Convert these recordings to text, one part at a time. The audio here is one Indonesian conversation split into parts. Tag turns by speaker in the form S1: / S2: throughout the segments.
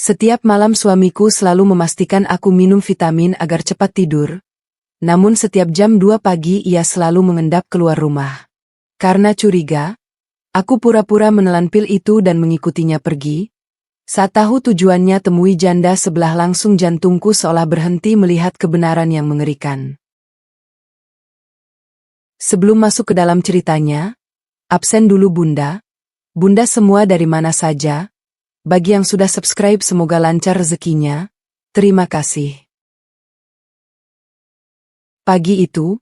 S1: Setiap malam suamiku selalu memastikan aku minum vitamin agar cepat tidur. Namun setiap jam 2 pagi ia selalu mengendap keluar rumah. Karena curiga, aku pura-pura menelan pil itu dan mengikutinya pergi. Saat tahu tujuannya temui janda sebelah langsung jantungku seolah berhenti melihat kebenaran yang mengerikan. Sebelum masuk ke dalam ceritanya, absen dulu Bunda. Bunda semua dari mana saja? Bagi yang sudah subscribe semoga lancar rezekinya. Terima kasih. Pagi itu,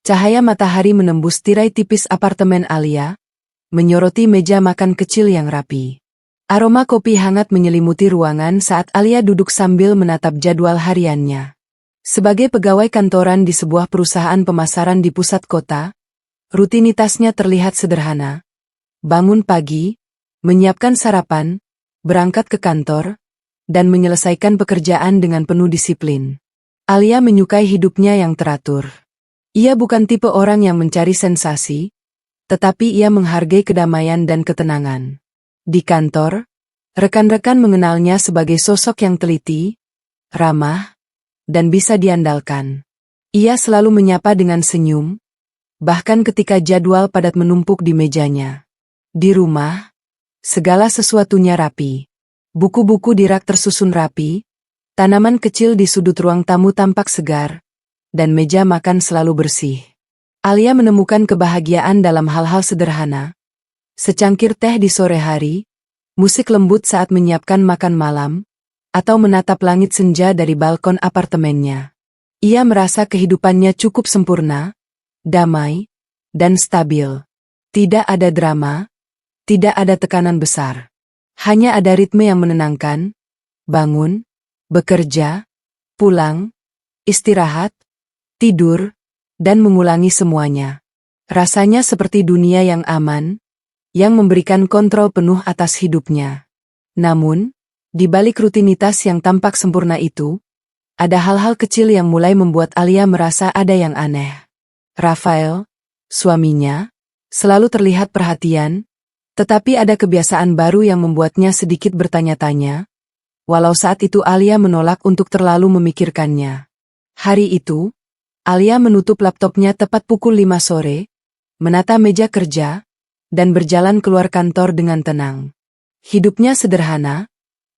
S1: cahaya matahari menembus tirai tipis apartemen Alia, menyoroti meja makan kecil yang rapi. Aroma kopi hangat menyelimuti ruangan saat Alia duduk sambil menatap jadwal hariannya. Sebagai pegawai kantoran di sebuah perusahaan pemasaran di pusat kota, rutinitasnya terlihat sederhana. Bangun pagi, menyiapkan sarapan, berangkat ke kantor, dan menyelesaikan pekerjaan dengan penuh disiplin. Alia menyukai hidupnya yang teratur. Ia bukan tipe orang yang mencari sensasi, tetapi ia menghargai kedamaian dan ketenangan. Di kantor, rekan-rekan mengenalnya sebagai sosok yang teliti, ramah, dan bisa diandalkan. Ia selalu menyapa dengan senyum, bahkan ketika jadwal padat menumpuk di mejanya. Di rumah, segala sesuatunya rapi. Buku-buku di rak tersusun rapi, tanaman kecil di sudut ruang tamu tampak segar, dan meja makan selalu bersih. Alia menemukan kebahagiaan dalam hal-hal sederhana. Secangkir teh di sore hari, musik lembut saat menyiapkan makan malam, atau menatap langit senja dari balkon apartemennya. Ia merasa kehidupannya cukup sempurna, damai, dan stabil. Tidak ada drama, tidak ada tekanan besar. Hanya ada ritme yang menenangkan, bangun, bekerja, pulang, istirahat, tidur, dan mengulangi semuanya. Rasanya seperti dunia yang aman, yang memberikan kontrol penuh atas hidupnya. Namun, di balik rutinitas yang tampak sempurna itu, ada hal-hal kecil yang mulai membuat Alia merasa ada yang aneh. Rafael, suaminya, selalu terlihat perhatian, tetapi ada kebiasaan baru yang membuatnya sedikit bertanya-tanya, walau saat itu Alia menolak untuk terlalu memikirkannya. Hari itu, Alia menutup laptopnya tepat pukul 5 sore, menata meja kerja, dan berjalan keluar kantor dengan tenang. Hidupnya sederhana,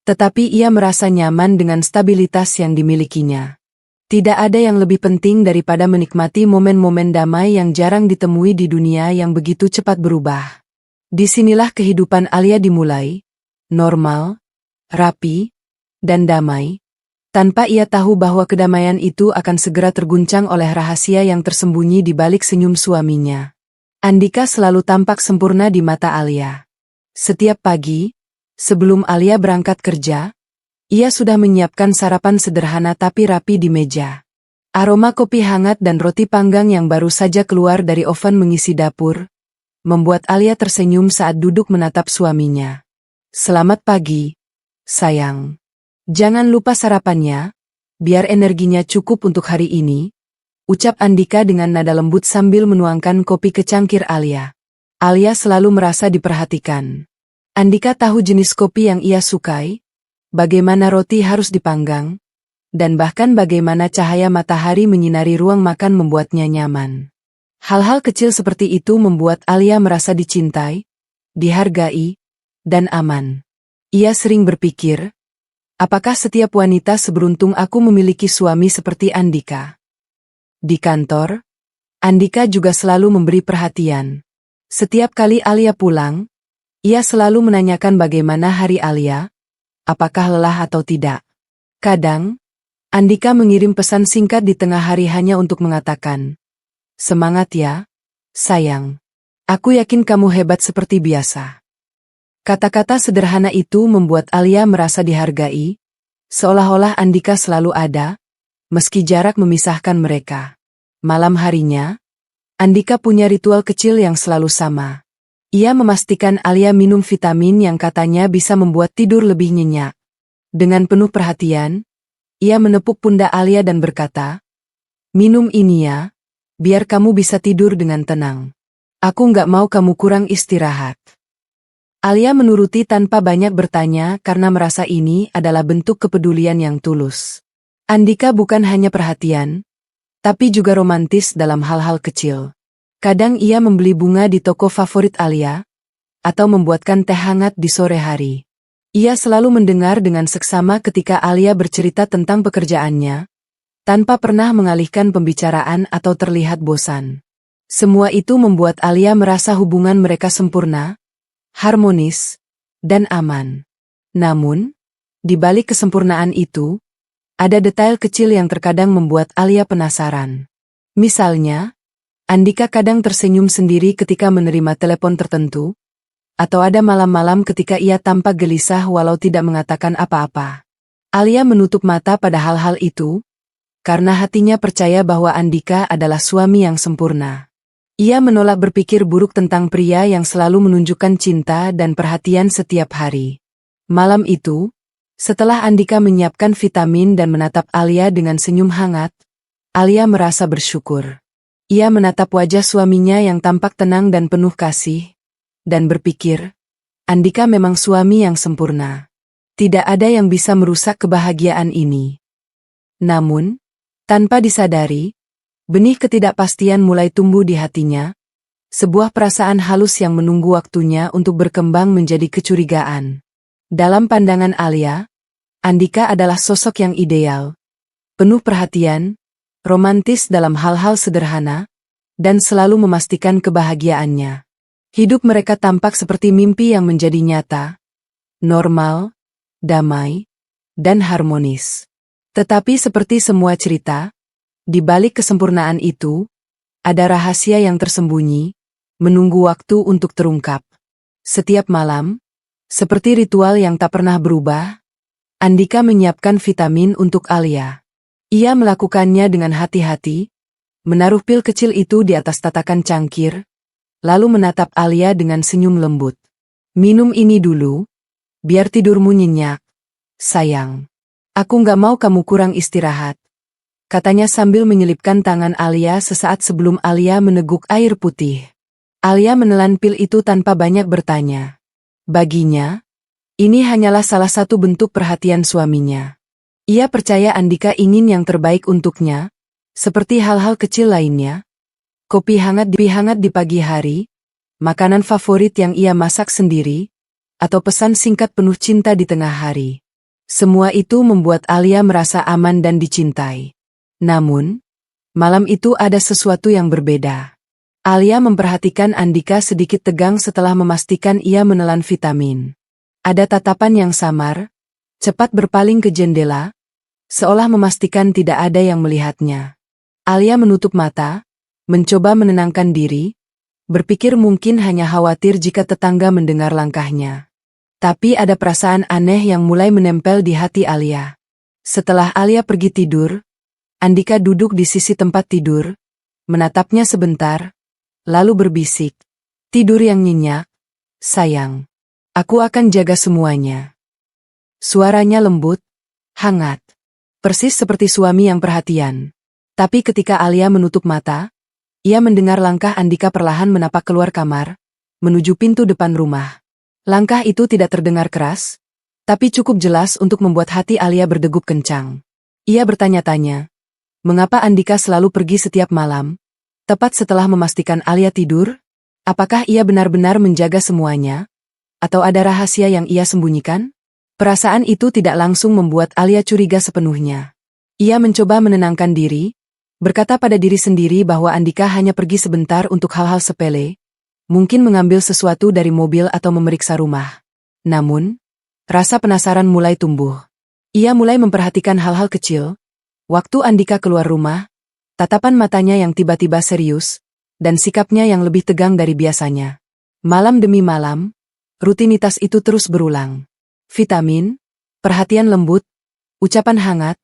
S1: tetapi ia merasa nyaman dengan stabilitas yang dimilikinya. Tidak ada yang lebih penting daripada menikmati momen-momen damai yang jarang ditemui di dunia yang begitu cepat berubah. Disinilah kehidupan Alia dimulai, normal, rapi, dan damai, tanpa ia tahu bahwa kedamaian itu akan segera terguncang oleh rahasia yang tersembunyi di balik senyum suaminya. Andika selalu tampak sempurna di mata Alia. Setiap pagi, sebelum Alia berangkat kerja, ia sudah menyiapkan sarapan sederhana tapi rapi di meja. Aroma kopi hangat dan roti panggang yang baru saja keluar dari oven mengisi dapur, membuat Alia tersenyum saat duduk menatap suaminya. Selamat pagi, sayang. Jangan lupa sarapannya, biar energinya cukup untuk hari ini, ucap Andika dengan nada lembut sambil menuangkan kopi ke cangkir Alia. Alia selalu merasa diperhatikan. Andika tahu jenis kopi yang ia sukai, bagaimana roti harus dipanggang, dan bahkan bagaimana cahaya matahari menyinari ruang makan membuatnya nyaman. Hal-hal kecil seperti itu membuat Alia merasa dicintai, dihargai, dan aman. Ia sering berpikir, apakah setiap wanita seberuntung aku memiliki suami seperti Andika? Di kantor, Andika juga selalu memberi perhatian. Setiap kali Alia pulang, ia selalu menanyakan bagaimana hari Alia, apakah lelah atau tidak. Kadang, Andika mengirim pesan singkat di tengah hari hanya untuk mengatakan, "Semangat ya, sayang. Aku yakin kamu hebat seperti biasa." Kata-kata sederhana itu membuat Alia merasa dihargai, seolah-olah Andika selalu ada, meski jarak memisahkan mereka. Malam harinya, Andika punya ritual kecil yang selalu sama. Ia memastikan Alia minum vitamin yang katanya bisa membuat tidur lebih nyenyak. Dengan penuh perhatian, ia menepuk pundak Alia dan berkata, "Minum ini ya, biar kamu bisa tidur dengan tenang. Aku nggak mau kamu kurang istirahat." Alia menuruti tanpa banyak bertanya karena merasa ini adalah bentuk kepedulian yang tulus. Andika bukan hanya perhatian, tapi juga romantis dalam hal-hal kecil. Kadang ia membeli bunga di toko favorit Alia, atau membuatkan teh hangat di sore hari. Ia selalu mendengar dengan seksama ketika Alia bercerita tentang pekerjaannya, tanpa pernah mengalihkan pembicaraan atau terlihat bosan. Semua itu membuat Alia merasa hubungan mereka sempurna, harmonis, dan aman. Namun, di balik kesempurnaan itu, ada detail kecil yang terkadang membuat Alia penasaran. Misalnya, Andika kadang tersenyum sendiri ketika menerima telepon tertentu, atau ada malam-malam ketika ia tampak gelisah walau tidak mengatakan apa-apa. Alia menutup mata pada hal-hal itu, karena hatinya percaya bahwa Andika adalah suami yang sempurna. Ia menolak berpikir buruk tentang pria yang selalu menunjukkan cinta dan perhatian setiap hari. Malam itu, setelah Andika menyiapkan vitamin dan menatap Alia dengan senyum hangat, Alia merasa bersyukur. Ia menatap wajah suaminya yang tampak tenang dan penuh kasih, dan berpikir, Andika memang suami yang sempurna. Tidak ada yang bisa merusak kebahagiaan ini. Namun, tanpa disadari, benih ketidakpastian mulai tumbuh di hatinya, sebuah perasaan halus yang menunggu waktunya untuk berkembang menjadi kecurigaan. Dalam pandangan Alia, Andika adalah sosok yang ideal, penuh perhatian, romantis dalam hal-hal sederhana, dan selalu memastikan kebahagiaannya. Hidup mereka tampak seperti mimpi yang menjadi nyata, normal, damai, dan harmonis. Tetapi seperti semua cerita, di balik kesempurnaan itu, ada rahasia yang tersembunyi, menunggu waktu untuk terungkap. Setiap malam, seperti ritual yang tak pernah berubah, Andika menyiapkan vitamin untuk Alia. Ia melakukannya dengan hati-hati, menaruh pil kecil itu di atas tatakan cangkir, lalu menatap Alia dengan senyum lembut. Minum ini dulu, biar tidurmu nyenyak. Sayang, aku nggak mau kamu kurang istirahat, katanya sambil menyelipkan tangan Alia sesaat sebelum Alia meneguk air putih. Alia menelan pil itu tanpa banyak bertanya. Baginya, ini hanyalah salah satu bentuk perhatian suaminya. Ia percaya Andika ingin yang terbaik untuknya, seperti hal-hal kecil lainnya. Kopi hangat di pagi hari, makanan favorit yang ia masak sendiri, atau pesan singkat penuh cinta di tengah hari. Semua itu membuat Alia merasa aman dan dicintai. Namun, malam itu ada sesuatu yang berbeda. Alia memperhatikan Andika sedikit tegang setelah memastikan ia menelan vitamin. Ada tatapan yang samar, cepat berpaling ke jendela, seolah memastikan tidak ada yang melihatnya. Alia menutup mata, mencoba menenangkan diri, berpikir mungkin hanya khawatir jika tetangga mendengar langkahnya. Tapi ada perasaan aneh yang mulai menempel di hati Alia. Setelah Alia pergi tidur, Andika duduk di sisi tempat tidur, menatapnya sebentar, lalu berbisik, "Tidur yang nyenyak, sayang. Aku akan jaga semuanya." Suaranya lembut, hangat, persis seperti suami yang perhatian. Tapi ketika Alia menutup mata, ia mendengar langkah Andika perlahan menapak keluar kamar, menuju pintu depan rumah. Langkah itu tidak terdengar keras, tapi cukup jelas untuk membuat hati Alia berdegup kencang. Ia bertanya-tanya, mengapa Andika selalu pergi setiap malam, tepat setelah memastikan Alia tidur? Apakah ia benar-benar menjaga semuanya? Atau ada rahasia yang ia sembunyikan? Perasaan itu tidak langsung membuat Alia curiga sepenuhnya. Ia mencoba menenangkan diri, berkata pada diri sendiri bahwa Andika hanya pergi sebentar untuk hal-hal sepele, mungkin mengambil sesuatu dari mobil atau memeriksa rumah. Namun, rasa penasaran mulai tumbuh. Ia mulai memperhatikan hal-hal kecil. Waktu Andika keluar rumah, tatapan matanya yang tiba-tiba serius, dan sikapnya yang lebih tegang dari biasanya. Malam demi malam, rutinitas itu terus berulang. Vitamin, perhatian lembut, ucapan hangat,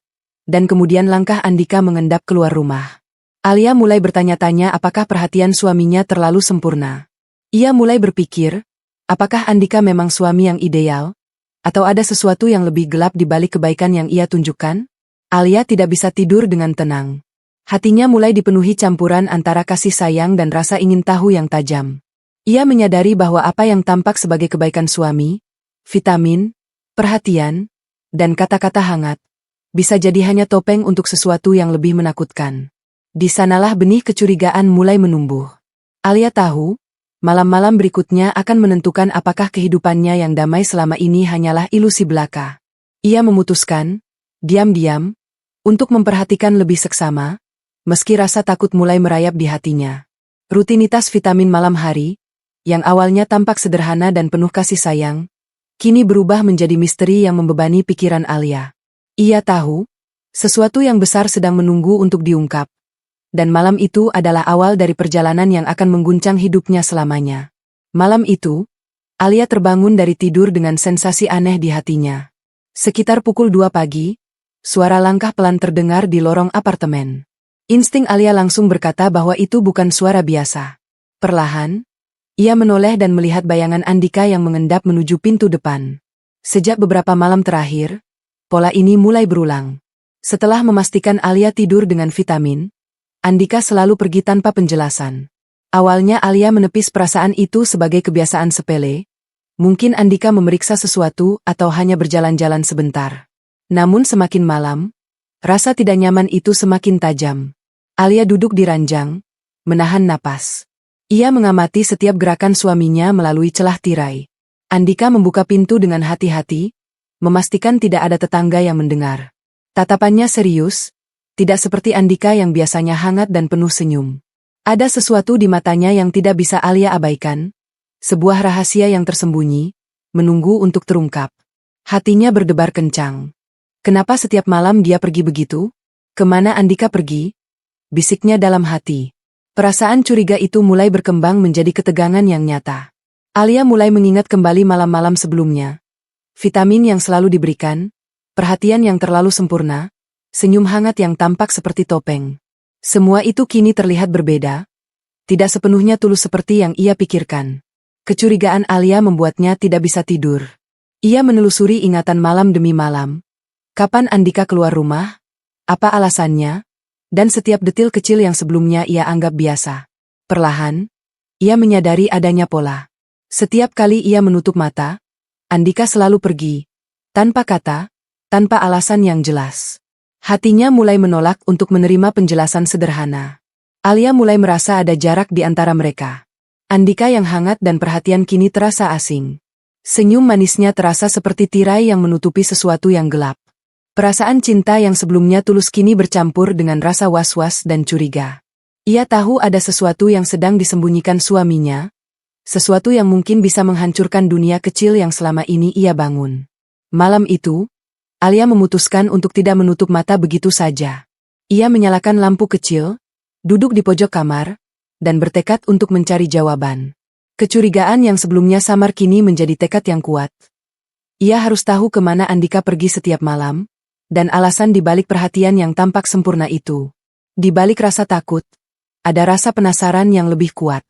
S1: dan kemudian langkah Andika mengendap keluar rumah. Alia mulai bertanya-tanya apakah perhatian suaminya terlalu sempurna. Ia mulai berpikir, apakah Andika memang suami yang ideal, atau ada sesuatu yang lebih gelap di balik kebaikan yang ia tunjukkan? Alia tidak bisa tidur dengan tenang. Hatinya mulai dipenuhi campuran antara kasih sayang dan rasa ingin tahu yang tajam. Ia menyadari bahwa apa yang tampak sebagai kebaikan suami, vitamin, perhatian, dan kata-kata hangat, bisa jadi hanya topeng untuk sesuatu yang lebih menakutkan. Di sanalah benih kecurigaan mulai menumbuh. Alia tahu, malam-malam berikutnya akan menentukan apakah kehidupannya yang damai selama ini hanyalah ilusi belaka. Ia memutuskan, diam-diam, untuk memperhatikan lebih seksama, meski rasa takut mulai merayap di hatinya. Rutinitas vitamin malam hari, yang awalnya tampak sederhana dan penuh kasih sayang, kini berubah menjadi misteri yang membebani pikiran Alia. Ia tahu, sesuatu yang besar sedang menunggu untuk diungkap, dan malam itu adalah awal dari perjalanan yang akan mengguncang hidupnya selamanya. Malam itu, Alia terbangun dari tidur dengan sensasi aneh di hatinya. Sekitar pukul 2 pagi, suara langkah pelan terdengar di lorong apartemen. Insting Alia langsung berkata bahwa itu bukan suara biasa. Perlahan, ia menoleh dan melihat bayangan Andika yang mengendap menuju pintu depan. Sejak beberapa malam terakhir, pola ini mulai berulang. Setelah memastikan Alia tidur dengan vitamin, Andika selalu pergi tanpa penjelasan. Awalnya Alia menepis perasaan itu sebagai kebiasaan sepele. Mungkin Andika memeriksa sesuatu atau hanya berjalan-jalan sebentar. Namun semakin malam, rasa tidak nyaman itu semakin tajam. Alia duduk di ranjang, menahan napas. Ia mengamati setiap gerakan suaminya melalui celah tirai. Andika membuka pintu dengan hati-hati, memastikan tidak ada tetangga yang mendengar. Tatapannya serius, tidak seperti Andika yang biasanya hangat dan penuh senyum. Ada sesuatu di matanya yang tidak bisa Alia abaikan, sebuah rahasia yang tersembunyi, menunggu untuk terungkap. Hatinya berdebar kencang. Kenapa setiap malam dia pergi begitu? Kemana Andika pergi? Bisiknya dalam hati. Perasaan curiga itu mulai berkembang menjadi ketegangan yang nyata. Alia mulai mengingat kembali malam-malam sebelumnya. Vitamin yang selalu diberikan, perhatian yang terlalu sempurna, senyum hangat yang tampak seperti topeng. Semua itu kini terlihat berbeda, tidak sepenuhnya tulus seperti yang ia pikirkan. Kecurigaan Alia membuatnya tidak bisa tidur. Ia menelusuri ingatan malam demi malam. Kapan Andika keluar rumah? Apa alasannya? Dan setiap detil kecil yang sebelumnya ia anggap biasa. Perlahan, ia menyadari adanya pola. Setiap kali ia menutup mata, Andika selalu pergi. Tanpa kata, tanpa alasan yang jelas. Hatinya mulai menolak untuk menerima penjelasan sederhana. Alia mulai merasa ada jarak di antara mereka. Andika yang hangat dan perhatian kini terasa asing. Senyum manisnya terasa seperti tirai yang menutupi sesuatu yang gelap. Perasaan cinta yang sebelumnya tulus kini bercampur dengan rasa was-was dan curiga. Ia tahu ada sesuatu yang sedang disembunyikan suaminya, sesuatu yang mungkin bisa menghancurkan dunia kecil yang selama ini ia bangun. Malam itu, Alia memutuskan untuk tidak menutup mata begitu saja. Ia menyalakan lampu kecil, duduk di pojok kamar, dan bertekad untuk mencari jawaban. Kecurigaan yang sebelumnya samar kini menjadi tekad yang kuat. Ia harus tahu kemana Andika pergi setiap malam, dan alasan di balik perhatian yang tampak sempurna itu. Di balik rasa takut, ada rasa penasaran yang lebih kuat.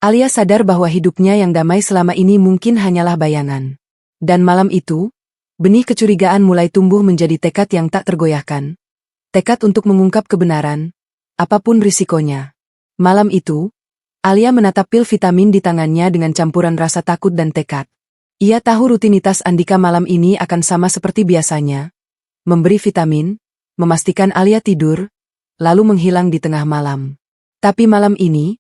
S1: Alia sadar bahwa hidupnya yang damai selama ini mungkin hanyalah bayangan. Dan malam itu, benih kecurigaan mulai tumbuh menjadi tekad yang tak tergoyahkan. Tekad untuk mengungkap kebenaran, apapun risikonya. Malam itu, Alia menatap pil vitamin di tangannya dengan campuran rasa takut dan tekad. Ia tahu rutinitas Andika malam ini akan sama seperti biasanya. Memberi vitamin, memastikan Alia tidur, lalu menghilang di tengah malam. Tapi malam ini,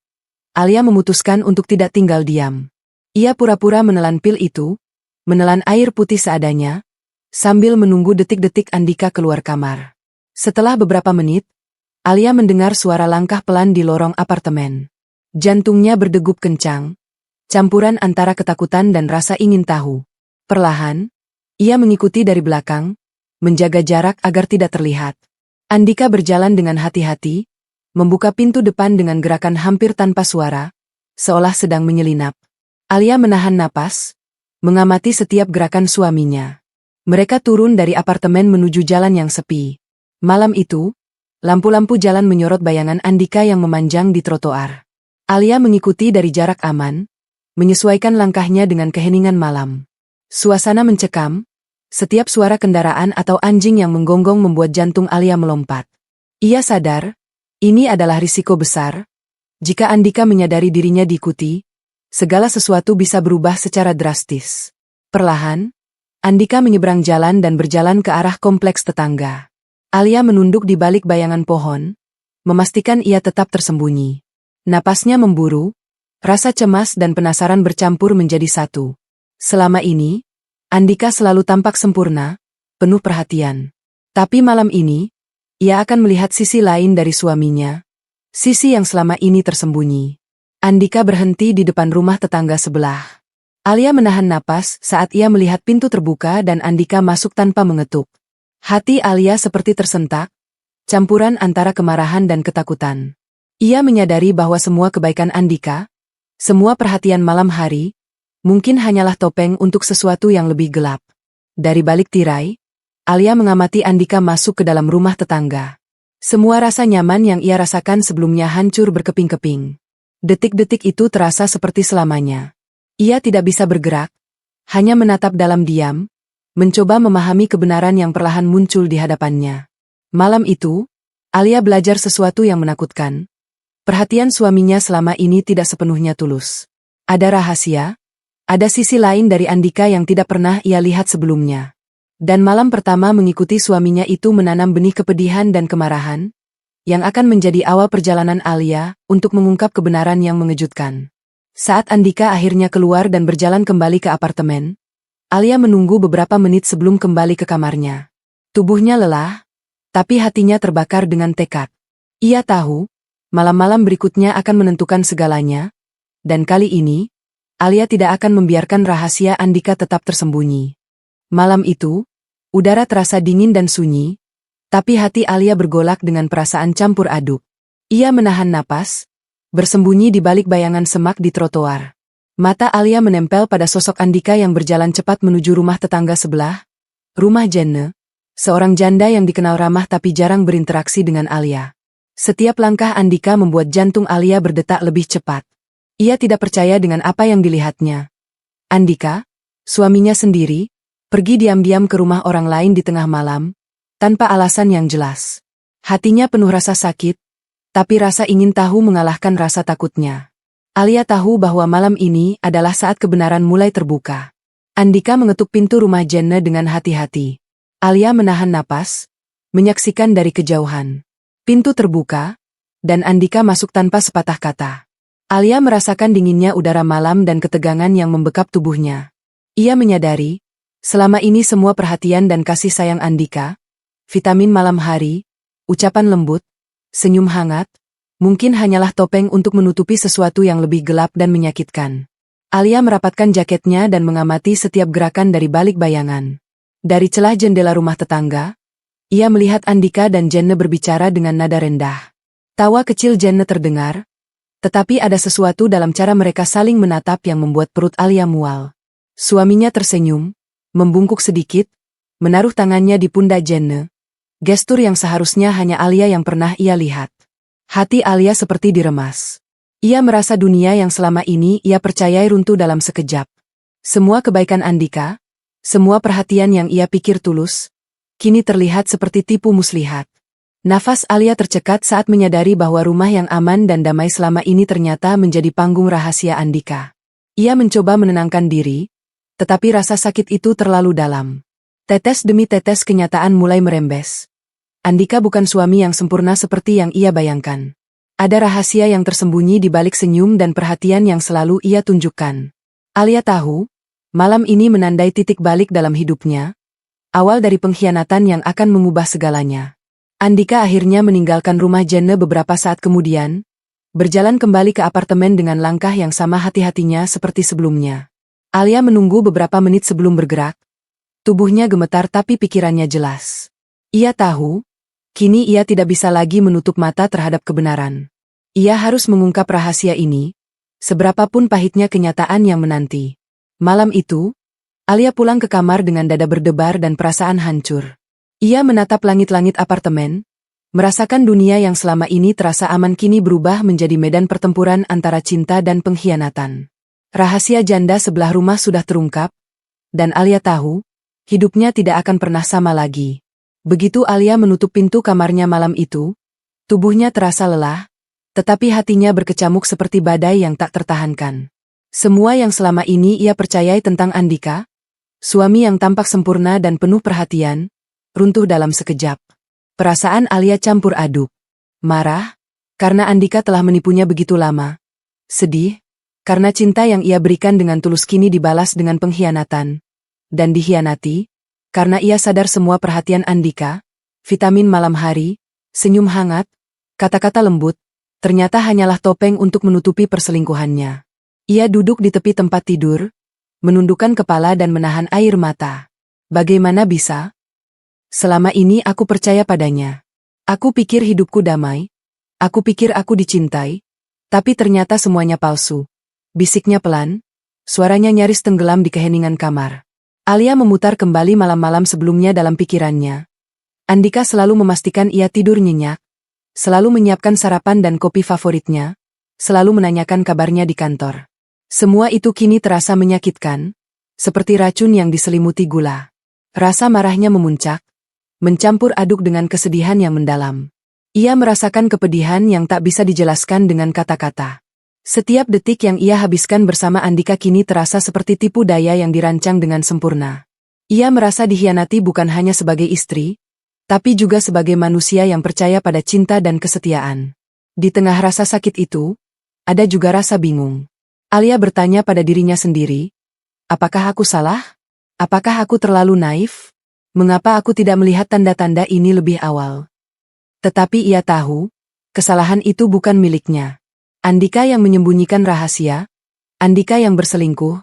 S1: Alia memutuskan untuk tidak tinggal diam. Ia pura-pura menelan pil itu, menelan air putih seadanya, sambil menunggu detik-detik Andika keluar kamar. Setelah beberapa menit, Alia mendengar suara langkah pelan di lorong apartemen. Jantungnya berdegup kencang, campuran antara ketakutan dan rasa ingin tahu. Perlahan, ia mengikuti dari belakang, menjaga jarak agar tidak terlihat. Andika berjalan dengan hati-hati, membuka pintu depan dengan gerakan hampir tanpa suara, seolah sedang menyelinap. Alia menahan napas, mengamati setiap gerakan suaminya. Mereka turun dari apartemen menuju jalan yang sepi. Malam itu, lampu-lampu jalan menyorot bayangan Andika yang memanjang di trotoar. Alia mengikuti dari jarak aman, menyesuaikan langkahnya dengan keheningan malam. Suasana mencekam, setiap suara kendaraan atau anjing yang menggonggong membuat jantung Alia melompat. Ia sadar, ini adalah risiko besar. Jika Andika menyadari dirinya diikuti, segala sesuatu bisa berubah secara drastis. Perlahan, Andika menyeberang jalan dan berjalan ke arah kompleks tetangga. Alia menunduk di balik bayangan pohon, memastikan ia tetap tersembunyi. Napasnya memburu, rasa cemas dan penasaran bercampur menjadi satu. Selama ini, Andika selalu tampak sempurna, penuh perhatian. Tapi malam ini, ia akan melihat sisi lain dari suaminya, sisi yang selama ini tersembunyi. Andika berhenti di depan rumah tetangga sebelah. Alia menahan napas saat ia melihat pintu terbuka dan Andika masuk tanpa mengetuk. Hati Alia seperti tersentak, campuran antara kemarahan dan ketakutan. Ia menyadari bahwa semua kebaikan Andika, semua perhatian malam hari, mungkin hanyalah topeng untuk sesuatu yang lebih gelap. Dari balik tirai, Alia mengamati Andika masuk ke dalam rumah tetangga. Semua rasa nyaman yang ia rasakan sebelumnya hancur berkeping-keping. Detik-detik itu terasa seperti selamanya. Ia tidak bisa bergerak, hanya menatap dalam diam, mencoba memahami kebenaran yang perlahan muncul di hadapannya. Malam itu, Alia belajar sesuatu yang menakutkan. Perhatian suaminya selama ini tidak sepenuhnya tulus. Ada rahasia, ada sisi lain dari Andika yang tidak pernah ia lihat sebelumnya. Dan malam pertama mengikuti suaminya itu menanam benih kepedihan dan kemarahan, yang akan menjadi awal perjalanan Alia untuk mengungkap kebenaran yang mengejutkan. Saat Andika akhirnya keluar dan berjalan kembali ke apartemen, Alia menunggu beberapa menit sebelum kembali ke kamarnya. Tubuhnya lelah, tapi hatinya terbakar dengan tekad. Ia tahu, malam-malam berikutnya akan menentukan segalanya, dan kali ini, Alia tidak akan membiarkan rahasia Andika tetap tersembunyi. Malam itu, udara terasa dingin dan sunyi, tapi hati Alia bergolak dengan perasaan campur aduk. Ia menahan napas, bersembunyi di balik bayangan semak di trotoar. Mata Alia menempel pada sosok Andika yang berjalan cepat menuju rumah tetangga sebelah, rumah Jenne, seorang janda yang dikenal ramah tapi jarang berinteraksi dengan Alia. Setiap langkah Andika membuat jantung Alia berdetak lebih cepat. Ia tidak percaya dengan apa yang dilihatnya. Andika, suaminya sendiri, pergi diam-diam ke rumah orang lain di tengah malam, tanpa alasan yang jelas. Hatinya penuh rasa sakit, tapi rasa ingin tahu mengalahkan rasa takutnya. Alia tahu bahwa malam ini adalah saat kebenaran mulai terbuka. Andika mengetuk pintu rumah Jenne dengan hati-hati. Alia menahan napas, menyaksikan dari kejauhan. Pintu terbuka, dan Andika masuk tanpa sepatah kata. Alia merasakan dinginnya udara malam dan ketegangan yang membekap tubuhnya. Ia menyadari, selama ini semua perhatian dan kasih sayang Andika, vitamin malam hari, ucapan lembut, senyum hangat, mungkin hanyalah topeng untuk menutupi sesuatu yang lebih gelap dan menyakitkan. Alia merapatkan jaketnya dan mengamati setiap gerakan dari balik bayangan. Dari celah jendela rumah tetangga, ia melihat Andika dan Jenne berbicara dengan nada rendah. Tawa kecil Jenne terdengar, tetapi ada sesuatu dalam cara mereka saling menatap yang membuat perut Alia mual. Suaminya tersenyum, membungkuk sedikit, menaruh tangannya di pundak Jenne, gestur yang seharusnya hanya Alia yang pernah ia lihat. Hati Alia seperti diremas. Ia merasa dunia yang selama ini ia percayai runtuh dalam sekejap. Semua kebaikan Andika, semua perhatian yang ia pikir tulus, kini terlihat seperti tipu muslihat. Nafas Alia tercekat saat menyadari bahwa rumah yang aman dan damai selama ini ternyata menjadi panggung rahasia Andika. Ia mencoba menenangkan diri, tetapi rasa sakit itu terlalu dalam. Tetes demi tetes kenyataan mulai merembes. Andika bukan suami yang sempurna seperti yang ia bayangkan. Ada rahasia yang tersembunyi di balik senyum dan perhatian yang selalu ia tunjukkan. Alia tahu, malam ini menandai titik balik dalam hidupnya, awal dari pengkhianatan yang akan mengubah segalanya. Andika akhirnya meninggalkan rumah Jenne beberapa saat kemudian, berjalan kembali ke apartemen dengan langkah yang sama hati-hatinya seperti sebelumnya. Alia menunggu beberapa menit sebelum bergerak. Tubuhnya gemetar tapi pikirannya jelas. Ia tahu, kini ia tidak bisa lagi menutup mata terhadap kebenaran. Ia harus mengungkap rahasia ini, seberapapun pahitnya kenyataan yang menanti. Malam itu, Alia pulang ke kamar dengan dada berdebar dan perasaan hancur. Ia menatap langit-langit apartemen, merasakan dunia yang selama ini terasa aman kini berubah menjadi medan pertempuran antara cinta dan pengkhianatan. Rahasia janda sebelah rumah sudah terungkap, dan Alia tahu, hidupnya tidak akan pernah sama lagi. Begitu Alia menutup pintu kamarnya malam itu, tubuhnya terasa lelah, tetapi hatinya berkecamuk seperti badai yang tak tertahankan. Semua yang selama ini ia percayai tentang Andika, suami yang tampak sempurna dan penuh perhatian, runtuh dalam sekejap. Perasaan Alia campur aduk. Marah, karena Andika telah menipunya begitu lama. Sedih, karena cinta yang ia berikan dengan tulus kini dibalas dengan pengkhianatan. Dan dikhianati, karena ia sadar semua perhatian Andika, vitamin malam hari, senyum hangat, kata-kata lembut, ternyata hanyalah topeng untuk menutupi perselingkuhannya. Ia duduk di tepi tempat tidur, menundukkan kepala dan menahan air mata. Bagaimana bisa? Selama ini aku percaya padanya. Aku pikir hidupku damai. Aku pikir aku dicintai. Tapi ternyata semuanya palsu. Bisiknya pelan. Suaranya nyaris tenggelam di keheningan kamar. Alia memutar kembali malam-malam sebelumnya dalam pikirannya. Andika selalu memastikan ia tidur nyenyak. Selalu menyiapkan sarapan dan kopi favoritnya. Selalu menanyakan kabarnya di kantor. Semua itu kini terasa menyakitkan, seperti racun yang diselimuti gula. Rasa marahnya memuncak, mencampur aduk dengan kesedihan yang mendalam. Ia merasakan kepedihan yang tak bisa dijelaskan dengan kata-kata. Setiap detik yang ia habiskan bersama Andika kini terasa seperti tipu daya yang dirancang dengan sempurna. Ia merasa dikhianati bukan hanya sebagai istri, tapi juga sebagai manusia yang percaya pada cinta dan kesetiaan. Di tengah rasa sakit itu, ada juga rasa bingung. Alia bertanya pada dirinya sendiri, apakah aku salah? Apakah aku terlalu naif? Mengapa aku tidak melihat tanda-tanda ini lebih awal? Tetapi ia tahu, kesalahan itu bukan miliknya. Andika yang menyembunyikan rahasia, Andika yang berselingkuh,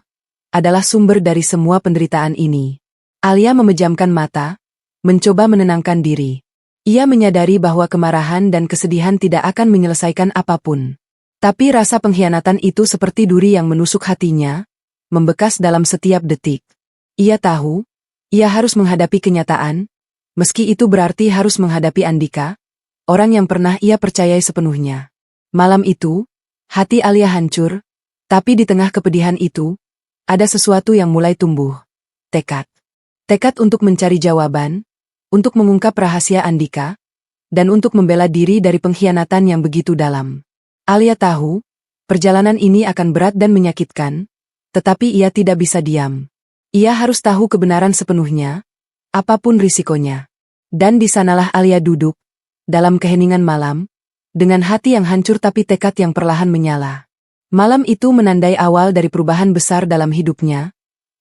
S1: adalah sumber dari semua penderitaan ini. Alia memejamkan mata, mencoba menenangkan diri. Ia menyadari bahwa kemarahan dan kesedihan tidak akan menyelesaikan apapun. Tapi rasa pengkhianatan itu seperti duri yang menusuk hatinya, membekas dalam setiap detik. Ia tahu, ia harus menghadapi kenyataan, meski itu berarti harus menghadapi Andika, orang yang pernah ia percayai sepenuhnya. Malam itu, hati Alia hancur, tapi di tengah kepedihan itu, ada sesuatu yang mulai tumbuh. Tekad. Tekad untuk mencari jawaban, untuk mengungkap rahasia Andika, dan untuk membela diri dari pengkhianatan yang begitu dalam. Alia tahu, perjalanan ini akan berat dan menyakitkan, tetapi ia tidak bisa diam. Ia harus tahu kebenaran sepenuhnya, apapun risikonya. Dan di sanalah Alia duduk, dalam keheningan malam, dengan hati yang hancur tapi tekad yang perlahan menyala. Malam itu menandai awal dari perubahan besar dalam hidupnya,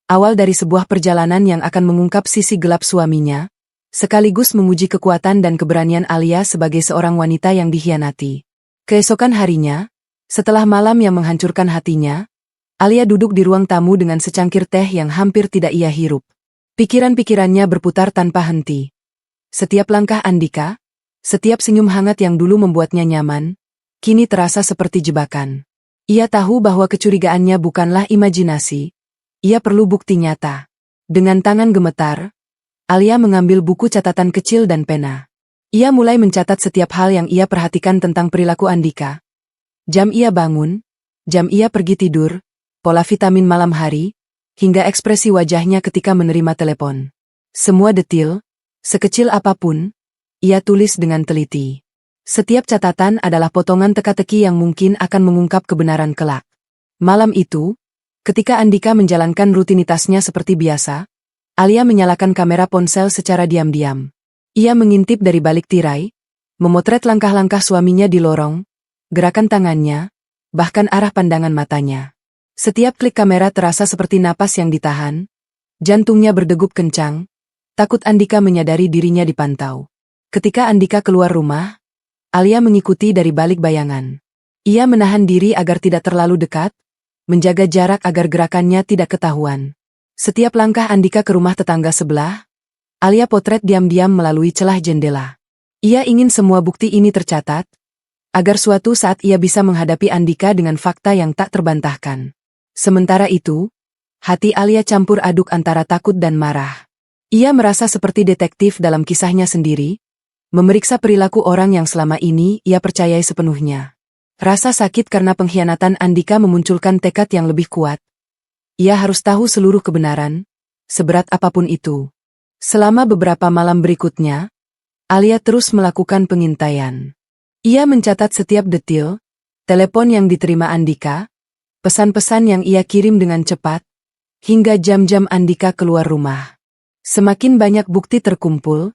S1: awal dari sebuah perjalanan yang akan mengungkap sisi gelap suaminya, sekaligus memuji kekuatan dan keberanian Alia sebagai seorang wanita yang dikhianati. Keesokan harinya, setelah malam yang menghancurkan hatinya, Alia duduk di ruang tamu dengan secangkir teh yang hampir tidak ia hirup. Pikiran-pikirannya berputar tanpa henti. Setiap langkah Andika, setiap senyum hangat yang dulu membuatnya nyaman, kini terasa seperti jebakan. Ia tahu bahwa kecurigaannya bukanlah imajinasi, ia perlu bukti nyata. Dengan tangan gemetar, Alia mengambil buku catatan kecil dan pena. Ia mulai mencatat setiap hal yang ia perhatikan tentang perilaku Andika. Jam ia bangun, jam ia pergi tidur, pola vitamin malam hari, hingga ekspresi wajahnya ketika menerima telepon. Semua detil, sekecil apapun, ia tulis dengan teliti. Setiap catatan adalah potongan teka-teki yang mungkin akan mengungkap kebenaran kelak. Malam itu, ketika Andika menjalankan rutinitasnya seperti biasa, Alia menyalakan kamera ponsel secara diam-diam. Ia mengintip dari balik tirai, memotret langkah-langkah suaminya di lorong, gerakan tangannya, bahkan arah pandangan matanya. Setiap klik kamera terasa seperti napas yang ditahan, jantungnya berdegup kencang, takut Andika menyadari dirinya dipantau. Ketika Andika keluar rumah, Alia mengikuti dari balik bayangan. Ia menahan diri agar tidak terlalu dekat, menjaga jarak agar gerakannya tidak ketahuan. Setiap langkah Andika ke rumah tetangga sebelah, Alia potret diam-diam melalui celah jendela. Ia ingin semua bukti ini tercatat, agar suatu saat ia bisa menghadapi Andika dengan fakta yang tak terbantahkan. Sementara itu, hati Alia campur aduk antara takut dan marah. Ia merasa seperti detektif dalam kisahnya sendiri, memeriksa perilaku orang yang selama ini ia percayai sepenuhnya. Rasa sakit karena pengkhianatan Andika memunculkan tekad yang lebih kuat. Ia harus tahu seluruh kebenaran, seberat apapun itu. Selama beberapa malam berikutnya, Alia terus melakukan pengintaian. Ia mencatat setiap detil, telepon yang diterima Andika, pesan-pesan yang ia kirim dengan cepat, hingga jam-jam Andika keluar rumah. Semakin banyak bukti terkumpul,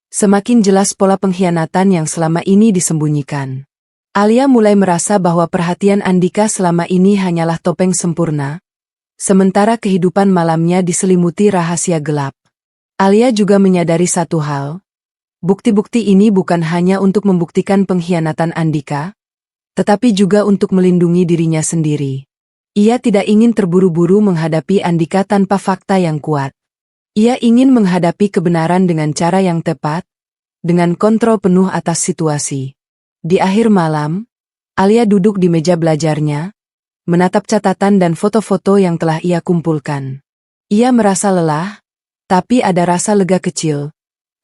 S1: semakin jelas pola pengkhianatan yang selama ini disembunyikan. Alia mulai merasa bahwa perhatian Andika selama ini hanyalah topeng sempurna, sementara kehidupan malamnya diselimuti rahasia gelap. Alia juga menyadari satu hal, bukti-bukti ini bukan hanya untuk membuktikan pengkhianatan Andika, tetapi juga untuk melindungi dirinya sendiri. Ia tidak ingin terburu-buru menghadapi Andika tanpa fakta yang kuat. Ia ingin menghadapi kebenaran dengan cara yang tepat, dengan kontrol penuh atas situasi. Di akhir malam, Alia duduk di meja belajarnya, menatap catatan dan foto-foto yang telah ia kumpulkan. Ia merasa lelah, tapi ada rasa lega kecil.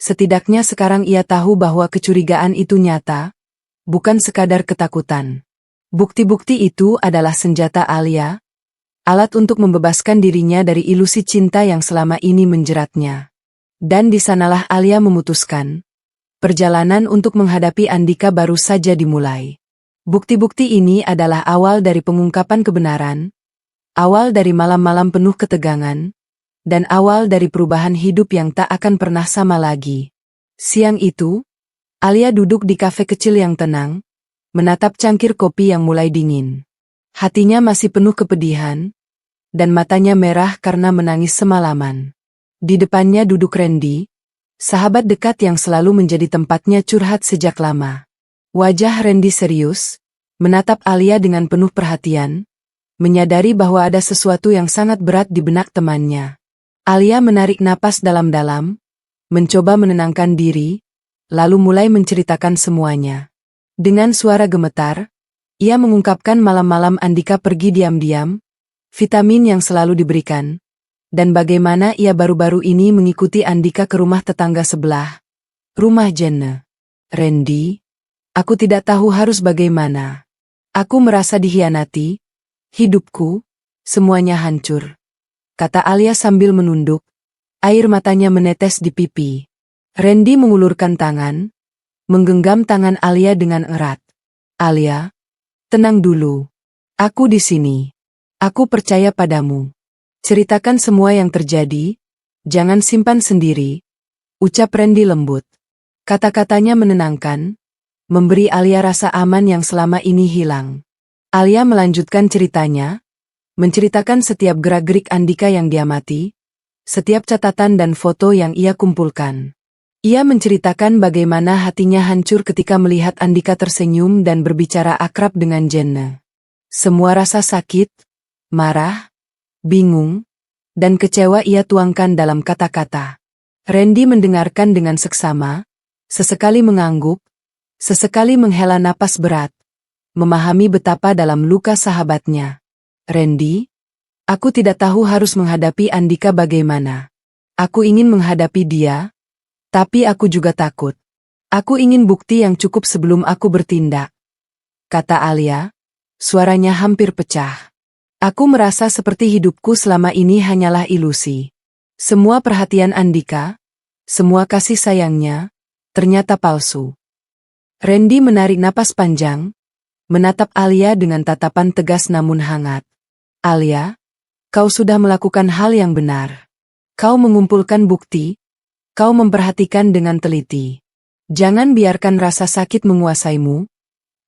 S1: Setidaknya sekarang ia tahu bahwa kecurigaan itu nyata, bukan sekadar ketakutan. Bukti-bukti itu adalah senjata Alia, alat untuk membebaskan dirinya dari ilusi cinta yang selama ini menjeratnya. Dan di sanalah Alia memutuskan, perjalanan untuk menghadapi Andika baru saja dimulai. Bukti-bukti ini adalah awal dari pengungkapan kebenaran, awal dari malam-malam penuh ketegangan, dan awal dari perubahan hidup yang tak akan pernah sama lagi. Siang itu, Alia duduk di kafe kecil yang tenang, menatap cangkir kopi yang mulai dingin. Hatinya masih penuh kepedihan, dan matanya merah karena menangis semalaman. Di depannya duduk Randy, sahabat dekat yang selalu menjadi tempatnya curhat sejak lama. Wajah Randy serius, menatap Alia dengan penuh perhatian, menyadari bahwa ada sesuatu yang sangat berat di benak temannya. Alia menarik napas dalam-dalam, mencoba menenangkan diri, lalu mulai menceritakan semuanya. Dengan suara gemetar, ia mengungkapkan malam-malam Andika pergi diam-diam, vitamin yang selalu diberikan, dan bagaimana ia baru-baru ini mengikuti Andika ke rumah tetangga sebelah, rumah Jenna. Randy, aku tidak tahu harus bagaimana. Aku merasa dikhianati, hidupku, semuanya hancur, kata Alia sambil menunduk, air matanya menetes di pipi. Randy mengulurkan tangan, menggenggam tangan Alia dengan erat. Alia, tenang dulu. Aku di sini. Aku percaya padamu. Ceritakan semua yang terjadi, jangan simpan sendiri, ucap Randy lembut. Kata-katanya menenangkan, memberi Alia rasa aman yang selama ini hilang. Alia melanjutkan ceritanya, menceritakan setiap gerak-gerik Andika yang diamati, setiap catatan dan foto yang ia kumpulkan. Ia menceritakan bagaimana hatinya hancur ketika melihat Andika tersenyum dan berbicara akrab dengan Jenna. Semua rasa sakit, marah, bingung, dan kecewa ia tuangkan dalam kata-kata. Randy mendengarkan dengan seksama, sesekali mengangguk, sesekali menghela napas berat, memahami betapa dalam luka sahabatnya. Randy, aku tidak tahu harus menghadapi Andika bagaimana. Aku ingin menghadapi dia, tapi aku juga takut. Aku ingin bukti yang cukup sebelum aku bertindak, kata Alia, suaranya hampir pecah. Aku merasa seperti hidupku selama ini hanyalah ilusi. Semua perhatian Andika, semua kasih sayangnya, ternyata palsu. Randy menarik napas panjang, menatap Alia dengan tatapan tegas namun hangat. Alia, kau sudah melakukan hal yang benar. Kau mengumpulkan bukti, kau memperhatikan dengan teliti. Jangan biarkan rasa sakit menguasaimu,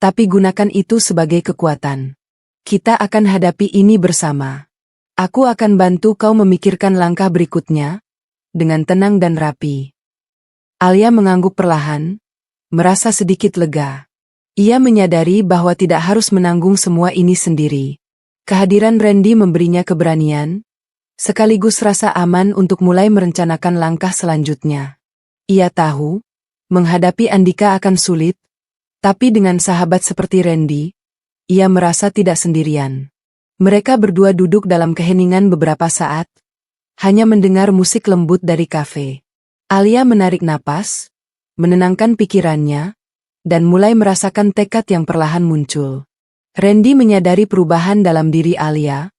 S1: tapi gunakan itu sebagai kekuatan. Kita akan hadapi ini bersama. Aku akan bantu kau memikirkan langkah berikutnya, dengan tenang dan rapi. Alia mengangguk perlahan, merasa sedikit lega. Ia menyadari bahwa tidak harus menanggung semua ini sendiri. Kehadiran Randy memberinya keberanian, sekaligus rasa aman untuk mulai merencanakan langkah selanjutnya. Ia tahu, menghadapi Andika akan sulit, tapi dengan sahabat seperti Randy, ia merasa tidak sendirian. Mereka berdua duduk dalam keheningan beberapa saat, hanya mendengar musik lembut dari kafe. Alia menarik napas, menenangkan pikirannya, dan mulai merasakan tekad yang perlahan muncul. Randy menyadari perubahan dalam diri Alia,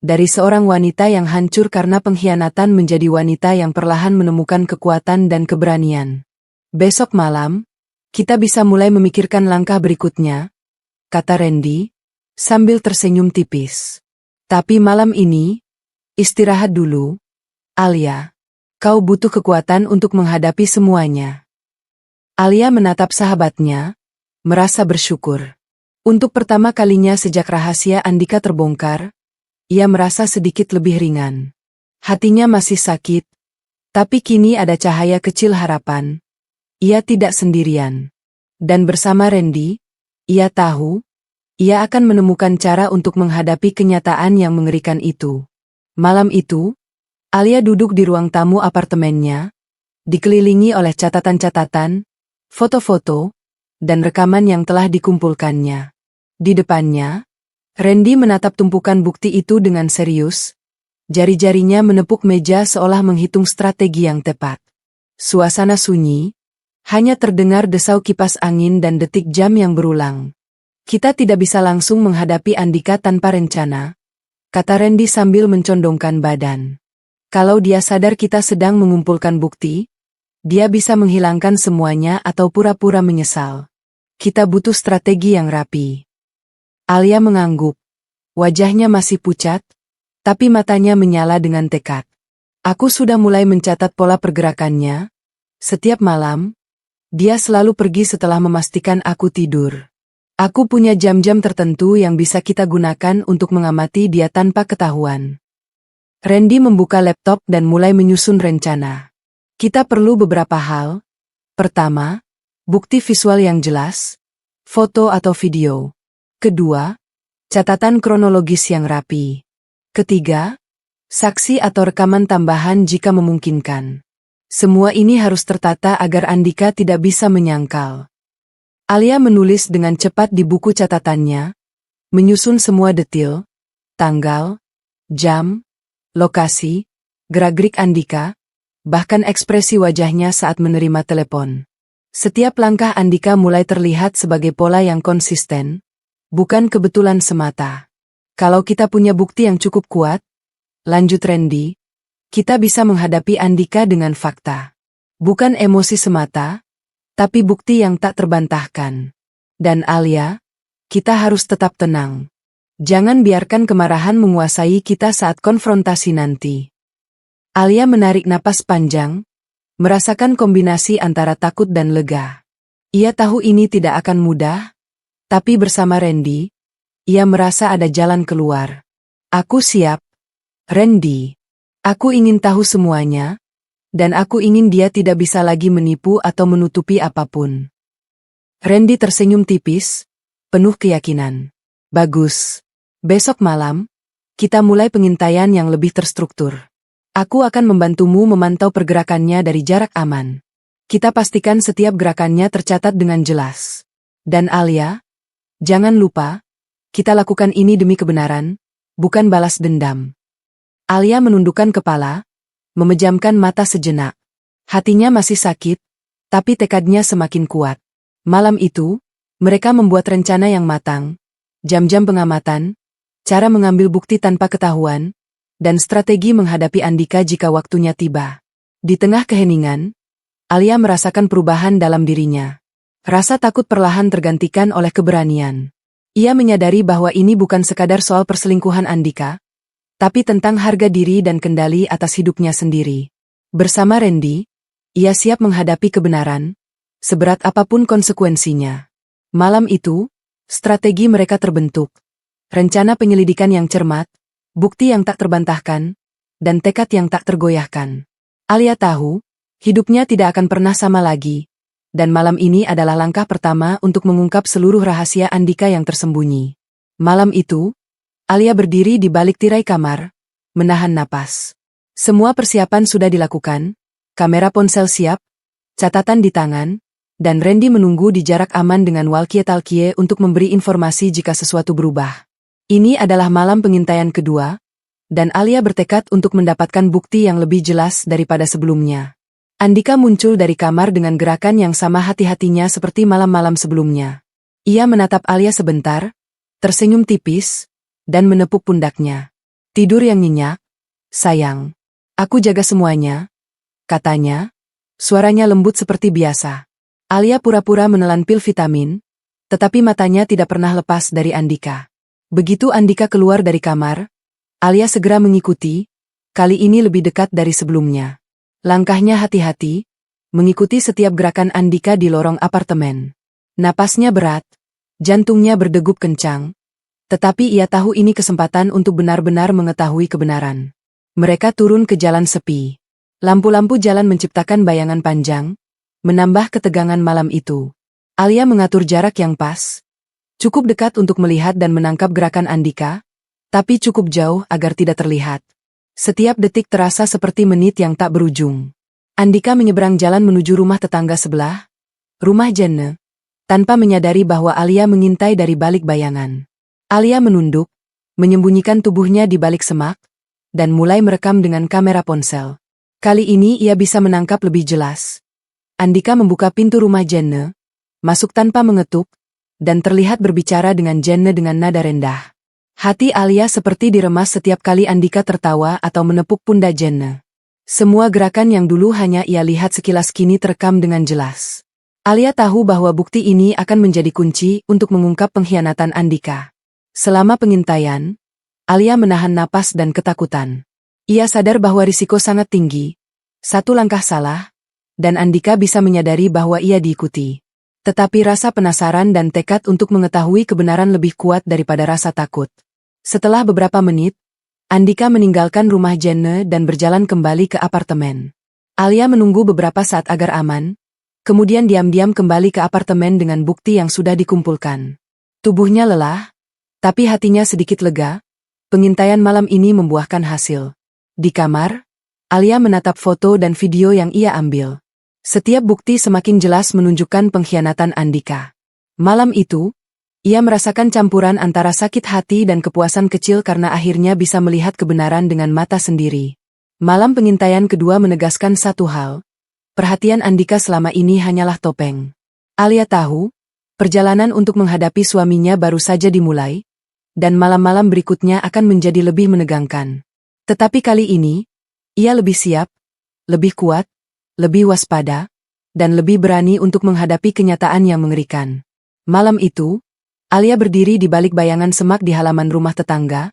S1: dari seorang wanita yang hancur karena pengkhianatan menjadi wanita yang perlahan menemukan kekuatan dan keberanian. Besok malam, kita bisa mulai memikirkan langkah berikutnya, kata Randy, sambil tersenyum tipis. Tapi malam ini, istirahat dulu, Alia. Kau butuh kekuatan untuk menghadapi semuanya. Alia menatap sahabatnya, merasa bersyukur. Untuk pertama kalinya sejak rahasia Andika terbongkar, ia merasa sedikit lebih ringan. Hatinya masih sakit, tapi kini ada cahaya kecil harapan. Ia tidak sendirian. Dan bersama Randy, ia tahu, ia akan menemukan cara untuk menghadapi kenyataan yang mengerikan itu. Malam itu, Alia duduk di ruang tamu apartemennya, dikelilingi oleh catatan-catatan, foto-foto, dan rekaman yang telah dikumpulkannya. Di depannya, Randy menatap tumpukan bukti itu dengan serius, jari-jarinya menepuk meja seolah menghitung strategi yang tepat. Suasana sunyi, hanya terdengar desau kipas angin dan detik jam yang berulang. Kita tidak bisa langsung menghadapi Andika tanpa rencana, kata Randy sambil mencondongkan badan. Kalau dia sadar kita sedang mengumpulkan bukti, dia bisa menghilangkan semuanya atau pura-pura menyesal. Kita butuh strategi yang rapi. Alia mengangguk. Wajahnya masih pucat, tapi matanya menyala dengan tekad. Aku sudah mulai mencatat pola pergerakannya. Setiap malam, dia selalu pergi setelah memastikan aku tidur. Aku punya jam-jam tertentu yang bisa kita gunakan untuk mengamati dia tanpa ketahuan. Randy membuka laptop dan mulai menyusun rencana. Kita perlu beberapa hal. Pertama, bukti visual yang jelas, foto atau video. Kedua, catatan kronologis yang rapi. Ketiga, saksi atau rekaman tambahan jika memungkinkan. Semua ini harus tertata agar Andika tidak bisa menyangkal. Alia menulis dengan cepat di buku catatannya, menyusun semua detil, tanggal, jam, lokasi, gerak-gerik Andika, bahkan ekspresi wajahnya saat menerima telepon. Setiap langkah Andika mulai terlihat sebagai pola yang konsisten, bukan kebetulan semata. Kalau kita punya bukti yang cukup kuat, lanjut Randy, kita bisa menghadapi Andika dengan fakta. Bukan emosi semata, tapi bukti yang tak terbantahkan. Dan Alia, kita harus tetap tenang. Jangan biarkan kemarahan menguasai kita saat konfrontasi nanti. Alia menarik napas panjang, merasakan kombinasi antara takut dan lega. Ia tahu ini tidak akan mudah, tapi bersama Randy, ia merasa ada jalan keluar. Aku siap, Randy. Aku ingin tahu semuanya, dan aku ingin dia tidak bisa lagi menipu atau menutupi apapun. Randy tersenyum tipis, penuh keyakinan. Bagus. Besok malam, kita mulai pengintaian yang lebih terstruktur. Aku akan membantumu memantau pergerakannya dari jarak aman. Kita pastikan setiap gerakannya tercatat dengan jelas. Dan Alia, jangan lupa, kita lakukan ini demi kebenaran, bukan balas dendam. Alia menundukkan kepala, memejamkan mata sejenak. Hatinya masih sakit, tapi tekadnya semakin kuat. Malam itu, mereka membuat rencana yang matang, jam-jam pengamatan, cara mengambil bukti tanpa ketahuan, dan strategi menghadapi Andika jika waktunya tiba. Di tengah keheningan, Alia merasakan perubahan dalam dirinya. Rasa takut perlahan tergantikan oleh keberanian. Ia menyadari bahwa ini bukan sekadar soal perselingkuhan Andika, tapi tentang harga diri dan kendali atas hidupnya sendiri. Bersama Randy, ia siap menghadapi kebenaran, seberat apapun konsekuensinya. Malam itu, strategi mereka terbentuk. Rencana penyelidikan yang cermat, bukti yang tak terbantahkan, dan tekad yang tak tergoyahkan. Alia tahu, hidupnya tidak akan pernah sama lagi, dan malam ini adalah langkah pertama untuk mengungkap seluruh rahasia Andika yang tersembunyi. Malam itu, Alia berdiri di balik tirai kamar, menahan napas. Semua persiapan sudah dilakukan, kamera ponsel siap, catatan di tangan, dan Randy menunggu di jarak aman dengan walkie-talkie untuk memberi informasi jika sesuatu berubah. Ini adalah malam pengintaian kedua, dan Alia bertekad untuk mendapatkan bukti yang lebih jelas daripada sebelumnya. Andika muncul dari kamar dengan gerakan yang sama hati-hatinya seperti malam-malam sebelumnya. Ia menatap Alia sebentar, tersenyum tipis, dan menepuk pundaknya. Tidur yang nyenyak, sayang. Aku jaga semuanya, katanya, suaranya lembut seperti biasa. Alia pura-pura menelan pil vitamin, tetapi matanya tidak pernah lepas dari Andika. Begitu Andika keluar dari kamar, Alia segera mengikuti, kali ini lebih dekat dari sebelumnya. Langkahnya hati-hati, mengikuti setiap gerakan Andika di lorong apartemen. Napasnya berat, jantungnya berdegup kencang, tetapi ia tahu ini kesempatan untuk benar-benar mengetahui kebenaran. Mereka turun ke jalan sepi. Lampu-lampu jalan menciptakan bayangan panjang, menambah ketegangan malam itu. Alia mengatur jarak yang pas, cukup dekat untuk melihat dan menangkap gerakan Andika, tapi cukup jauh agar tidak terlihat. Setiap detik terasa seperti menit yang tak berujung. Andika menyeberang jalan menuju rumah tetangga sebelah, rumah Jenne, tanpa menyadari bahwa Alia mengintai dari balik bayangan. Alia menunduk, menyembunyikan tubuhnya di balik semak, dan mulai merekam dengan kamera ponsel. Kali ini ia bisa menangkap lebih jelas. Andika membuka pintu rumah Jenne, masuk tanpa mengetuk, dan terlihat berbicara dengan Jenne dengan nada rendah. Hati Alia seperti diremas setiap kali Andika tertawa atau menepuk pundak Jenne. Semua gerakan yang dulu hanya ia lihat sekilas kini terekam dengan jelas. Alia tahu bahwa bukti ini akan menjadi kunci untuk mengungkap pengkhianatan Andika. Selama pengintaian, Alia menahan napas dan ketakutan. Ia sadar bahwa risiko sangat tinggi. Satu langkah salah, dan Andika bisa menyadari bahwa ia diikuti. Tetapi rasa penasaran dan tekad untuk mengetahui kebenaran lebih kuat daripada rasa takut. Setelah beberapa menit, Andika meninggalkan rumah Jenne dan berjalan kembali ke apartemen. Alia menunggu beberapa saat agar aman, kemudian diam-diam kembali ke apartemen dengan bukti yang sudah dikumpulkan. Tubuhnya lelah, tapi hatinya sedikit lega. Pengintaian malam ini membuahkan hasil. Di kamar, Alia menatap foto dan video yang ia ambil. Setiap bukti semakin jelas menunjukkan pengkhianatan Andika. Malam itu, ia merasakan campuran antara sakit hati dan kepuasan kecil karena akhirnya bisa melihat kebenaran dengan mata sendiri. Malam pengintaian kedua menegaskan satu hal. Perhatian Andika selama ini hanyalah topeng. Alia tahu, perjalanan untuk menghadapi suaminya baru saja dimulai, dan malam-malam berikutnya akan menjadi lebih menegangkan. Tetapi kali ini, ia lebih siap, lebih kuat, lebih waspada, dan lebih berani untuk menghadapi kenyataan yang mengerikan. Malam itu, Alia berdiri di balik bayangan semak di halaman rumah tetangga.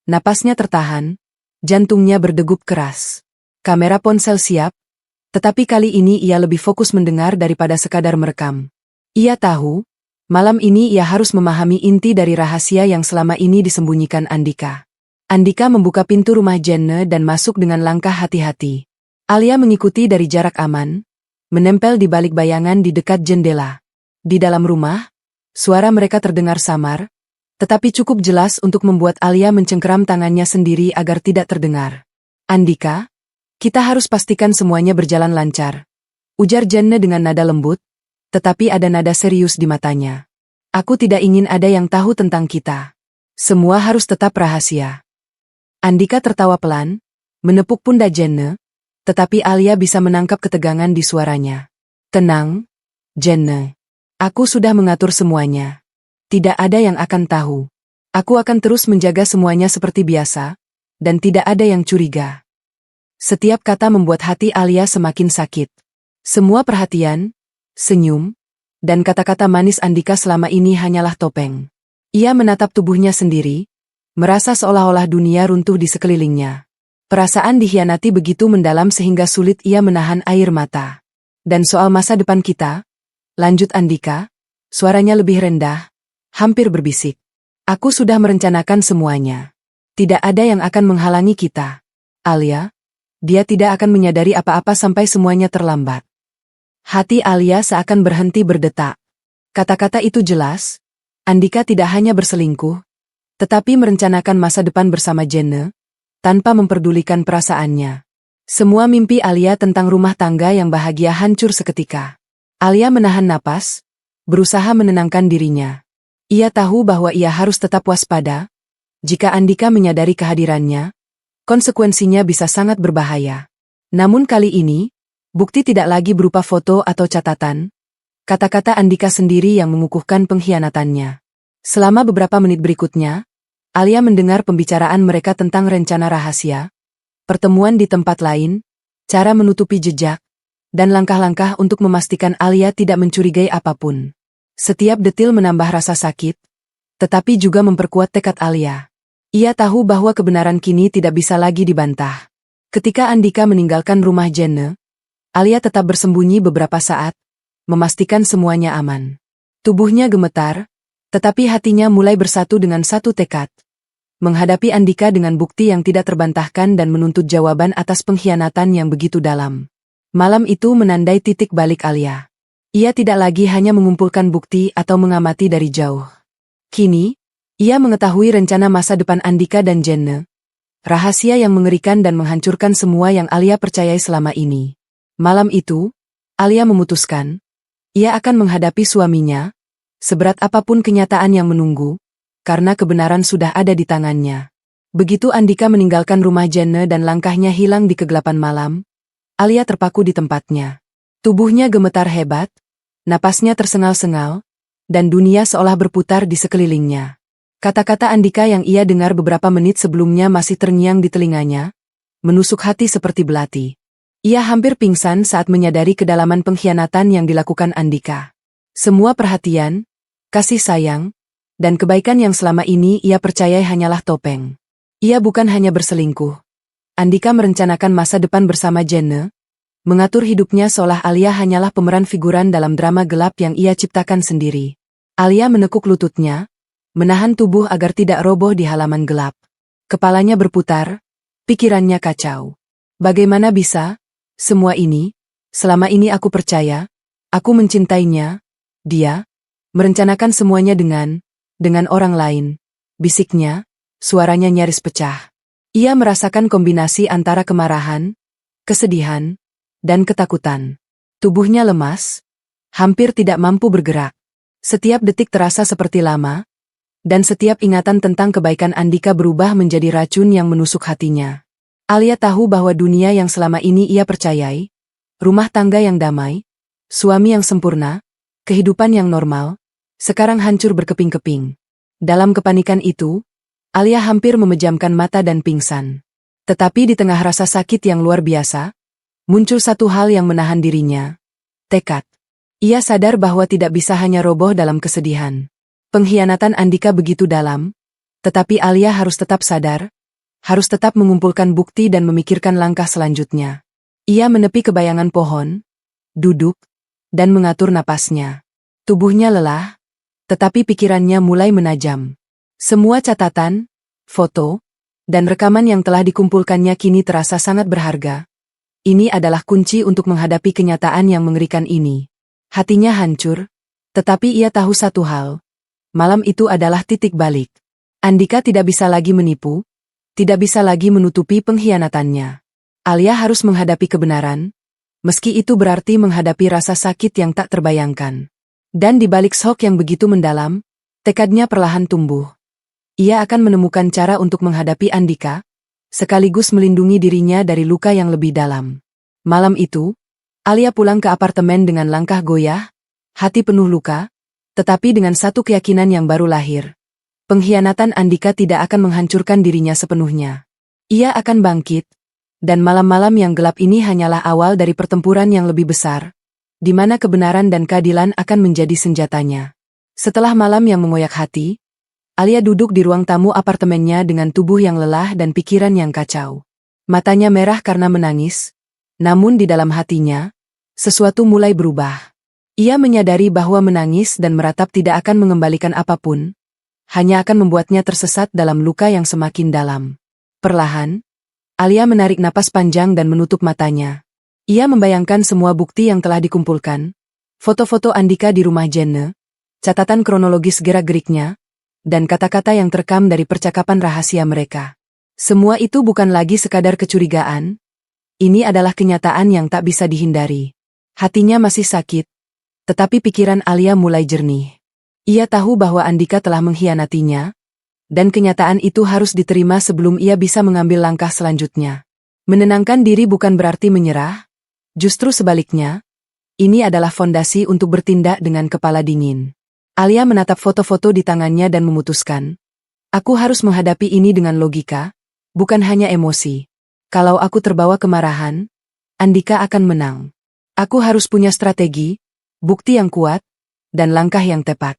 S1: Napasnya tertahan, jantungnya berdegup keras. Kamera ponsel siap, tetapi kali ini ia lebih fokus mendengar daripada sekadar merekam. Ia tahu, malam ini ia harus memahami inti dari rahasia yang selama ini disembunyikan Andika. Andika membuka pintu rumah Jenne dan masuk dengan langkah hati-hati. Alia mengikuti dari jarak aman, menempel di balik bayangan di dekat jendela. Di dalam rumah, suara mereka terdengar samar, tetapi cukup jelas untuk membuat Alia mencengkeram tangannya sendiri agar tidak terdengar. Andika, kita harus pastikan semuanya berjalan lancar, ujar Jenne dengan nada lembut, tetapi ada nada serius di matanya. Aku tidak ingin ada yang tahu tentang kita. Semua harus tetap rahasia. Andika tertawa pelan, menepuk pundak Jenne, tetapi Alia bisa menangkap ketegangan di suaranya. Tenang, Jenne. Aku sudah mengatur semuanya. Tidak ada yang akan tahu. Aku akan terus menjaga semuanya seperti biasa, dan tidak ada yang curiga. Setiap kata membuat hati Alia semakin sakit. Semua perhatian, senyum, dan kata-kata manis Andika selama ini hanyalah topeng. Ia menatap tubuhnya sendiri, merasa seolah-olah dunia runtuh di sekelilingnya. Perasaan dikhianati begitu mendalam sehingga sulit ia menahan air mata. Dan soal masa depan kita, lanjut Andika, suaranya lebih rendah, hampir berbisik. Aku sudah merencanakan semuanya. Tidak ada yang akan menghalangi kita. Alia, dia tidak akan menyadari apa-apa sampai semuanya terlambat. Hati Alia seakan berhenti berdetak. Kata-kata itu jelas, Andika tidak hanya berselingkuh, tetapi merencanakan masa depan bersama Jenne, tanpa memperdulikan perasaannya. Semua mimpi Alia tentang rumah tangga yang bahagia hancur seketika. Alia menahan napas, berusaha menenangkan dirinya. Ia tahu bahwa ia harus tetap waspada. Jika Andika menyadari kehadirannya, konsekuensinya bisa sangat berbahaya. Namun kali ini, bukti tidak lagi berupa foto atau catatan. Kata-kata Andika sendiri yang mengukuhkan pengkhianatannya. Selama beberapa menit berikutnya, Alia mendengar pembicaraan mereka tentang rencana rahasia, pertemuan di tempat lain, cara menutupi jejak, dan langkah-langkah untuk memastikan Alia tidak mencurigai apapun. Setiap detil menambah rasa sakit, tetapi juga memperkuat tekad Alia. Ia tahu bahwa kebenaran kini tidak bisa lagi dibantah. Ketika Andika meninggalkan rumah Jenne, Alia tetap bersembunyi beberapa saat, memastikan semuanya aman. Tubuhnya gemetar, tetapi hatinya mulai bersatu dengan satu tekad. Menghadapi Andika dengan bukti yang tidak terbantahkan dan menuntut jawaban atas pengkhianatan yang begitu dalam. Malam itu menandai titik balik Alia. Ia tidak lagi hanya mengumpulkan bukti atau mengamati dari jauh. Kini, ia mengetahui rencana masa depan Andika dan Jenne. Rahasia yang mengerikan dan menghancurkan semua yang Alia percayai selama ini. Malam itu, Alia memutuskan, ia akan menghadapi suaminya, seberat apapun kenyataan yang menunggu, karena kebenaran sudah ada di tangannya. Begitu Andika meninggalkan rumah Jenne dan langkahnya hilang di kegelapan malam, Alia terpaku di tempatnya. Tubuhnya gemetar hebat, napasnya tersengal-sengal, dan dunia seolah berputar di sekelilingnya. Kata-kata Andika yang ia dengar beberapa menit sebelumnya masih terngiang di telinganya, menusuk hati seperti belati. Ia hampir pingsan saat menyadari kedalaman pengkhianatan yang dilakukan Andika. Semua perhatian, kasih sayang, dan kebaikan yang selama ini ia percayai hanyalah topeng. Ia bukan hanya berselingkuh. Andika merencanakan masa depan bersama Jenne, mengatur hidupnya seolah Alia hanyalah pemeran figuran dalam drama gelap yang ia ciptakan sendiri. Alia menekuk lututnya, menahan tubuh agar tidak roboh di halaman gelap. Kepalanya berputar, pikirannya kacau. Bagaimana bisa? Semua ini, selama ini aku percaya, aku mencintainya, dia, merencanakan semuanya dengan orang lain. Bisiknya, suaranya nyaris pecah. Ia merasakan kombinasi antara kemarahan, kesedihan, dan ketakutan. Tubuhnya lemas, hampir tidak mampu bergerak. Setiap detik terasa seperti lama, dan setiap ingatan tentang kebaikan Andika berubah menjadi racun yang menusuk hatinya. Alia tahu bahwa dunia yang selama ini ia percayai, rumah tangga yang damai, suami yang sempurna, kehidupan yang normal, sekarang hancur berkeping-keping. Dalam kepanikan itu, Alia hampir memejamkan mata dan pingsan. Tetapi di tengah rasa sakit yang luar biasa, muncul satu hal yang menahan dirinya. Tekad. Ia sadar bahwa tidak bisa hanya roboh dalam kesedihan. Pengkhianatan Andika begitu dalam, tetapi Alia harus tetap sadar, harus tetap mengumpulkan bukti dan memikirkan langkah selanjutnya. Ia menepi ke bayangan pohon, duduk, dan mengatur napasnya. Tubuhnya lelah, tetapi pikirannya mulai menajam. Semua catatan, foto, dan rekaman yang telah dikumpulkannya kini terasa sangat berharga. Ini adalah kunci untuk menghadapi kenyataan yang mengerikan ini. Hatinya hancur, tetapi ia tahu satu hal. Malam itu adalah titik balik. Andika tidak bisa lagi menipu, tidak bisa lagi menutupi pengkhianatannya. Alia harus menghadapi kebenaran, meski itu berarti menghadapi rasa sakit yang tak terbayangkan. Dan di balik shock yang begitu mendalam, tekadnya perlahan tumbuh. Ia akan menemukan cara untuk menghadapi Andika, sekaligus melindungi dirinya dari luka yang lebih dalam. Malam itu, Alia pulang ke apartemen dengan langkah goyah, hati penuh luka, tetapi dengan satu keyakinan yang baru lahir. Pengkhianatan Andika tidak akan menghancurkan dirinya sepenuhnya. Ia akan bangkit, dan malam-malam yang gelap ini hanyalah awal dari pertempuran yang lebih besar, di mana kebenaran dan keadilan akan menjadi senjatanya. Setelah malam yang mengoyak hati, Alia duduk di ruang tamu apartemennya dengan tubuh yang lelah dan pikiran yang kacau. Matanya merah karena menangis, namun di dalam hatinya, sesuatu mulai berubah. Ia menyadari bahwa menangis dan meratap tidak akan mengembalikan apapun, hanya akan membuatnya tersesat dalam luka yang semakin dalam. Perlahan, Alia menarik napas panjang dan menutup matanya. Ia membayangkan semua bukti yang telah dikumpulkan, foto-foto Andika di rumah Jenne, catatan kronologis gerak-geriknya, dan kata-kata yang terekam dari percakapan rahasia mereka. Semua itu bukan lagi sekadar kecurigaan, ini adalah kenyataan yang tak bisa dihindari. Hatinya masih sakit, tetapi pikiran Alia mulai jernih. Ia tahu bahwa Andika telah mengkhianatinya, dan kenyataan itu harus diterima sebelum ia bisa mengambil langkah selanjutnya. Menenangkan diri bukan berarti menyerah, justru sebaliknya, ini adalah fondasi untuk bertindak dengan kepala dingin. Alia menatap foto-foto di tangannya dan memutuskan, aku harus menghadapi ini dengan logika, bukan hanya emosi. Kalau aku terbawa kemarahan, Andika akan menang. Aku harus punya strategi, bukti yang kuat, dan langkah yang tepat.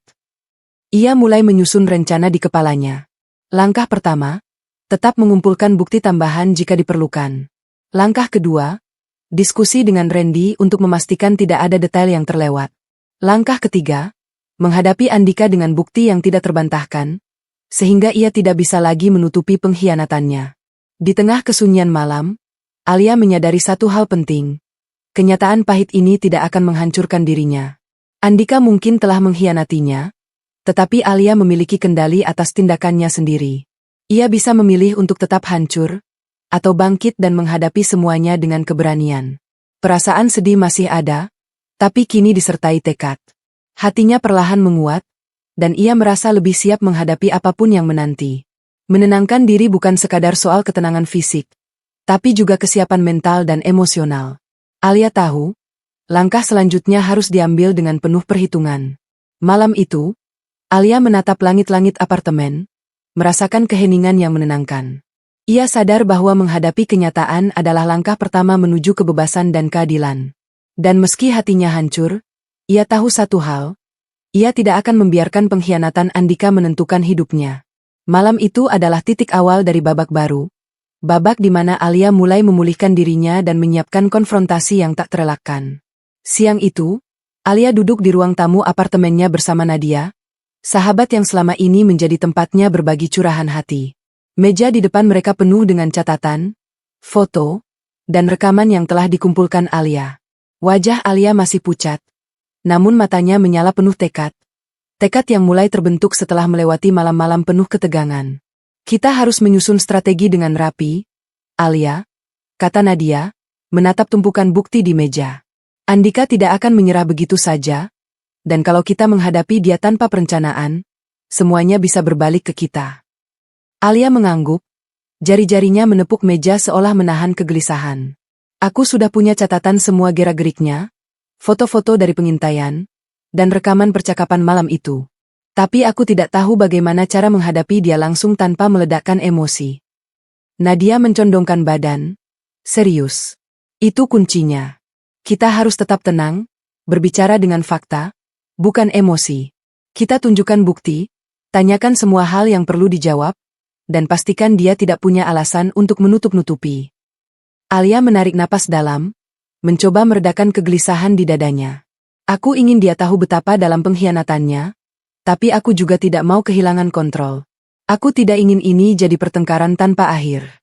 S1: Ia mulai menyusun rencana di kepalanya. Langkah pertama, tetap mengumpulkan bukti tambahan jika diperlukan. Langkah kedua, diskusi dengan Randy untuk memastikan tidak ada detail yang terlewat. Langkah ketiga, menghadapi Andika dengan bukti yang tidak terbantahkan, sehingga ia tidak bisa lagi menutupi pengkhianatannya. Di tengah kesunyian malam, Alia menyadari satu hal penting. Kenyataan pahit ini tidak akan menghancurkan dirinya. Andika mungkin telah mengkhianatinya, tetapi Alia memiliki kendali atas tindakannya sendiri. Ia bisa memilih untuk tetap hancur, atau bangkit dan menghadapi semuanya dengan keberanian. Perasaan sedih masih ada, tapi kini disertai tekad. Hatinya perlahan menguat, dan ia merasa lebih siap menghadapi apapun yang menanti. Menenangkan diri bukan sekadar soal ketenangan fisik, tapi juga kesiapan mental dan emosional. Alia tahu, langkah selanjutnya harus diambil dengan penuh perhitungan. Malam itu, Alia menatap langit-langit apartemen, merasakan keheningan yang menenangkan. Ia sadar bahwa menghadapi kenyataan adalah langkah pertama menuju kebebasan dan keadilan. Dan meski hatinya hancur, ia tahu satu hal, ia tidak akan membiarkan pengkhianatan Andika menentukan hidupnya. Malam itu adalah titik awal dari babak baru, babak di mana Alia mulai memulihkan dirinya dan menyiapkan konfrontasi yang tak terelakkan. Siang itu, Alia duduk di ruang tamu apartemennya bersama Nadia, sahabat yang selama ini menjadi tempatnya berbagi curahan hati. Meja di depan mereka penuh dengan catatan, foto, dan rekaman yang telah dikumpulkan Alia. Wajah Alia masih pucat, namun matanya menyala penuh tekad. Tekad yang mulai terbentuk setelah melewati malam-malam penuh ketegangan. Kita harus menyusun strategi dengan rapi, Alia, kata Nadia, menatap tumpukan bukti di meja. Andika tidak akan menyerah begitu saja, dan kalau kita menghadapi dia tanpa perencanaan, semuanya bisa berbalik ke kita. Alia mengangguk, jari-jarinya menepuk meja seolah menahan kegelisahan. Aku sudah punya catatan semua gerak-geriknya, foto-foto dari pengintaian, dan rekaman percakapan malam itu. Tapi aku tidak tahu bagaimana cara menghadapi dia langsung tanpa meledakkan emosi. Nadia mencondongkan badan. Serius. Itu kuncinya. Kita harus tetap tenang, berbicara dengan fakta, bukan emosi. Kita tunjukkan bukti, tanyakan semua hal yang perlu dijawab, dan pastikan dia tidak punya alasan untuk menutup-nutupi. Alia menarik napas dalam, mencoba meredakan kegelisahan di dadanya. Aku ingin dia tahu betapa dalam pengkhianatannya, tapi aku juga tidak mau kehilangan kontrol. Aku tidak ingin ini jadi pertengkaran tanpa akhir.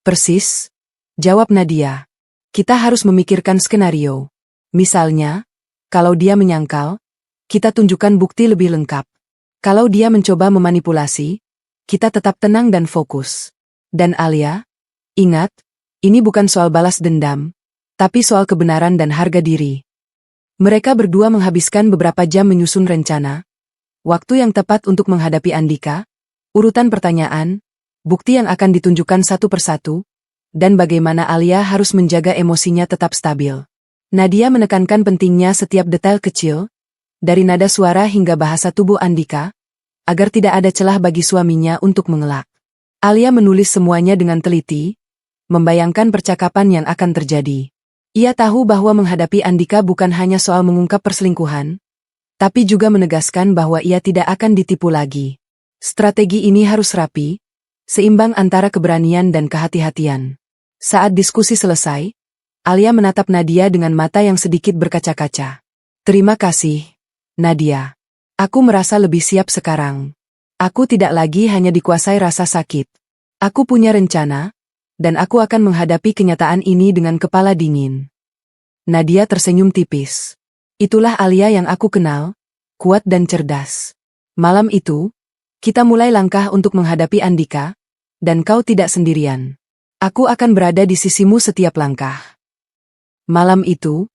S1: Persis, jawab Nadia. Kita harus memikirkan skenario. Misalnya, kalau dia menyangkal, kita tunjukkan bukti lebih lengkap. Kalau dia mencoba memanipulasi, kita tetap tenang dan fokus. Dan Alia, ingat, ini bukan soal balas dendam, tapi soal kebenaran dan harga diri. Mereka berdua menghabiskan beberapa jam menyusun rencana, waktu yang tepat untuk menghadapi Andika, urutan pertanyaan, bukti yang akan ditunjukkan satu persatu, dan bagaimana Alia harus menjaga emosinya tetap stabil. Nadia menekankan pentingnya setiap detail kecil, dari nada suara hingga bahasa tubuh Andika, agar tidak ada celah bagi suaminya untuk mengelak. Alia menulis semuanya dengan teliti, membayangkan percakapan yang akan terjadi. Ia tahu bahwa menghadapi Andika bukan hanya soal mengungkap perselingkuhan, tapi juga menegaskan bahwa ia tidak akan ditipu lagi. Strategi ini harus rapi, seimbang antara keberanian dan kehati-hatian. Saat diskusi selesai, Alia menatap Nadia dengan mata yang sedikit berkaca-kaca. Terima kasih, Nadia. Aku merasa lebih siap sekarang. Aku tidak lagi hanya dikuasai rasa sakit. Aku punya rencana, dan aku akan menghadapi kenyataan ini dengan kepala dingin. Nadia tersenyum tipis. Itulah Alia yang aku kenal, kuat dan cerdas. Malam itu, kita mulai langkah untuk menghadapi Andika, dan kau tidak sendirian. Aku akan berada di sisimu setiap langkah. Malam itu,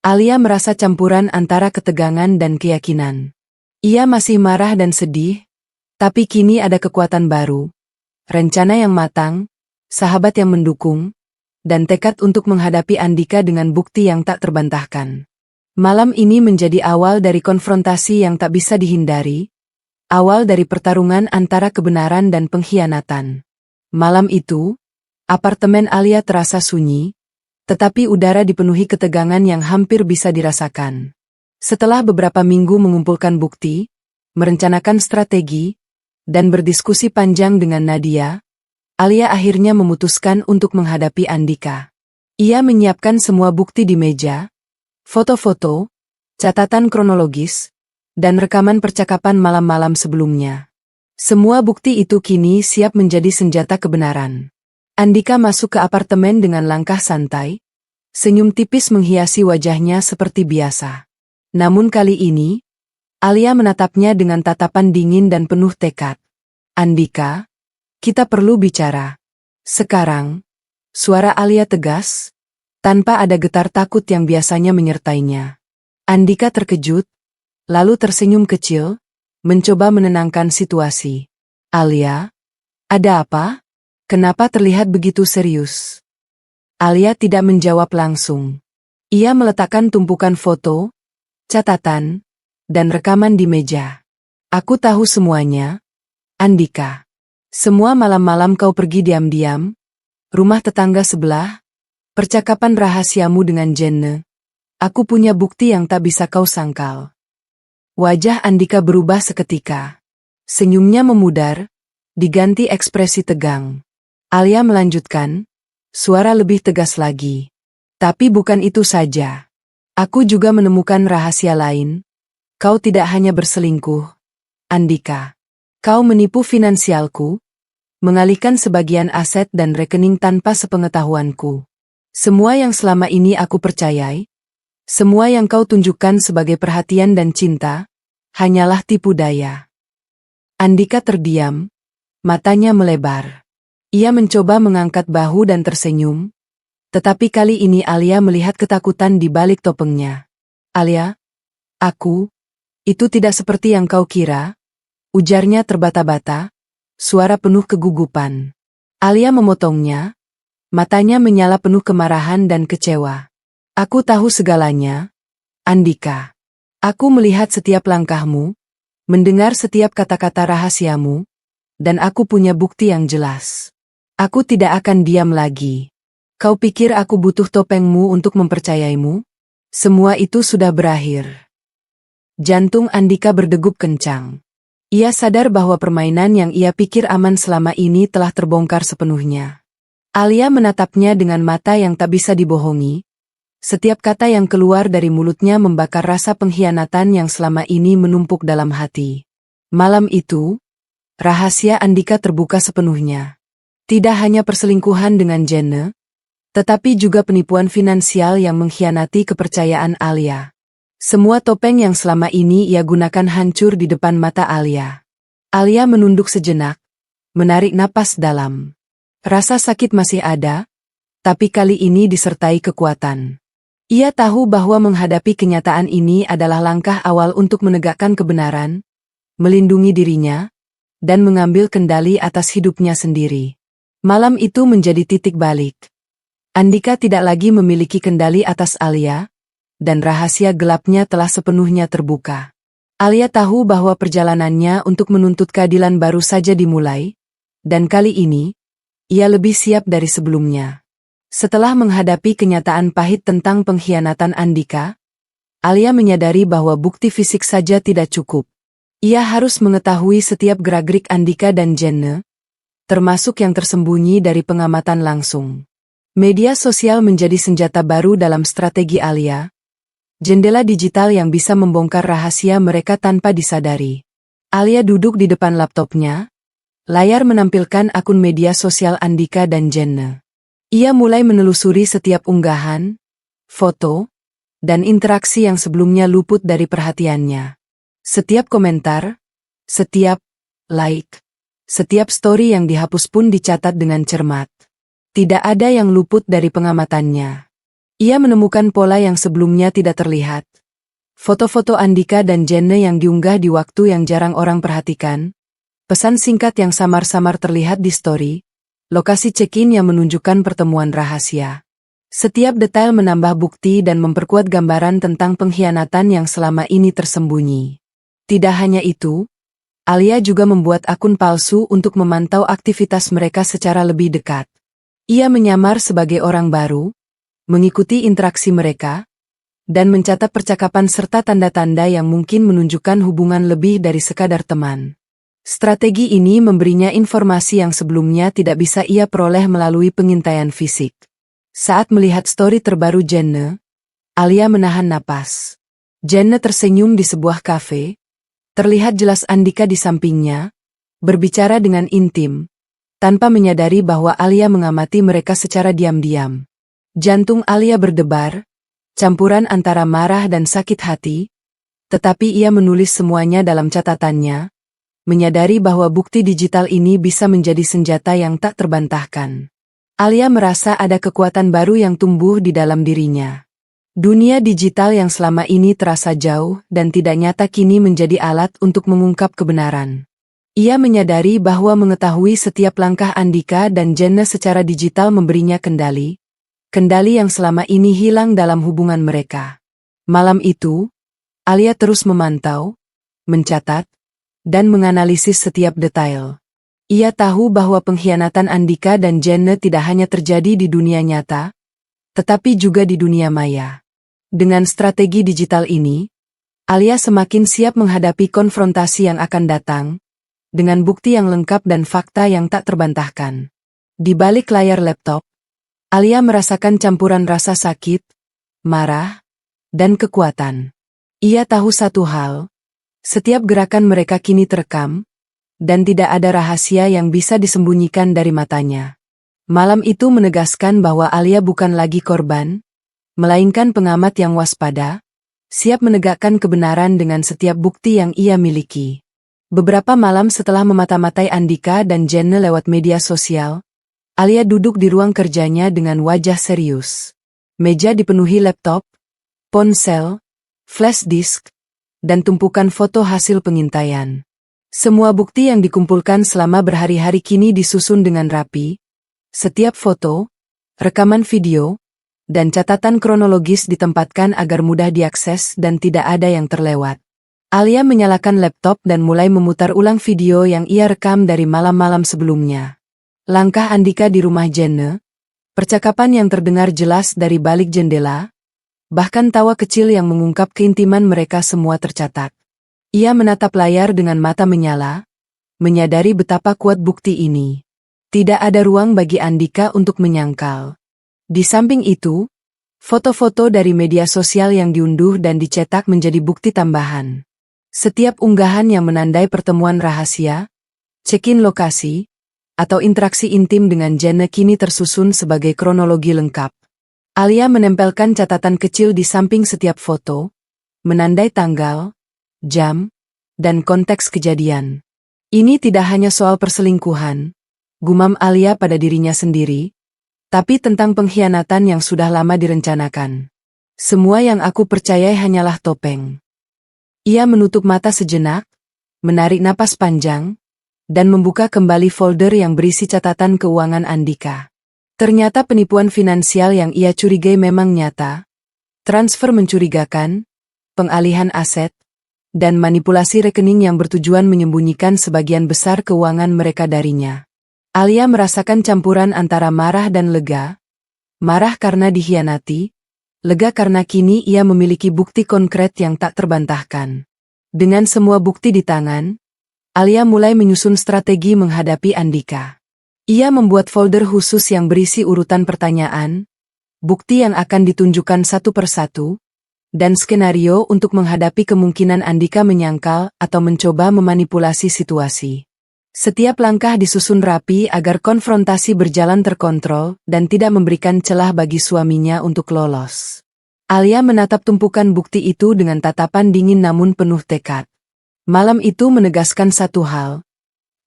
S1: Alia merasa campuran antara ketegangan dan keyakinan. Ia masih marah dan sedih, tapi kini ada kekuatan baru, rencana yang matang, sahabat yang mendukung, dan tekad untuk menghadapi Andika dengan bukti yang tak terbantahkan. Malam ini menjadi awal dari konfrontasi yang tak bisa dihindari, awal dari pertarungan antara kebenaran dan pengkhianatan. Malam itu, apartemen Alia terasa sunyi, tetapi udara dipenuhi ketegangan yang hampir bisa dirasakan. Setelah beberapa minggu mengumpulkan bukti, merencanakan strategi, dan berdiskusi panjang dengan Nadia, Alia akhirnya memutuskan untuk menghadapi Andika. Ia menyiapkan semua bukti di meja, foto-foto, catatan kronologis, dan rekaman percakapan malam-malam sebelumnya. Semua bukti itu kini siap menjadi senjata kebenaran. Andika masuk ke apartemen dengan langkah santai, senyum tipis menghiasi wajahnya seperti biasa. Namun kali ini, Alia menatapnya dengan tatapan dingin dan penuh tekad. Andika, kita perlu bicara. Sekarang, suara Alia tegas, tanpa ada getar takut yang biasanya menyertainya. Andika terkejut, lalu tersenyum kecil, mencoba menenangkan situasi. Alia, ada apa? Kenapa terlihat begitu serius? Alia tidak menjawab langsung. Ia meletakkan tumpukan foto, catatan, dan rekaman di meja. Aku tahu semuanya, Andika. Semua malam-malam kau pergi diam-diam, rumah tetangga sebelah, percakapan rahasiamu dengan Jenne. Aku punya bukti yang tak bisa kau sangkal. Wajah Andika berubah seketika. Senyumnya memudar, diganti ekspresi tegang. Alia melanjutkan, suara lebih tegas lagi. Tapi bukan itu saja. Aku juga menemukan rahasia lain. Kau tidak hanya berselingkuh, Andika. Kau menipu finansialku, mengalihkan sebagian aset dan rekening tanpa sepengetahuanku. Semua yang selama ini aku percayai, semua yang kau tunjukkan sebagai perhatian dan cinta, hanyalah tipu daya. Andika terdiam, matanya melebar. Ia mencoba mengangkat bahu dan tersenyum, tetapi kali ini Alia melihat ketakutan di balik topengnya. Alia, itu tidak seperti yang kau kira, ujarnya terbata-bata, suara penuh kegugupan. Alia memotongnya, matanya menyala penuh kemarahan dan kecewa. Aku tahu segalanya, Andika. Aku melihat setiap langkahmu, mendengar setiap kata-kata rahasiamu, dan aku punya bukti yang jelas. Aku tidak akan diam lagi. Kau pikir aku butuh topengmu untuk mempercayaimu? Semua itu sudah berakhir. Jantung Andika berdegup kencang. Ia sadar bahwa permainan yang ia pikir aman selama ini telah terbongkar sepenuhnya. Alia menatapnya dengan mata yang tak bisa dibohongi. Setiap kata yang keluar dari mulutnya membakar rasa pengkhianatan yang selama ini menumpuk dalam hati. Malam itu, rahasia Andika terbuka sepenuhnya. Tidak hanya perselingkuhan dengan Jenne, tetapi juga penipuan finansial yang mengkhianati kepercayaan Alia. Semua topeng yang selama ini ia gunakan hancur di depan mata Alia. Alia menunduk sejenak, menarik napas dalam. Rasa sakit masih ada, tapi kali ini disertai kekuatan. Ia tahu bahwa menghadapi kenyataan ini adalah langkah awal untuk menegakkan kebenaran, melindungi dirinya, dan mengambil kendali atas hidupnya sendiri. Malam itu menjadi titik balik. Andika tidak lagi memiliki kendali atas Alia, dan rahasia gelapnya telah sepenuhnya terbuka. Alia tahu bahwa perjalanannya untuk menuntut keadilan baru saja dimulai, dan kali ini, ia lebih siap dari sebelumnya. Setelah menghadapi kenyataan pahit tentang pengkhianatan Andika, Alia menyadari bahwa bukti fisik saja tidak cukup. Ia harus mengetahui setiap gerak-gerik Andika dan Jenne, termasuk yang tersembunyi dari pengamatan langsung. Media sosial menjadi senjata baru dalam strategi Alia, jendela digital yang bisa membongkar rahasia mereka tanpa disadari. Alia duduk di depan laptopnya, layar menampilkan akun media sosial Andika dan Jenne. Ia mulai menelusuri setiap unggahan, foto, dan interaksi yang sebelumnya luput dari perhatiannya. Setiap komentar, setiap like, setiap story yang dihapus pun dicatat dengan cermat. Tidak ada yang luput dari pengamatannya. Ia menemukan pola yang sebelumnya tidak terlihat. Foto-foto Andika dan Jenne yang diunggah di waktu yang jarang orang perhatikan, pesan singkat yang samar-samar terlihat di story, lokasi check-in yang menunjukkan pertemuan rahasia. Setiap detail menambah bukti dan memperkuat gambaran tentang pengkhianatan yang selama ini tersembunyi. Tidak hanya itu, Alia juga membuat akun palsu untuk memantau aktivitas mereka secara lebih dekat. Ia menyamar sebagai orang baru, mengikuti interaksi mereka, dan mencatat percakapan serta tanda-tanda yang mungkin menunjukkan hubungan lebih dari sekadar teman. Strategi ini memberinya informasi yang sebelumnya tidak bisa ia peroleh melalui pengintaian fisik. Saat melihat story terbaru Jenna, Alia menahan napas. Jenna tersenyum di sebuah kafe. Terlihat jelas Andika di sampingnya, berbicara dengan intim, tanpa menyadari bahwa Alia mengamati mereka secara diam-diam. Jantung Alia berdebar, campuran antara marah dan sakit hati, tetapi ia menulis semuanya dalam catatannya, menyadari bahwa bukti digital ini bisa menjadi senjata yang tak terbantahkan. Alia merasa ada kekuatan baru yang tumbuh di dalam dirinya. Dunia digital yang selama ini terasa jauh dan tidak nyata kini menjadi alat untuk mengungkap kebenaran. Ia menyadari bahwa mengetahui setiap langkah Andika dan Jenna secara digital memberinya kendali yang selama ini hilang dalam hubungan mereka. Malam itu, Alia terus memantau, mencatat, dan menganalisis setiap detail. Ia tahu bahwa pengkhianatan Andika dan Jenna tidak hanya terjadi di dunia nyata, tetapi juga di dunia maya. Dengan strategi digital ini, Alia semakin siap menghadapi konfrontasi yang akan datang, dengan bukti yang lengkap dan fakta yang tak terbantahkan. Di balik layar laptop, Alia merasakan campuran rasa sakit, marah, dan kekuatan. Ia tahu satu hal, setiap gerakan mereka kini terekam, dan tidak ada rahasia yang bisa disembunyikan dari matanya. Malam itu menegaskan bahwa Alia bukan lagi korban, melainkan pengamat yang waspada, siap menegakkan kebenaran dengan setiap bukti yang ia miliki. Beberapa malam setelah memata-matai Andika dan Jenna lewat media sosial, Alia duduk di ruang kerjanya dengan wajah serius. Meja dipenuhi laptop, ponsel, flash disk, dan tumpukan foto hasil pengintaian. Semua bukti yang dikumpulkan selama berhari-hari kini disusun dengan rapi. Setiap foto, rekaman video, dan catatan kronologis ditempatkan agar mudah diakses dan tidak ada yang terlewat. Alia menyalakan laptop dan mulai memutar ulang video yang ia rekam dari malam-malam sebelumnya. Langkah Andika di rumah Jenna, percakapan yang terdengar jelas dari balik jendela, bahkan tawa kecil yang mengungkap keintiman mereka semua tercatat. Ia menatap layar dengan mata menyala, menyadari betapa kuat bukti ini. Tidak ada ruang bagi Andika untuk menyangkal. Di samping itu, foto-foto dari media sosial yang diunduh dan dicetak menjadi bukti tambahan. Setiap unggahan yang menandai pertemuan rahasia, check-in lokasi, atau interaksi intim dengan Jenna kini tersusun sebagai kronologi lengkap. Alia menempelkan catatan kecil di samping setiap foto, menandai tanggal, jam, dan konteks kejadian. Ini tidak hanya soal perselingkuhan, gumam Alia pada dirinya sendiri, tapi tentang pengkhianatan yang sudah lama direncanakan. Semua yang aku percayai hanyalah topeng. Ia menutup mata sejenak, menarik napas panjang, dan membuka kembali folder yang berisi catatan keuangan Andika. Ternyata penipuan finansial yang ia curigai memang nyata. Transfer mencurigakan, pengalihan aset, dan manipulasi rekening yang bertujuan menyembunyikan sebagian besar keuangan mereka darinya. Alia merasakan campuran antara marah dan lega. Marah karena dikhianati, lega karena kini ia memiliki bukti konkret yang tak terbantahkan. Dengan semua bukti di tangan, Alia mulai menyusun strategi menghadapi Andika. Ia membuat folder khusus yang berisi urutan pertanyaan, bukti yang akan ditunjukkan satu persatu, dan skenario untuk menghadapi kemungkinan Andika menyangkal atau mencoba memanipulasi situasi. Setiap langkah disusun rapi agar konfrontasi berjalan terkontrol dan tidak memberikan celah bagi suaminya untuk lolos. Alia menatap tumpukan bukti itu dengan tatapan dingin namun penuh tekad. Malam itu menegaskan satu hal.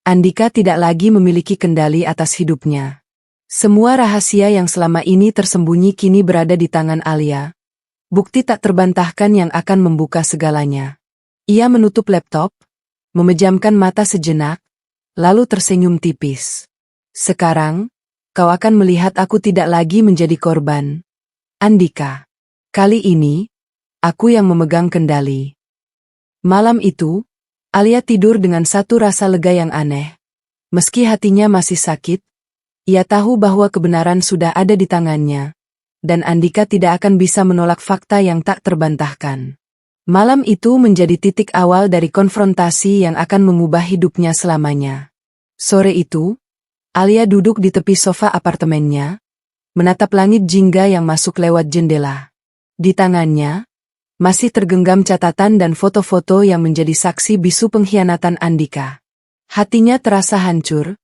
S1: Andika tidak lagi memiliki kendali atas hidupnya. Semua rahasia yang selama ini tersembunyi kini berada di tangan Alia. Bukti tak terbantahkan yang akan membuka segalanya. Ia menutup laptop, memejamkan mata sejenak, lalu tersenyum tipis. Sekarang, kau akan melihat aku tidak lagi menjadi korban. Andika. Kali ini, aku yang memegang kendali. Malam itu, Alia tidur dengan satu rasa lega yang aneh. Meski hatinya masih sakit, ia tahu bahwa kebenaran sudah ada di tangannya. dan Andika tidak akan bisa menolak fakta yang tak terbantahkan. Malam itu menjadi titik awal dari konfrontasi yang akan mengubah hidupnya selamanya. Sore itu, Alia duduk di tepi sofa apartemennya, menatap langit jingga yang masuk lewat jendela. Di tangannya, masih tergenggam catatan dan foto-foto yang menjadi saksi bisu pengkhianatan Andika. Hatinya terasa hancur,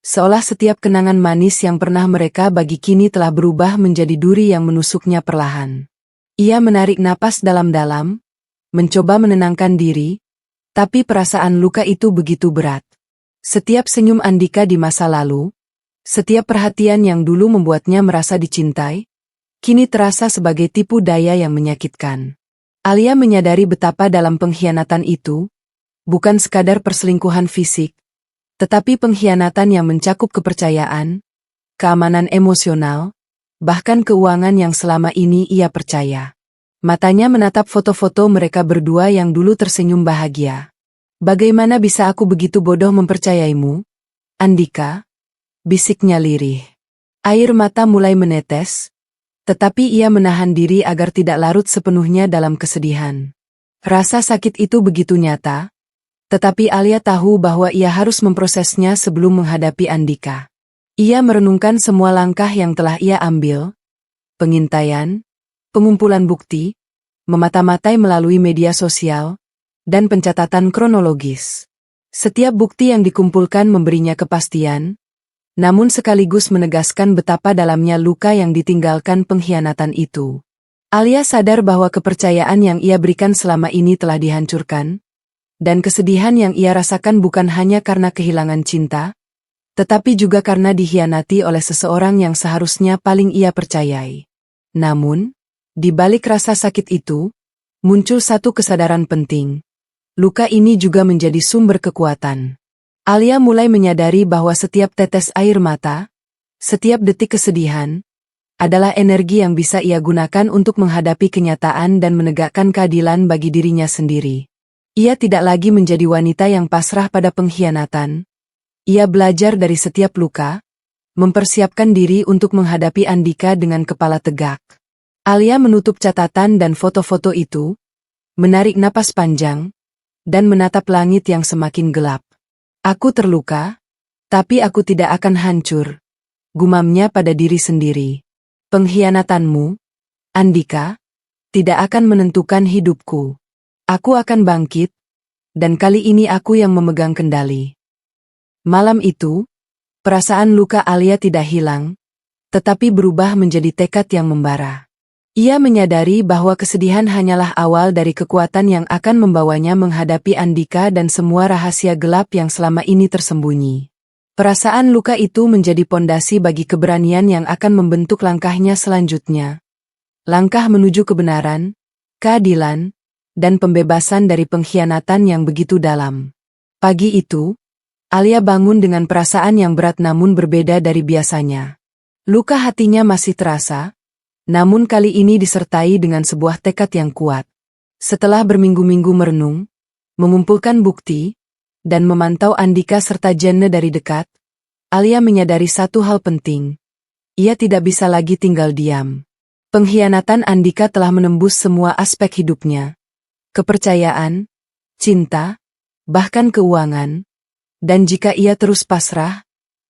S1: seolah setiap kenangan manis yang pernah mereka bagi kini telah berubah menjadi duri yang menusuknya perlahan. Ia menarik napas dalam-dalam, mencoba menenangkan diri, tapi perasaan luka itu begitu berat. Setiap senyum Andika di masa lalu, setiap perhatian yang dulu membuatnya merasa dicintai, kini terasa sebagai tipu daya yang menyakitkan. Alia menyadari betapa dalam pengkhianatan itu, bukan sekadar perselingkuhan fisik, tetapi pengkhianatan yang mencakup kepercayaan, keamanan emosional, bahkan keuangan yang selama ini ia percaya. Matanya menatap foto-foto mereka berdua yang dulu tersenyum bahagia. "Bagaimana bisa aku begitu bodoh mempercayaimu, Andika?" bisiknya lirih. Air mata mulai menetes, tetapi ia menahan diri agar tidak larut sepenuhnya dalam kesedihan. Rasa sakit itu begitu nyata, tetapi Alia tahu bahwa ia harus memprosesnya sebelum menghadapi Andika. Ia merenungkan semua langkah yang telah ia ambil, pengintaian, pengumpulan bukti, memata-matai melalui media sosial, dan pencatatan kronologis. Setiap bukti yang dikumpulkan memberinya kepastian, namun sekaligus menegaskan betapa dalamnya luka yang ditinggalkan pengkhianatan itu. Alia sadar bahwa kepercayaan yang ia berikan selama ini telah dihancurkan, dan kesedihan yang ia rasakan bukan hanya karena kehilangan cinta, tetapi juga karena dikhianati oleh seseorang yang seharusnya paling ia percayai. Namun, di balik rasa sakit itu, muncul satu kesadaran penting. Luka ini juga menjadi sumber kekuatan. Alia mulai menyadari bahwa setiap tetes air mata, setiap detik kesedihan, adalah energi yang bisa ia gunakan untuk menghadapi kenyataan dan menegakkan keadilan bagi dirinya sendiri. Ia tidak lagi menjadi wanita yang pasrah pada pengkhianatan. Ia belajar dari setiap luka, mempersiapkan diri untuk menghadapi Andika dengan kepala tegak. Alia menutup catatan dan foto-foto itu, menarik napas panjang, dan menatap langit yang semakin gelap. "Aku terluka, tapi aku tidak akan hancur," gumamnya pada diri sendiri. "Pengkhianatanmu, Andika, tidak akan menentukan hidupku. Aku akan bangkit, dan kali ini aku yang memegang kendali." Malam itu, perasaan luka Alia tidak hilang, tetapi berubah menjadi tekad yang membara. Ia menyadari bahwa kesedihan hanyalah awal dari kekuatan yang akan membawanya menghadapi Andika dan semua rahasia gelap yang selama ini tersembunyi. Perasaan luka itu menjadi pondasi bagi keberanian yang akan membentuk langkahnya selanjutnya. Langkah menuju kebenaran, keadilan, dan pembebasan dari pengkhianatan yang begitu dalam. Pagi itu, Alia bangun dengan perasaan yang berat namun berbeda dari biasanya. Luka hatinya masih terasa, namun kali ini disertai dengan sebuah tekad yang kuat. Setelah berminggu-minggu merenung, mengumpulkan bukti, dan memantau Andika serta Jenne dari dekat, Alia menyadari satu hal penting. Ia tidak bisa lagi tinggal diam. Pengkhianatan Andika telah menembus semua aspek hidupnya. Kepercayaan, cinta, bahkan keuangan, dan jika ia terus pasrah,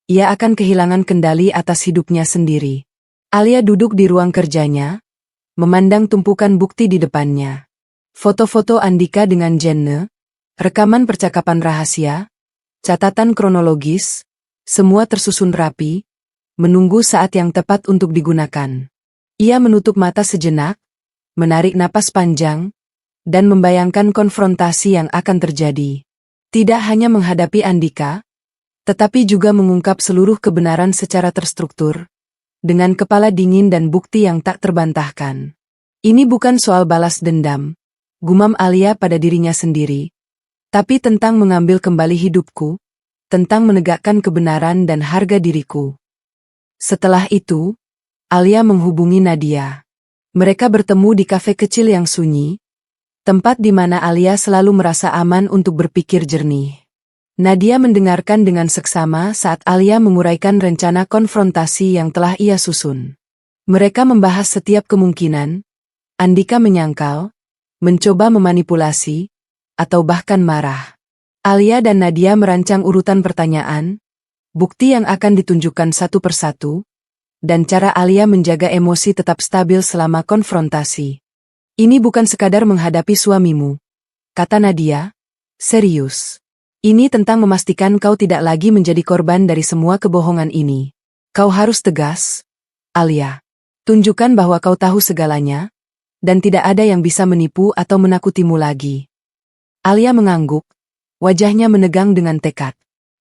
S1: ia akan kehilangan kendali atas hidupnya sendiri. Alia duduk di ruang kerjanya, memandang tumpukan bukti di depannya. Foto-foto Andika dengan Jenne, rekaman percakapan rahasia, catatan kronologis, semua tersusun rapi, menunggu saat yang tepat untuk digunakan. Ia menutup mata sejenak, menarik napas panjang, dan membayangkan konfrontasi yang akan terjadi. Tidak hanya menghadapi Andika, tetapi juga mengungkap seluruh kebenaran secara terstruktur, dengan kepala dingin dan bukti yang tak terbantahkan. "Ini bukan soal balas dendam," gumam Alia pada dirinya sendiri, "tapi tentang mengambil kembali hidupku, tentang menegakkan kebenaran dan harga diriku." Setelah itu, Alia menghubungi Nadia. Mereka bertemu di kafe kecil yang sunyi, tempat di mana Alia selalu merasa aman untuk berpikir jernih. Nadia mendengarkan dengan seksama saat Alia menguraikan rencana konfrontasi yang telah ia susun. Mereka membahas setiap kemungkinan. Andika menyangkal, mencoba memanipulasi, atau bahkan marah. Alia dan Nadia merancang urutan pertanyaan, bukti yang akan ditunjukkan satu persatu, dan cara Alia menjaga emosi tetap stabil selama konfrontasi. Ini bukan sekadar menghadapi suamimu, kata Nadia, serius. Ini tentang memastikan kau tidak lagi menjadi korban dari semua kebohongan ini. Kau harus tegas, Alia. Tunjukkan bahwa kau tahu segalanya, dan tidak ada yang bisa menipu atau menakutimu lagi. Alia mengangguk, wajahnya menegang dengan tekad.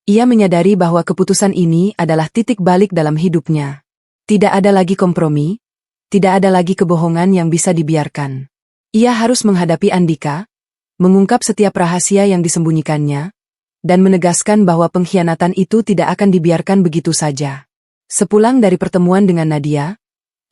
S1: Ia menyadari bahwa keputusan ini adalah titik balik dalam hidupnya. Tidak ada lagi kompromi, tidak ada lagi kebohongan yang bisa dibiarkan. Ia harus menghadapi Andika, mengungkap setiap rahasia yang disembunyikannya, dan menegaskan bahwa pengkhianatan itu tidak akan dibiarkan begitu saja. Sepulang dari pertemuan dengan Nadia,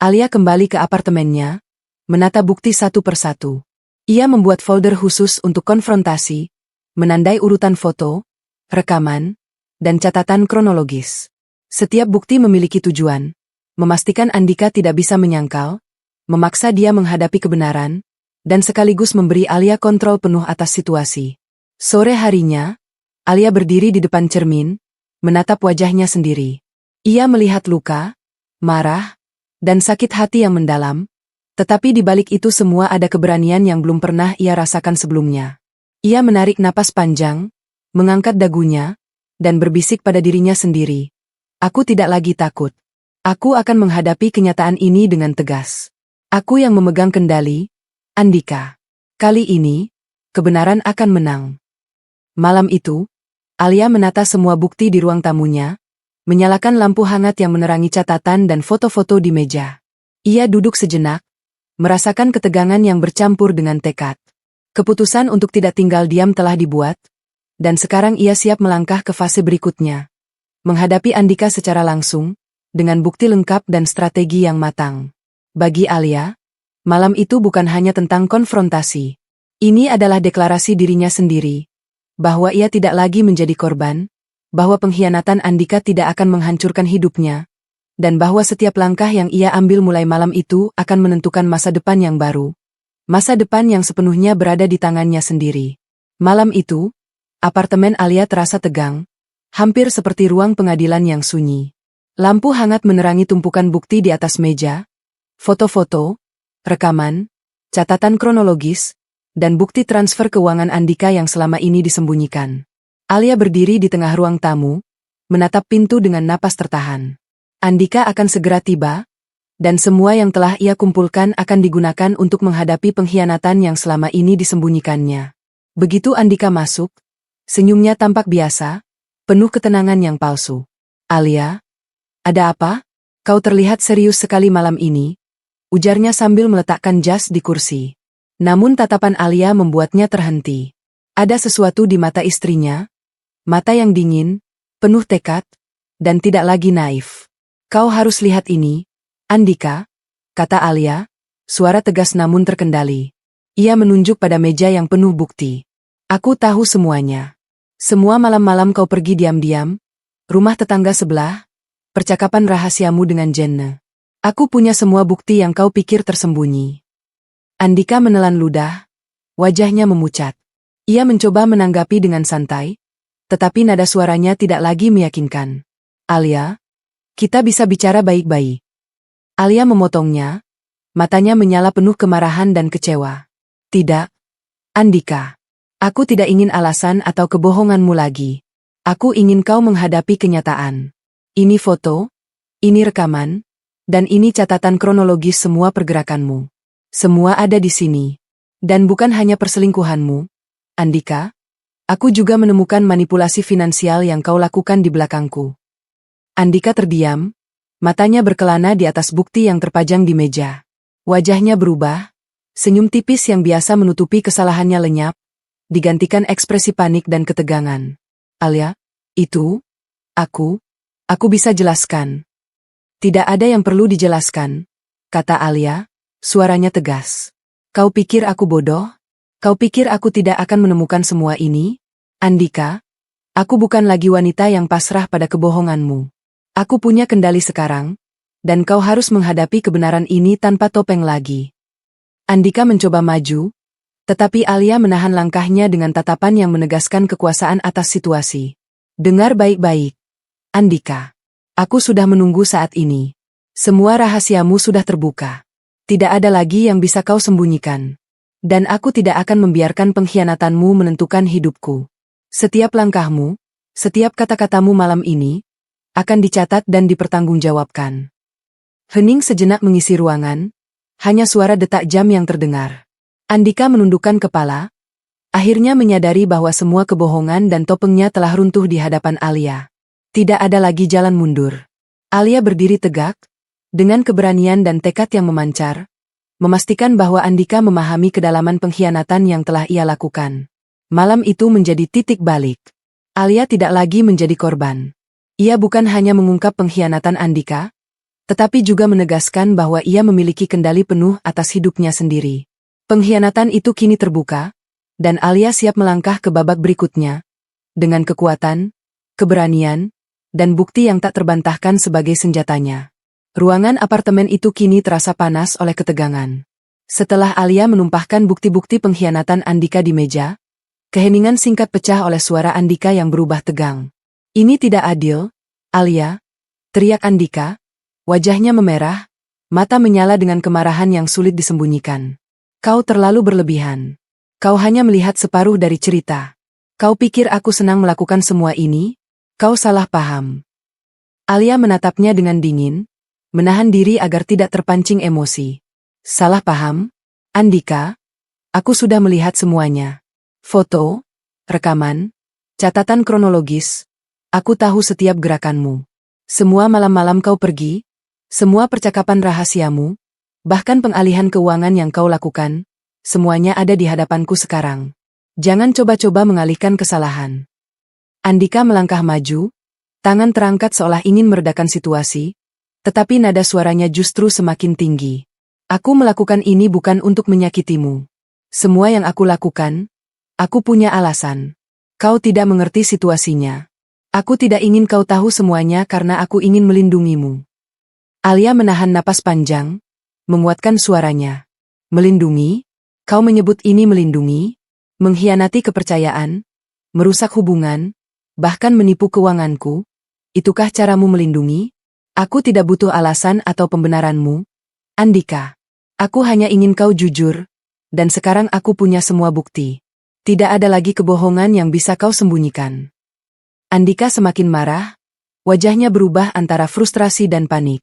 S1: Alia kembali ke apartemennya, menata bukti satu persatu. Ia membuat folder khusus untuk konfrontasi, menandai urutan foto, rekaman, dan catatan kronologis. Setiap bukti memiliki tujuan, memastikan Andika tidak bisa menyangkal, memaksa dia menghadapi kebenaran, dan sekaligus memberi Alia kontrol penuh atas situasi. Sore harinya, Alia berdiri di depan cermin, menatap wajahnya sendiri. Ia melihat luka, marah, dan sakit hati yang mendalam, tetapi di balik itu semua ada keberanian yang belum pernah ia rasakan sebelumnya. Ia menarik napas panjang, mengangkat dagunya, dan berbisik pada dirinya sendiri. Aku tidak lagi takut. Aku akan menghadapi kenyataan ini dengan tegas. Aku yang memegang kendali, Andika. Kali ini, kebenaran akan menang. Malam itu, Alia menata semua bukti di ruang tamunya, menyalakan lampu hangat yang menerangi catatan dan foto-foto di meja. Ia duduk sejenak, merasakan ketegangan yang bercampur dengan tekad. Keputusan untuk tidak tinggal diam telah dibuat, dan sekarang ia siap melangkah ke fase berikutnya. Menghadapi Andika secara langsung, dengan bukti lengkap dan strategi yang matang. Bagi Alia, malam itu bukan hanya tentang konfrontasi. Ini adalah deklarasi dirinya sendiri, bahwa ia tidak lagi menjadi korban, bahwa pengkhianatan Andika tidak akan menghancurkan hidupnya, dan bahwa setiap langkah yang ia ambil mulai malam itu akan menentukan masa depan yang baru. Masa depan yang sepenuhnya berada di tangannya sendiri. Malam itu, apartemen Alia terasa tegang, hampir seperti ruang pengadilan yang sunyi. Lampu hangat menerangi tumpukan bukti di atas meja, foto-foto, rekaman, catatan kronologis, dan bukti transfer keuangan Andika yang selama ini disembunyikan. Alia berdiri di tengah ruang tamu, menatap pintu dengan napas tertahan. Andika akan segera tiba, dan semua yang telah ia kumpulkan akan digunakan untuk menghadapi pengkhianatan yang selama ini disembunyikannya. Begitu Andika masuk, senyumnya tampak biasa, penuh ketenangan yang palsu. Alia, ada apa? Kau terlihat serius sekali malam ini, ujarnya sambil meletakkan jas di kursi. Namun tatapan Alia membuatnya terhenti. Ada sesuatu di mata istrinya, mata yang dingin, penuh tekad, dan tidak lagi naif. Kau harus lihat ini, Andika, kata Alia, suara tegas namun terkendali. Ia menunjuk pada meja yang penuh bukti. Aku tahu semuanya. Semua malam-malam kau pergi diam-diam, rumah tetangga sebelah, percakapan rahasiamu dengan Jenna. Aku punya semua bukti yang kau pikir tersembunyi. Andika menelan ludah, wajahnya memucat. Ia mencoba menanggapi dengan santai, tetapi nada suaranya tidak lagi meyakinkan. Alia, kita bisa bicara baik-baik. Alia memotongnya, matanya menyala penuh kemarahan dan kecewa. Tidak, Andika. Aku tidak ingin alasan atau kebohonganmu lagi. Aku ingin kau menghadapi kenyataan. Ini foto, ini rekaman, dan ini catatan kronologis semua pergerakanmu. Semua ada di sini. Dan bukan hanya perselingkuhanmu, Andika. Aku juga menemukan manipulasi finansial yang kau lakukan di belakangku. Andika terdiam, matanya berkelana di atas bukti yang terpajang di meja. Wajahnya berubah, senyum tipis yang biasa menutupi kesalahannya lenyap, digantikan ekspresi panik dan ketegangan. Alia, aku bisa jelaskan. Tidak ada yang perlu dijelaskan, kata Alia, suaranya tegas. Kau pikir aku bodoh? Kau pikir aku tidak akan menemukan semua ini? Andika, aku bukan lagi wanita yang pasrah pada kebohonganmu. Aku punya kendali sekarang, dan kau harus menghadapi kebenaran ini tanpa topeng lagi. Andika mencoba maju, tetapi Alia menahan langkahnya dengan tatapan yang menegaskan kekuasaan atas situasi. Dengar baik-baik, Andika. Aku sudah menunggu saat ini. Semua rahasiamu sudah terbuka. Tidak ada lagi yang bisa kau sembunyikan. Dan aku tidak akan membiarkan pengkhianatanmu menentukan hidupku. Setiap langkahmu, setiap kata-katamu malam ini, akan dicatat dan dipertanggungjawabkan. Hening sejenak mengisi ruangan, hanya suara detak jam yang terdengar. Andika menundukkan kepala, akhirnya menyadari bahwa semua kebohongan dan topengnya telah runtuh di hadapan Alia. Tidak ada lagi jalan mundur. Alia berdiri tegak, dengan keberanian dan tekad yang memancar, memastikan bahwa Andika memahami kedalaman pengkhianatan yang telah ia lakukan. Malam itu menjadi titik balik. Alia tidak lagi menjadi korban. Ia bukan hanya mengungkap pengkhianatan Andika, tetapi juga menegaskan bahwa ia memiliki kendali penuh atas hidupnya sendiri. Pengkhianatan itu kini terbuka, dan Alia siap melangkah ke babak berikutnya, dengan kekuatan, keberanian, dan bukti yang tak terbantahkan sebagai senjatanya. Ruangan apartemen itu kini terasa panas oleh ketegangan. Setelah Alia menumpahkan bukti-bukti pengkhianatan Andika di meja, keheningan singkat pecah oleh suara Andika yang berubah tegang. Ini tidak adil, Alia, teriak Andika, wajahnya memerah, mata menyala dengan kemarahan yang sulit disembunyikan. Kau terlalu berlebihan. Kau hanya melihat separuh dari cerita. Kau pikir aku senang melakukan semua ini? Kau salah paham. Alia menatapnya dengan dingin, menahan diri agar tidak terpancing emosi. Salah paham? Andika, aku sudah melihat semuanya. Foto, rekaman, catatan kronologis, aku tahu setiap gerakanmu. Semua malam-malam kau pergi, semua percakapan rahasiamu, bahkan pengalihan keuangan yang kau lakukan, semuanya ada di hadapanku sekarang. Jangan coba-coba mengalihkan kesalahan. Andika melangkah maju, tangan terangkat seolah ingin meredakan situasi, tetapi nada suaranya justru semakin tinggi. Aku melakukan ini bukan untuk menyakitimu. Semua yang aku lakukan, aku punya alasan. Kau tidak mengerti situasinya. Aku tidak ingin kau tahu semuanya karena aku ingin melindungimu. Alia menahan napas panjang, menguatkan suaranya. Melindungi? Kau menyebut ini melindungi? Mengkhianati kepercayaan? Merusak hubungan? Bahkan menipu keuanganku? Itukah caramu melindungi? Aku tidak butuh alasan atau pembenaranmu, Andika. Aku hanya ingin kau jujur, dan sekarang aku punya semua bukti. Tidak ada lagi kebohongan yang bisa kau sembunyikan. Andika semakin marah, wajahnya berubah antara frustrasi dan panik.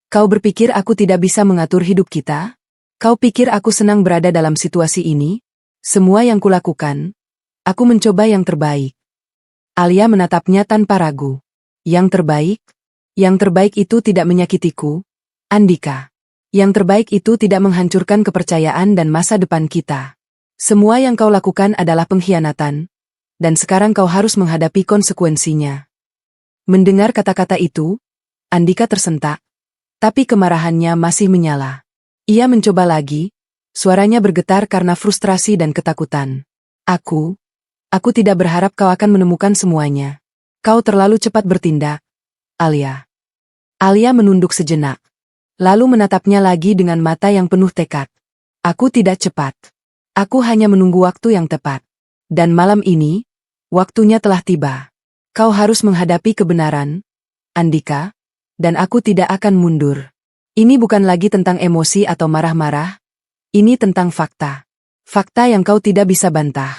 S1: Kau berpikir aku tidak bisa mengatur hidup kita? Kau pikir aku senang berada dalam situasi ini? Semua yang kulakukan, aku mencoba yang terbaik. Alia menatapnya tanpa ragu. Yang terbaik? Yang terbaik itu tidak menyakitiku, Andika. Yang terbaik itu tidak menghancurkan kepercayaan dan masa depan kita. Semua yang kau lakukan adalah pengkhianatan, dan sekarang kau harus menghadapi konsekuensinya. Mendengar kata-kata itu, Andika tersentak, tapi kemarahannya masih menyala. Ia mencoba lagi, suaranya bergetar karena frustrasi dan ketakutan. Aku tidak berharap kau akan menemukan semuanya. Kau terlalu cepat bertindak, Alia. Alia menunduk sejenak, lalu menatapnya lagi dengan mata yang penuh tekad. Aku tidak cepat. Aku hanya menunggu waktu yang tepat. Dan malam ini, waktunya telah tiba. Kau harus menghadapi kebenaran, Andika, dan aku tidak akan mundur. Ini bukan lagi tentang emosi atau marah-marah, ini tentang fakta. Fakta yang kau tidak bisa bantah.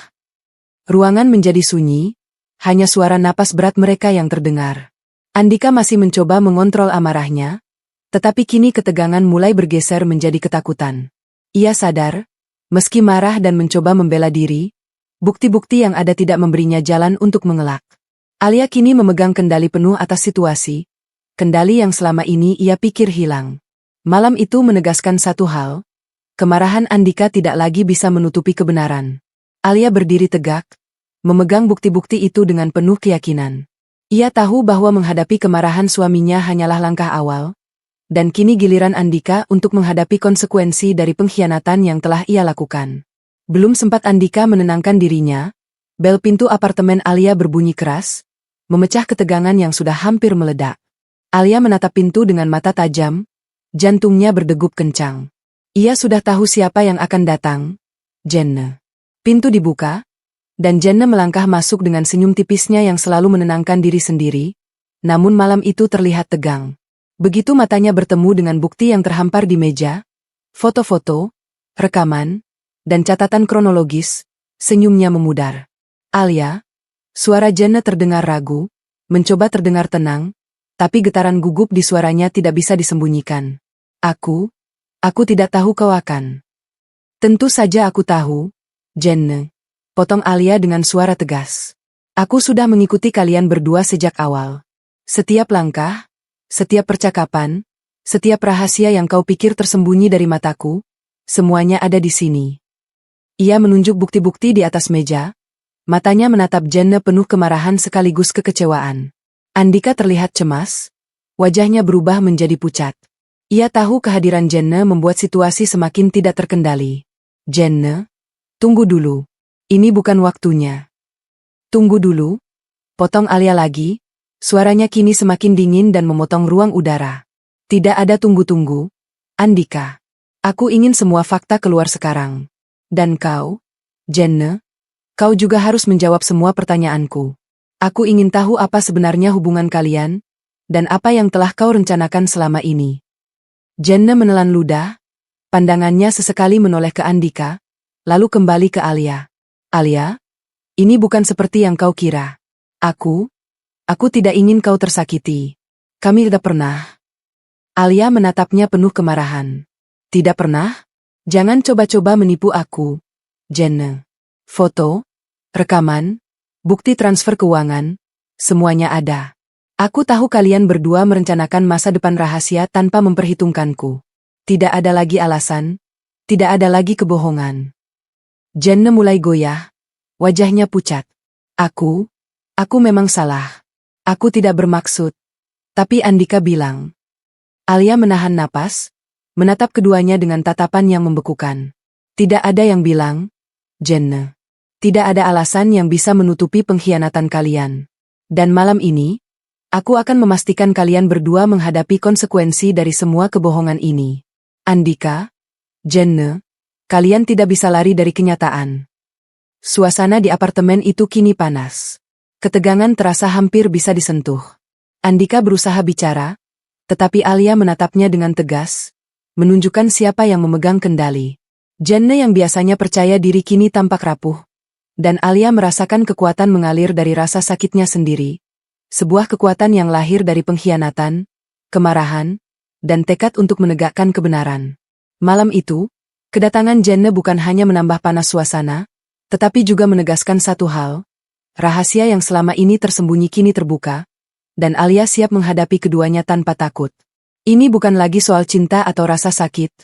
S1: Ruangan menjadi sunyi, hanya suara napas berat mereka yang terdengar. Andika masih mencoba mengontrol amarahnya, tetapi kini ketegangan mulai bergeser menjadi ketakutan. Ia sadar, meski marah dan mencoba membela diri, bukti-bukti yang ada tidak memberinya jalan untuk mengelak. Alia kini memegang kendali penuh atas situasi, kendali yang selama ini ia pikir hilang. Malam itu menegaskan satu hal, kemarahan Andika tidak lagi bisa menutupi kebenaran. Alia berdiri tegak, memegang bukti-bukti itu dengan penuh keyakinan. Ia tahu bahwa menghadapi kemarahan suaminya hanyalah langkah awal, dan kini giliran Andika untuk menghadapi konsekuensi dari pengkhianatan yang telah ia lakukan. Belum sempat Andika menenangkan dirinya, bel pintu apartemen Alia berbunyi keras, memecah ketegangan yang sudah hampir meledak. Alia menatap pintu dengan mata tajam, jantungnya berdegup kencang. Ia sudah tahu siapa yang akan datang. Jenne. Pintu dibuka, dan Jenne melangkah masuk dengan senyum tipisnya yang selalu menenangkan diri sendiri, namun malam itu terlihat tegang. Begitu matanya bertemu dengan bukti yang terhampar di meja, foto-foto, rekaman, dan catatan kronologis, senyumnya memudar. Alia, suara Jenne terdengar ragu, mencoba terdengar tenang, tapi getaran gugup di suaranya tidak bisa disembunyikan. Aku tidak tahu kau akan. Tentu saja aku tahu, Jenne. Potong Alia dengan suara tegas. Aku sudah mengikuti kalian berdua sejak awal. Setiap langkah, setiap percakapan, setiap rahasia yang kau pikir tersembunyi dari mataku, semuanya ada di sini. Ia menunjuk bukti-bukti di atas meja, matanya menatap Jenne penuh kemarahan sekaligus kekecewaan. Andika terlihat cemas, wajahnya berubah menjadi pucat. Ia tahu kehadiran Jenne membuat situasi semakin tidak terkendali. Jenne, tunggu dulu. Ini bukan waktunya. Tunggu dulu. Potong Alia lagi, suaranya kini semakin dingin dan memotong ruang udara. Tidak ada tunggu-tunggu, Andika. Aku ingin semua fakta keluar sekarang. Dan kau, Jenne, kau juga harus menjawab semua pertanyaanku. Aku ingin tahu apa sebenarnya hubungan kalian, dan apa yang telah kau rencanakan selama ini. Jenne menelan ludah, pandangannya sesekali menoleh ke Andika, lalu kembali ke Alia. Alia, ini bukan seperti yang kau kira. Aku tidak ingin kau tersakiti. Kami tidak pernah. Alia menatapnya penuh kemarahan. Tidak pernah? Jangan coba-coba menipu aku, Jenne. Foto, rekaman, bukti transfer keuangan, semuanya ada. Aku tahu kalian berdua merencanakan masa depan rahasia tanpa memperhitungkanku. Tidak ada lagi alasan, tidak ada lagi kebohongan. Jenne mulai goyah, wajahnya pucat. Aku memang salah. Aku tidak bermaksud. Tapi Andika bilang. Alia menahan napas, menatap keduanya dengan tatapan yang membekukan. Tidak ada yang bilang, Jenne. Tidak ada alasan yang bisa menutupi pengkhianatan kalian. Dan malam ini, aku akan memastikan kalian berdua menghadapi konsekuensi dari semua kebohongan ini. Andika, Jenne, kalian tidak bisa lari dari kenyataan. Suasana di apartemen itu kini panas. Ketegangan terasa hampir bisa disentuh. Andika berusaha bicara, tetapi Alia menatapnya dengan tegas, menunjukkan siapa yang memegang kendali. Jenne yang biasanya percaya diri kini tampak rapuh, dan Alia merasakan kekuatan mengalir dari rasa sakitnya sendiri. Sebuah kekuatan yang lahir dari pengkhianatan, kemarahan, dan tekad untuk menegakkan kebenaran. Malam itu, kedatangan Jenne bukan hanya menambah panas suasana, tetapi juga menegaskan satu hal, rahasia yang selama ini tersembunyi kini terbuka, dan Alia siap menghadapi keduanya tanpa takut. Ini bukan lagi soal cinta atau rasa sakit.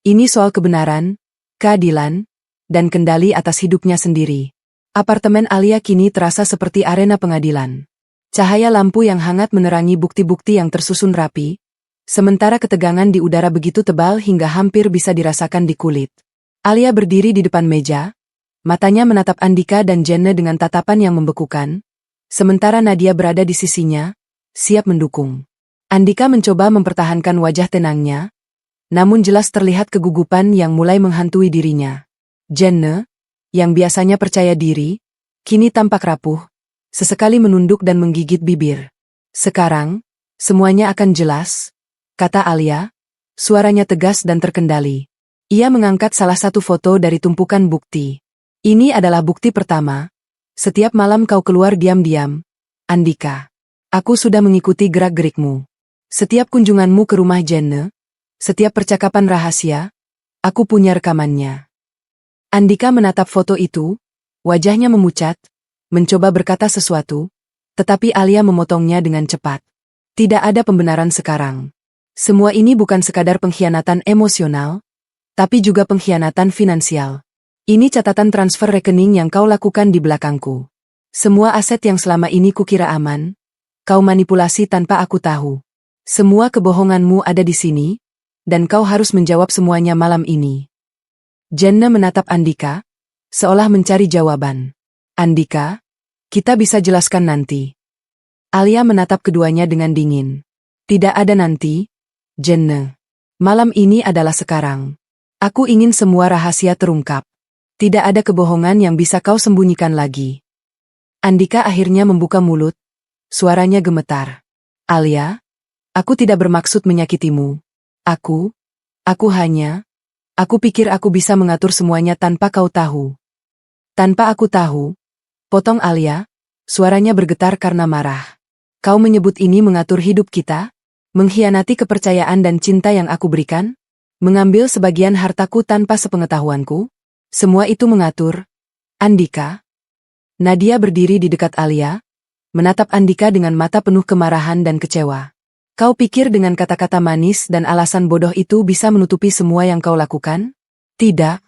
S1: Ini soal kebenaran, keadilan, dan kendali atas hidupnya sendiri. Apartemen Alia kini terasa seperti arena pengadilan. Cahaya lampu yang hangat menerangi bukti-bukti yang tersusun rapi, sementara ketegangan di udara begitu tebal hingga hampir bisa dirasakan di kulit. Alia berdiri di depan meja, matanya menatap Andika dan Jenne dengan tatapan yang membekukan, sementara Nadia berada di sisinya, siap mendukung. Andika mencoba mempertahankan wajah tenangnya, namun jelas terlihat kegugupan yang mulai menghantui dirinya. Jenne, yang biasanya percaya diri, kini tampak rapuh, sesekali menunduk dan menggigit bibir. Sekarang, semuanya akan jelas, kata Alia, suaranya tegas dan terkendali. Ia mengangkat salah satu foto dari tumpukan bukti. Ini adalah bukti pertama. Setiap malam kau keluar diam-diam, Andika. Aku sudah mengikuti gerak-gerikmu. Setiap kunjunganmu ke rumah Jenne, setiap percakapan rahasia, aku punya rekamannya. Andika menatap foto itu, wajahnya memucat, mencoba berkata sesuatu, tetapi Alia memotongnya dengan cepat. Tidak ada pembenaran sekarang. Semua ini bukan sekadar pengkhianatan emosional, tapi juga pengkhianatan finansial. Ini catatan transfer rekening yang kau lakukan di belakangku. Semua aset yang selama ini kukira aman, kau manipulasi tanpa aku tahu. Semua kebohonganmu ada di sini, dan kau harus menjawab semuanya malam ini. Jenne menatap Andika, seolah mencari jawaban. Andika, kita bisa jelaskan nanti. Alia menatap keduanya dengan dingin. Tidak ada nanti, Jenne. Malam ini adalah sekarang. Aku ingin semua rahasia terungkap. Tidak ada kebohongan yang bisa kau sembunyikan lagi. Andika akhirnya membuka mulut. Suaranya gemetar. Alia, aku tidak bermaksud menyakitimu. Aku pikir aku bisa mengatur semuanya tanpa kau tahu. Tanpa aku tahu, potong Alia, suaranya bergetar karena marah. Kau menyebut ini mengatur hidup kita? Mengkhianati kepercayaan dan cinta yang aku berikan? Mengambil sebagian hartaku tanpa sepengetahuanku? Semua itu mengatur? Andika? Nadia berdiri di dekat Alia, menatap Andika dengan mata penuh kemarahan dan kecewa. Kau pikir dengan kata-kata manis dan alasan bodoh itu bisa menutupi semua yang kau lakukan? Tidak.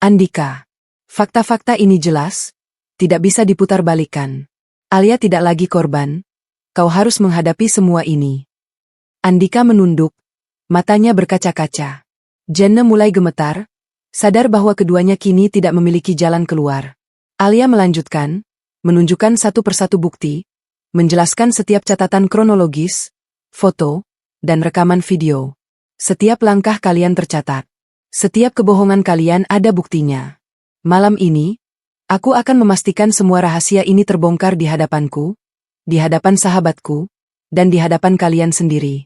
S1: Andika. Fakta-fakta ini jelas, tidak bisa diputarbalikkan. Alia tidak lagi korban. Kau harus menghadapi semua ini. Andika menunduk, matanya berkaca-kaca. Jenne mulai gemetar, sadar bahwa keduanya kini tidak memiliki jalan keluar. Alia melanjutkan, menunjukkan satu persatu bukti, menjelaskan setiap catatan kronologis, foto, dan rekaman video. Setiap langkah kalian tercatat. Setiap kebohongan kalian ada buktinya. Malam ini, aku akan memastikan semua rahasia ini terbongkar di hadapanku, di hadapan sahabatku, dan di hadapan kalian sendiri.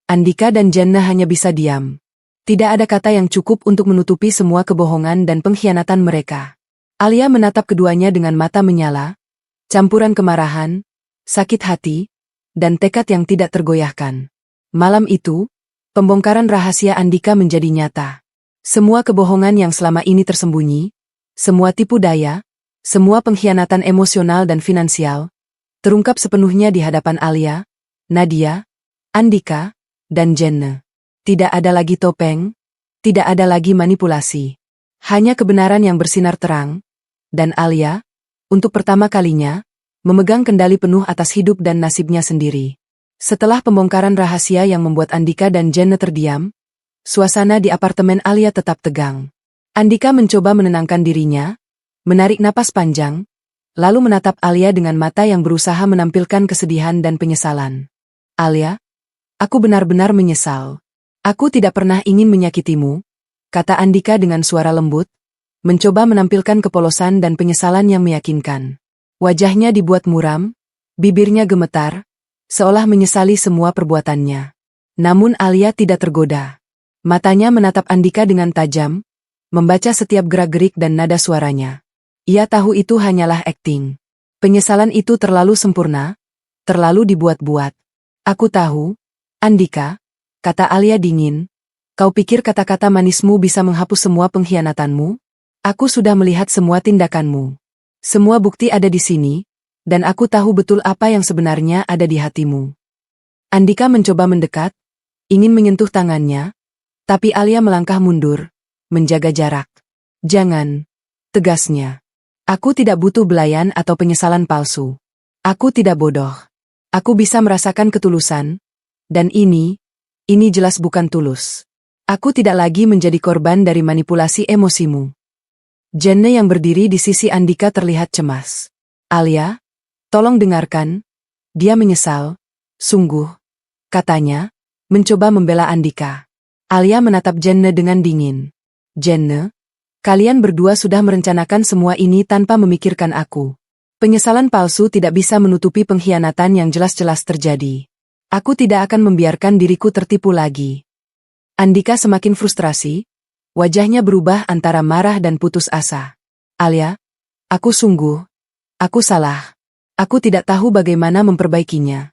S1: Andika dan Jenne hanya bisa diam. Tidak ada kata yang cukup untuk menutupi semua kebohongan dan pengkhianatan mereka. Alia menatap keduanya dengan mata menyala, campuran kemarahan, sakit hati, dan tekad yang tidak tergoyahkan. Malam itu, pembongkaran rahasia Andika menjadi nyata. Semua kebohongan yang selama ini tersembunyi, semua tipu daya, semua pengkhianatan emosional dan finansial, terungkap sepenuhnya di hadapan Alia, Nadia, Andika, dan Jenne. Tidak ada lagi topeng, tidak ada lagi manipulasi. Hanya kebenaran yang bersinar terang, dan Alia, untuk pertama kalinya, memegang kendali penuh atas hidup dan nasibnya sendiri. Setelah pembongkaran rahasia yang membuat Andika dan Jenne terdiam, suasana di apartemen Alia tetap tegang. Andika mencoba menenangkan dirinya, menarik napas panjang, lalu menatap Alia dengan mata yang berusaha menampilkan kesedihan dan penyesalan. Alia, aku benar-benar menyesal. Aku tidak pernah ingin menyakitimu, kata Andika dengan suara lembut, mencoba menampilkan kepolosan dan penyesalan yang meyakinkan. Wajahnya dibuat muram, bibirnya gemetar, seolah menyesali semua perbuatannya. Namun Alia tidak tergoda. Matanya menatap Andika dengan tajam, membaca setiap gerak-gerik dan nada suaranya. Ia tahu itu hanyalah akting. Penyesalan itu terlalu sempurna, terlalu dibuat-buat. Aku tahu, Andika, kata Alia dingin, kau pikir kata-kata manismu bisa menghapus semua pengkhianatanmu? Aku sudah melihat semua tindakanmu. Semua bukti ada di sini, dan aku tahu betul apa yang sebenarnya ada di hatimu. Andika mencoba mendekat, ingin menyentuh tangannya, tapi Alia melangkah mundur, menjaga jarak. Jangan, tegasnya. Aku tidak butuh belayan atau penyesalan palsu. Aku tidak bodoh. Aku bisa merasakan ketulusan, dan ini jelas bukan tulus. Aku tidak lagi menjadi korban dari manipulasi emosimu. Jenne yang berdiri di sisi Andika terlihat cemas. Alia, tolong dengarkan. Dia menyesal, sungguh, katanya, mencoba membela Andika. Alia menatap Jenne dengan dingin. Jenne, kalian berdua sudah merencanakan semua ini tanpa memikirkan aku. Penyesalan palsu tidak bisa menutupi pengkhianatan yang jelas-jelas terjadi. Aku tidak akan membiarkan diriku tertipu lagi. Andika semakin frustrasi, wajahnya berubah antara marah dan putus asa. Alia, aku salah. Aku tidak tahu bagaimana memperbaikinya.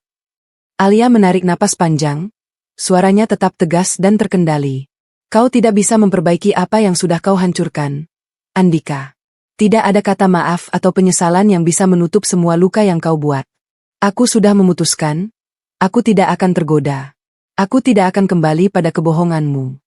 S1: Alia menarik napas panjang, suaranya tetap tegas dan terkendali. Kau tidak bisa memperbaiki apa yang sudah kau hancurkan. Andika, tidak ada kata maaf atau penyesalan yang bisa menutup semua luka yang kau buat. Aku sudah memutuskan, aku tidak akan tergoda. Aku tidak akan kembali pada kebohonganmu.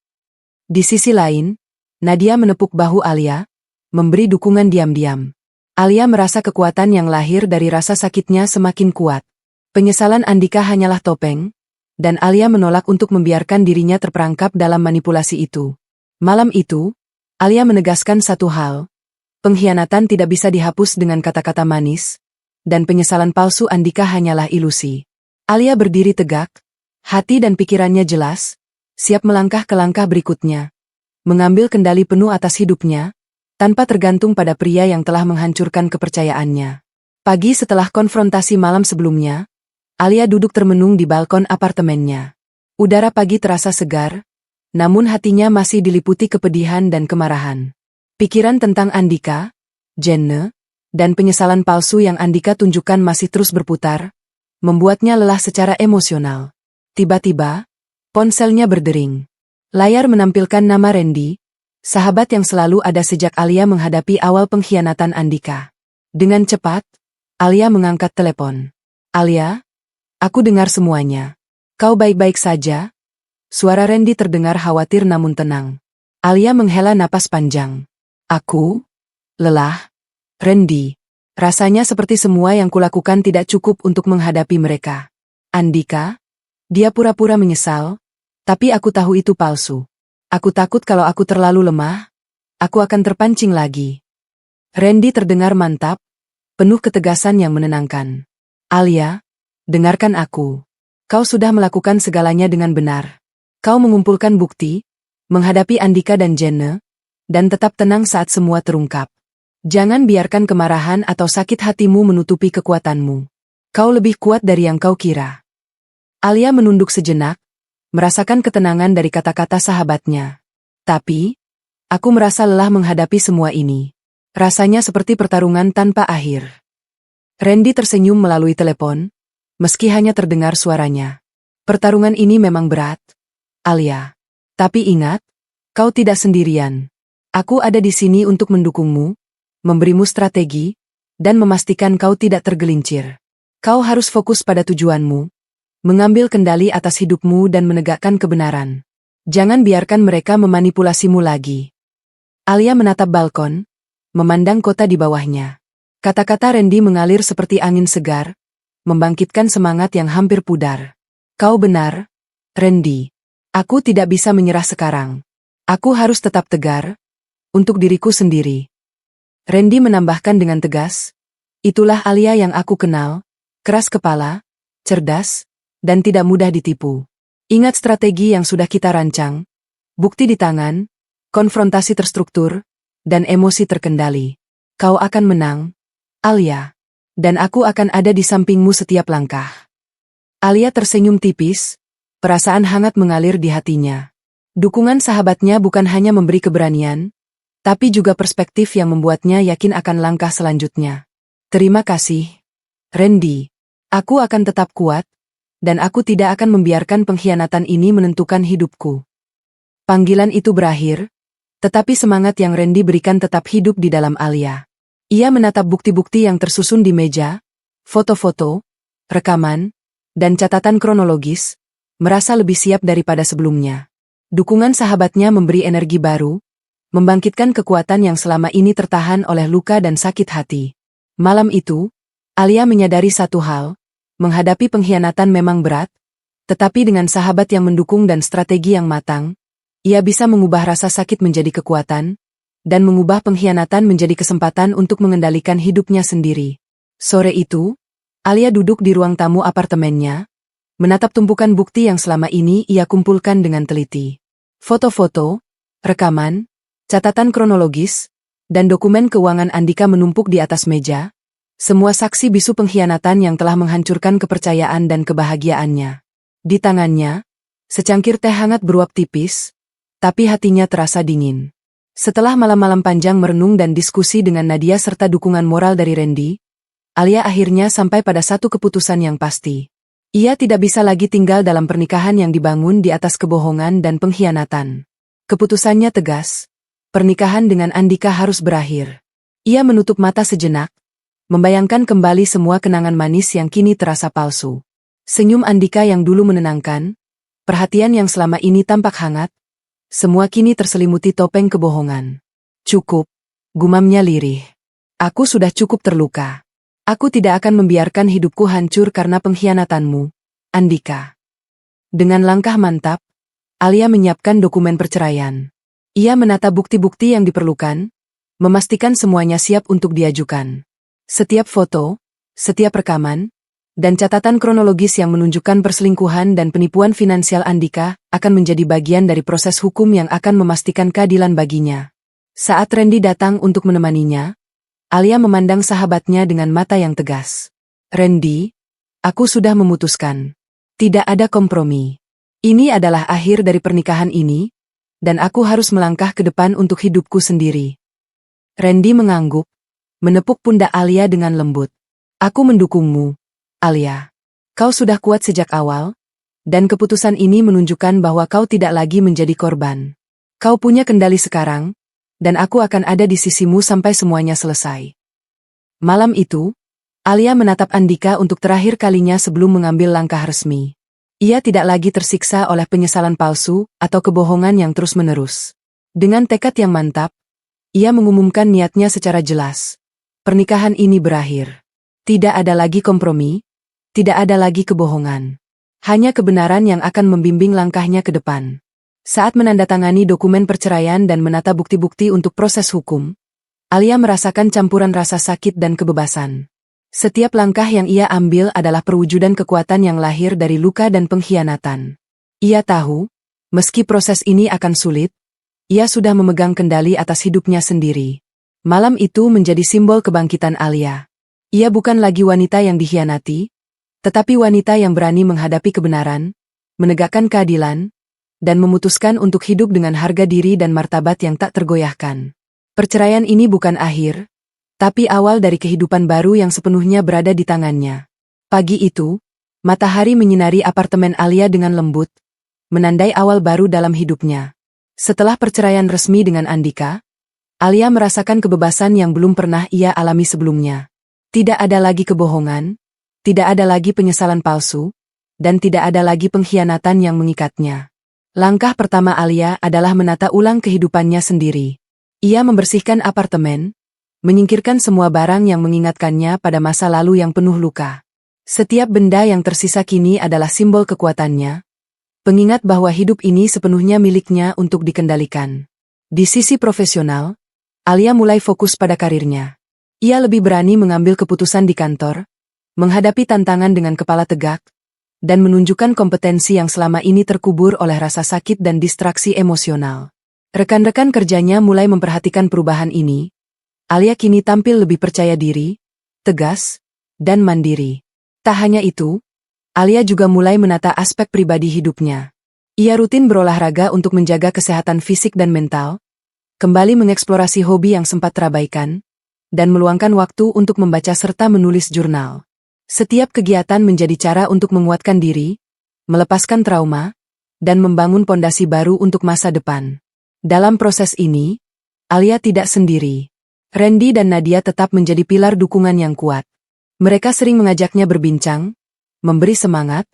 S1: Di sisi lain, Nadia menepuk bahu Alia, memberi dukungan diam-diam. Alia merasa kekuatan yang lahir dari rasa sakitnya semakin kuat. Penyesalan Andika hanyalah topeng, dan Alia menolak untuk membiarkan dirinya terperangkap dalam manipulasi itu. Malam itu, Alia menegaskan satu hal, pengkhianatan tidak bisa dihapus dengan kata-kata manis, dan penyesalan palsu Andika hanyalah ilusi. Alia berdiri tegak, Hati dan pikirannya jelas, siap melangkah ke langkah berikutnya. Mengambil kendali penuh atas hidupnya, tanpa tergantung pada pria yang telah menghancurkan kepercayaannya. Pagi setelah konfrontasi malam sebelumnya, Alia duduk termenung di balkon apartemennya. Udara pagi terasa segar, namun hatinya masih diliputi kepedihan dan kemarahan. Pikiran tentang Andika, Jenna, dan penyesalan palsu yang Andika tunjukkan masih terus berputar, membuatnya lelah secara emosional. Tiba-tiba, ponselnya berdering. Layar menampilkan nama Randy, sahabat yang selalu ada sejak Alia menghadapi awal pengkhianatan Andika. Dengan cepat, Alia mengangkat telepon. "Alia, aku dengar semuanya. Kau baik-baik saja?" Suara Randy terdengar khawatir namun tenang. Alia menghela napas panjang. "Aku lelah, Randy. Rasanya seperti semua yang kulakukan tidak cukup untuk menghadapi mereka. Andika, dia pura-pura menyesal, tapi aku tahu itu palsu. Aku takut kalau aku terlalu lemah, aku akan terpancing lagi." Randy terdengar mantap, penuh ketegasan yang menenangkan. "Alia, dengarkan aku. Kau sudah melakukan segalanya dengan benar. Kau mengumpulkan bukti, menghadapi Andika dan Jenna, dan tetap tenang saat semua terungkap. Jangan biarkan kemarahan atau sakit hatimu menutupi kekuatanmu. Kau lebih kuat dari yang kau kira." Alia menunduk sejenak, merasakan ketenangan dari kata-kata sahabatnya. "Tapi, aku merasa lelah menghadapi semua ini. Rasanya seperti pertarungan tanpa akhir." Randy tersenyum melalui telepon, meski hanya terdengar suaranya. "Pertarungan ini memang berat, Alia. Tapi ingat, kau tidak sendirian. Aku ada di sini untuk mendukungmu, memberimu strategi, dan memastikan kau tidak tergelincir. Kau harus fokus pada tujuanmu, mengambil kendali atas hidupmu dan menegakkan kebenaran. Jangan biarkan mereka memanipulasimu lagi." Alia menatap balkon, memandang kota di bawahnya. Kata-kata Randy mengalir seperti angin segar, membangkitkan semangat yang hampir pudar. "Kau benar, Randy. Aku tidak bisa menyerah sekarang. Aku harus tetap tegar, untuk diriku sendiri." Randy menambahkan dengan tegas, "Itulah Alia yang aku kenal, keras kepala, cerdas, dan tidak mudah ditipu. Ingat strategi yang sudah kita rancang, bukti di tangan, konfrontasi terstruktur, dan emosi terkendali. Kau akan menang, Alia. Dan aku akan ada di sampingmu setiap langkah." Alia tersenyum tipis, perasaan hangat mengalir di hatinya. Dukungan sahabatnya bukan hanya memberi keberanian, tapi juga perspektif yang membuatnya yakin akan langkah selanjutnya. "Terima kasih, Randy. Aku akan tetap kuat, dan aku tidak akan membiarkan pengkhianatan ini menentukan hidupku." Panggilan itu berakhir, tetapi semangat yang Randy berikan tetap hidup di dalam Alia. Ia menatap bukti-bukti yang tersusun di meja, foto-foto, rekaman, dan catatan kronologis, merasa lebih siap daripada sebelumnya. Dukungan sahabatnya memberi energi baru, membangkitkan kekuatan yang selama ini tertahan oleh luka dan sakit hati. Malam itu, Alia menyadari satu hal, menghadapi pengkhianatan memang berat, tetapi dengan sahabat yang mendukung dan strategi yang matang, ia bisa mengubah rasa sakit menjadi kekuatan, dan mengubah pengkhianatan menjadi kesempatan untuk mengendalikan hidupnya sendiri. Sore itu, Alia duduk di ruang tamu apartemennya, menatap tumpukan bukti yang selama ini ia kumpulkan dengan teliti. Foto-foto, rekaman, catatan kronologis, dan dokumen keuangan Andika menumpuk di atas meja, semua saksi bisu pengkhianatan yang telah menghancurkan kepercayaan dan kebahagiaannya. Di tangannya, secangkir teh hangat beruap tipis, tapi hatinya terasa dingin. Setelah malam-malam panjang merenung dan diskusi dengan Nadia serta dukungan moral dari Randy, Alia akhirnya sampai pada satu keputusan yang pasti. Ia tidak bisa lagi tinggal dalam pernikahan yang dibangun di atas kebohongan dan pengkhianatan. Keputusannya tegas, pernikahan dengan Andika harus berakhir. Ia menutup mata sejenak, membayangkan kembali semua kenangan manis yang kini terasa palsu. Senyum Andika yang dulu menenangkan, perhatian yang selama ini tampak hangat, semua kini terselimuti topeng kebohongan. "Cukup," gumamnya lirih. "Aku sudah cukup terluka. Aku tidak akan membiarkan hidupku hancur karena pengkhianatanmu, Andika." Dengan langkah mantap, Alia menyiapkan dokumen perceraian. Ia menata bukti-bukti yang diperlukan, memastikan semuanya siap untuk diajukan. Setiap foto, setiap rekaman, Dan catatan kronologis yang menunjukkan perselingkuhan dan penipuan finansial Andika akan menjadi bagian dari proses hukum yang akan memastikan keadilan baginya. Saat Randy datang untuk menemaninya, Alia memandang sahabatnya dengan mata yang tegas. Randy, aku sudah memutuskan. Tidak ada kompromi. Ini adalah akhir dari pernikahan ini, dan aku harus melangkah ke depan untuk hidupku sendiri. Randy mengangguk, menepuk pundak Alia dengan lembut. Aku mendukungmu, Alia. Kau sudah kuat sejak awal, dan keputusan ini menunjukkan bahwa kau tidak lagi menjadi korban. Kau punya kendali sekarang, dan aku akan ada di sisimu sampai semuanya selesai. Malam itu, Alia menatap Andika untuk terakhir kalinya sebelum mengambil langkah resmi. Ia tidak lagi tersiksa oleh penyesalan palsu atau kebohongan yang terus-menerus. Dengan tekad yang mantap, ia mengumumkan niatnya secara jelas. Pernikahan ini berakhir. Tidak ada lagi kompromi, tidak ada lagi kebohongan. Hanya kebenaran yang akan membimbing langkahnya ke depan. Saat menandatangani dokumen perceraian dan menata bukti-bukti untuk proses hukum, Alia merasakan campuran rasa sakit dan kebebasan. Setiap langkah yang ia ambil adalah perwujudan kekuatan yang lahir dari luka dan pengkhianatan. Ia tahu, meski proses ini akan sulit, ia sudah memegang kendali atas hidupnya sendiri. Malam itu menjadi simbol kebangkitan Alia. Ia bukan lagi wanita yang dikhianati, tetapi wanita yang berani menghadapi kebenaran, menegakkan keadilan, dan memutuskan untuk hidup dengan harga diri dan martabat yang tak tergoyahkan. Perceraian ini bukan akhir, tapi awal dari kehidupan baru yang sepenuhnya berada di tangannya. Pagi itu, matahari menyinari apartemen Alia dengan lembut, menandai awal baru dalam hidupnya. Setelah perceraian resmi dengan Andika, Alia merasakan kebebasan yang belum pernah ia alami sebelumnya. Tidak ada lagi kebohongan, tidak ada lagi penyesalan palsu, dan tidak ada lagi pengkhianatan yang mengikatnya. Langkah pertama Alia adalah menata ulang kehidupannya sendiri. Ia membersihkan apartemen, menyingkirkan semua barang yang mengingatkannya pada masa lalu yang penuh luka. Setiap benda yang tersisa kini adalah simbol kekuatannya, pengingat bahwa hidup ini sepenuhnya miliknya untuk dikendalikan. Di sisi profesional, Alia mulai fokus pada karirnya. Ia lebih berani mengambil keputusan di kantor, menghadapi tantangan dengan kepala tegak, dan menunjukkan kompetensi yang selama ini terkubur oleh rasa sakit dan distraksi emosional. Rekan-rekan kerjanya mulai memperhatikan perubahan ini. Alia kini tampil lebih percaya diri, tegas, dan mandiri. Tak hanya itu, Alia juga mulai menata aspek pribadi hidupnya. Ia rutin berolahraga untuk menjaga kesehatan fisik dan mental, kembali mengeksplorasi hobi yang sempat terabaikan, dan meluangkan waktu untuk membaca serta menulis jurnal. Setiap kegiatan menjadi cara untuk menguatkan diri, melepaskan trauma, dan membangun pondasi baru untuk masa depan. Dalam proses ini, Alia tidak sendiri. Randy dan Nadia tetap menjadi pilar dukungan yang kuat. Mereka sering mengajaknya berbincang, memberi semangat,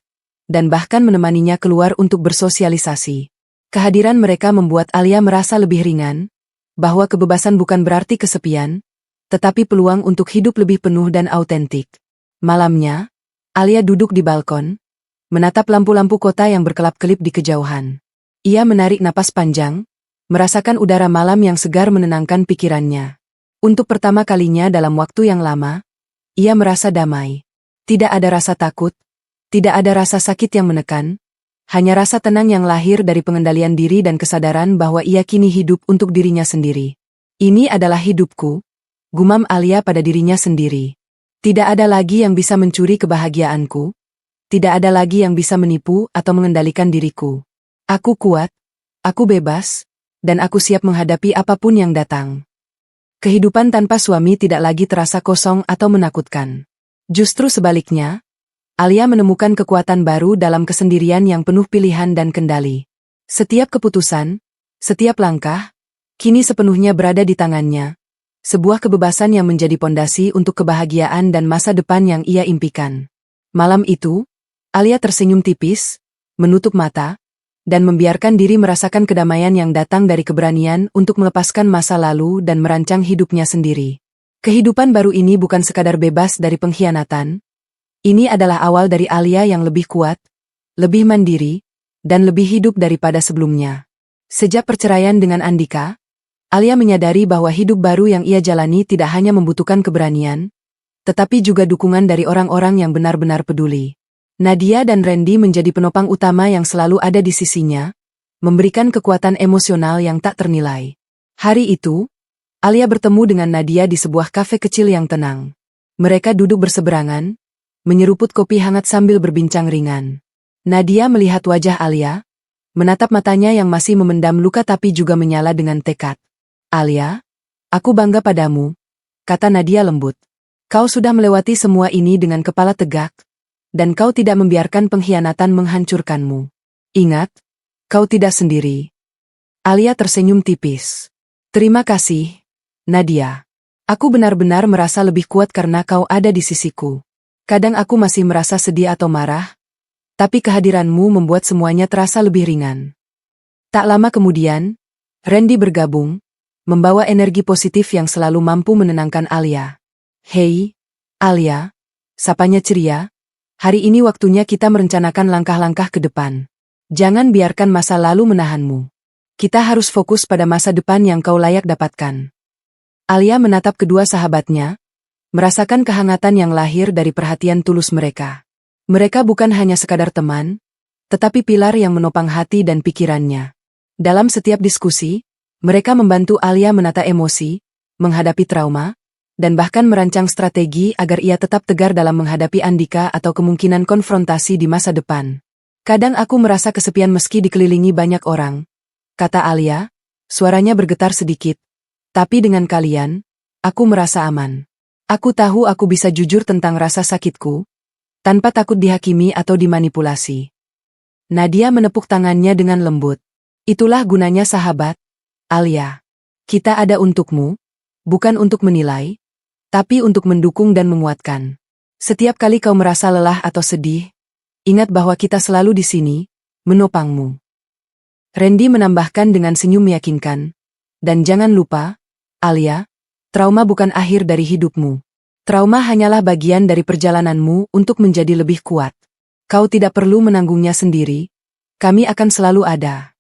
S1: dan bahkan menemaninya keluar untuk bersosialisasi. Kehadiran mereka membuat Alia merasa lebih ringan, bahwa kebebasan bukan berarti kesepian, tetapi peluang untuk hidup lebih penuh dan autentik. Malamnya, Alia duduk di balkon, menatap lampu-lampu kota yang berkelap-kelip di kejauhan. Ia menarik napas panjang, merasakan udara malam yang segar menenangkan pikirannya. Untuk pertama kalinya dalam waktu yang lama, ia merasa damai. Tidak ada rasa takut, tidak ada rasa sakit yang menekan, hanya rasa tenang yang lahir dari pengendalian diri dan kesadaran bahwa ia kini hidup untuk dirinya sendiri. Ini adalah hidupku, gumam Alia pada dirinya sendiri. Tidak ada lagi yang bisa mencuri kebahagiaanku. Tidak ada lagi yang bisa menipu atau mengendalikan diriku. Aku kuat, aku bebas, dan aku siap menghadapi apapun yang datang. Kehidupan tanpa suami tidak lagi terasa kosong atau menakutkan. Justru sebaliknya, Alia menemukan kekuatan baru dalam kesendirian yang penuh pilihan dan kendali. Setiap keputusan, setiap langkah, kini sepenuhnya berada di tangannya. Sebuah kebebasan yang menjadi pondasi untuk kebahagiaan dan masa depan yang ia impikan. Malam itu, Alia tersenyum tipis, menutup mata, dan membiarkan diri merasakan kedamaian yang datang dari keberanian untuk melepaskan masa lalu dan merancang hidupnya sendiri. Kehidupan baru ini bukan sekadar bebas dari pengkhianatan. Ini adalah awal dari Alia yang lebih kuat, lebih mandiri, dan lebih hidup daripada sebelumnya. Sejak perceraian dengan Andika, Alia menyadari bahwa hidup baru yang ia jalani tidak hanya membutuhkan keberanian, tetapi juga dukungan dari orang-orang yang benar-benar peduli. Nadia dan Randy menjadi penopang utama yang selalu ada di sisinya, memberikan kekuatan emosional yang tak ternilai. Hari itu, Alia bertemu dengan Nadia di sebuah kafe kecil yang tenang. Mereka duduk berseberangan, menyeruput kopi hangat sambil berbincang ringan. Nadia melihat wajah Alia, menatap matanya yang masih memendam luka tapi juga menyala dengan tekad. "Alia, aku bangga padamu," kata Nadia lembut. "Kau sudah melewati semua ini dengan kepala tegak, dan kau tidak membiarkan pengkhianatan menghancurkanmu. Ingat, kau tidak sendiri." Alia tersenyum tipis. "Terima kasih, Nadia. Aku benar-benar merasa lebih kuat karena kau ada di sisiku. Kadang aku masih merasa sedih atau marah, tapi kehadiranmu membuat semuanya terasa lebih ringan." Tak lama kemudian, Randy bergabung, membawa energi positif yang selalu mampu menenangkan Alia. "Hei, Alia," sapanya ceria, "hari ini waktunya kita merencanakan langkah-langkah ke depan. Jangan biarkan masa lalu menahanmu. Kita harus fokus pada masa depan yang kau layak dapatkan." Alia menatap kedua sahabatnya, merasakan kehangatan yang lahir dari perhatian tulus mereka. Mereka bukan hanya sekadar teman, tetapi pilar yang menopang hati dan pikirannya. Dalam setiap diskusi, mereka membantu Alia menata emosi, menghadapi trauma, dan bahkan merancang strategi agar ia tetap tegar dalam menghadapi Andika atau kemungkinan konfrontasi di masa depan. "Kadang aku merasa kesepian meski dikelilingi banyak orang," kata Alia, suaranya bergetar sedikit. "Tapi dengan kalian, aku merasa aman. Aku tahu aku bisa jujur tentang rasa sakitku, tanpa takut dihakimi atau dimanipulasi." Nadia menepuk tangannya dengan lembut. "Itulah gunanya sahabat, Alia. Kita ada untukmu, bukan untuk menilai, tapi untuk mendukung dan menguatkan. Setiap kali kau merasa lelah atau sedih, ingat bahwa kita selalu di sini, menopangmu." Randy menambahkan dengan senyum meyakinkan, "Dan jangan lupa, Alia, trauma bukan akhir dari hidupmu. Trauma hanyalah bagian dari perjalananmu untuk menjadi lebih kuat. Kau tidak perlu menanggungnya sendiri, kami akan selalu ada."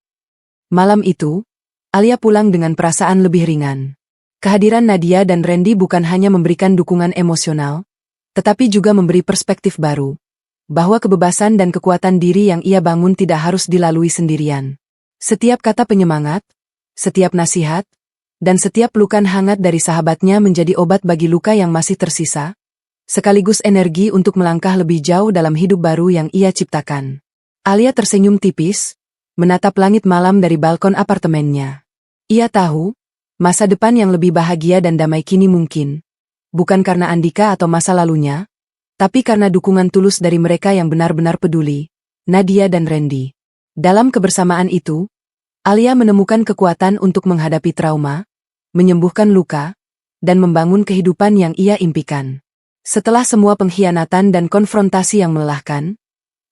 S1: Malam itu, Alia pulang dengan perasaan lebih ringan. Kehadiran Nadia dan Randy bukan hanya memberikan dukungan emosional, tetapi juga memberi perspektif baru, bahwa kebebasan dan kekuatan diri yang ia bangun tidak harus dilalui sendirian. Setiap kata penyemangat, setiap nasihat, dan setiap pelukan hangat dari sahabatnya menjadi obat bagi luka yang masih tersisa, sekaligus energi untuk melangkah lebih jauh dalam hidup baru yang ia ciptakan. Alia tersenyum tipis, menatap langit malam dari balkon apartemennya. Ia tahu, masa depan yang lebih bahagia dan damai kini mungkin, bukan karena Andika atau masa lalunya, tapi karena dukungan tulus dari mereka yang benar-benar peduli, Nadia dan Randy. Dalam kebersamaan itu, Alia menemukan kekuatan untuk menghadapi trauma, menyembuhkan luka, dan membangun kehidupan yang ia impikan. Setelah semua pengkhianatan dan konfrontasi yang melelahkan,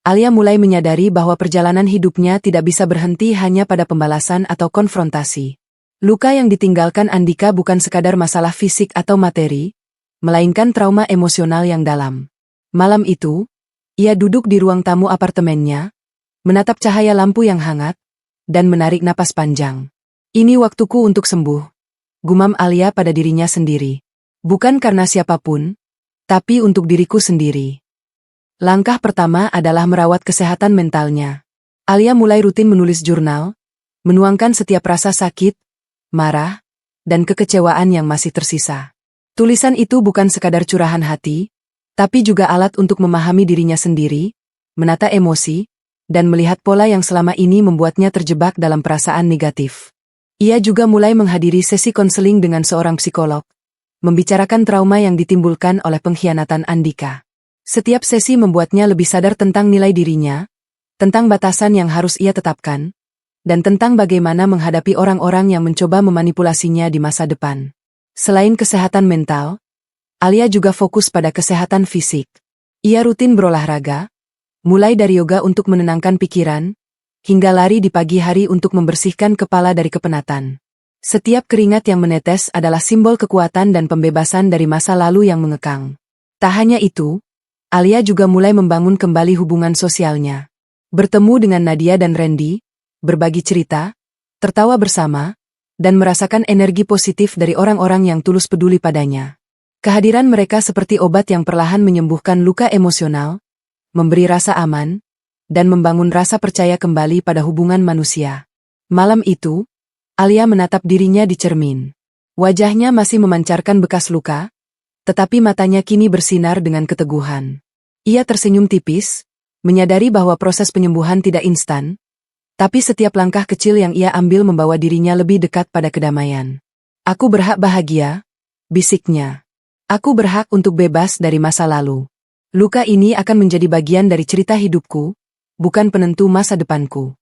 S1: Alia mulai menyadari bahwa perjalanan hidupnya tidak bisa berhenti hanya pada pembalasan atau konfrontasi. Luka yang ditinggalkan Andika bukan sekadar masalah fisik atau materi, melainkan trauma emosional yang dalam. Malam itu, ia duduk di ruang tamu apartemennya, menatap cahaya lampu yang hangat, dan menarik napas panjang. "Ini waktuku untuk sembuh," gumam Alia pada dirinya sendiri. "Bukan karena siapapun, tapi untuk diriku sendiri." Langkah pertama adalah merawat kesehatan mentalnya. Alia mulai rutin menulis jurnal, menuangkan setiap rasa sakit, marah, dan kekecewaan yang masih tersisa. Tulisan itu bukan sekadar curahan hati, tapi juga alat untuk memahami dirinya sendiri, menata emosi, dan melihat pola yang selama ini membuatnya terjebak dalam perasaan negatif. Ia juga mulai menghadiri sesi konseling dengan seorang psikolog, membicarakan trauma yang ditimbulkan oleh pengkhianatan Andika. Setiap sesi membuatnya lebih sadar tentang nilai dirinya, tentang batasan yang harus ia tetapkan, dan tentang bagaimana menghadapi orang-orang yang mencoba memanipulasinya di masa depan. Selain kesehatan mental, Alia juga fokus pada kesehatan fisik. Ia rutin berolahraga, mulai dari yoga untuk menenangkan pikiran, hingga lari di pagi hari untuk membersihkan kepala dari kepenatan. Setiap keringat yang menetes adalah simbol kekuatan dan pembebasan dari masa lalu yang mengekang. Tak hanya itu, Alia juga mulai membangun kembali hubungan sosialnya. Bertemu dengan Nadia dan Randy, berbagi cerita, tertawa bersama, dan merasakan energi positif dari orang-orang yang tulus peduli padanya. Kehadiran mereka seperti obat yang perlahan menyembuhkan luka emosional, memberi rasa aman, dan membangun rasa percaya kembali pada hubungan manusia. Malam itu, Alia menatap dirinya di cermin. Wajahnya masih memancarkan bekas luka, tetapi matanya kini bersinar dengan keteguhan. Ia tersenyum tipis, menyadari bahwa proses penyembuhan tidak instan, tapi setiap langkah kecil yang ia ambil membawa dirinya lebih dekat pada kedamaian. Aku berhak bahagia, bisiknya. Aku berhak untuk bebas dari masa lalu. Luka ini akan menjadi bagian dari cerita hidupku, bukan penentu masa depanku.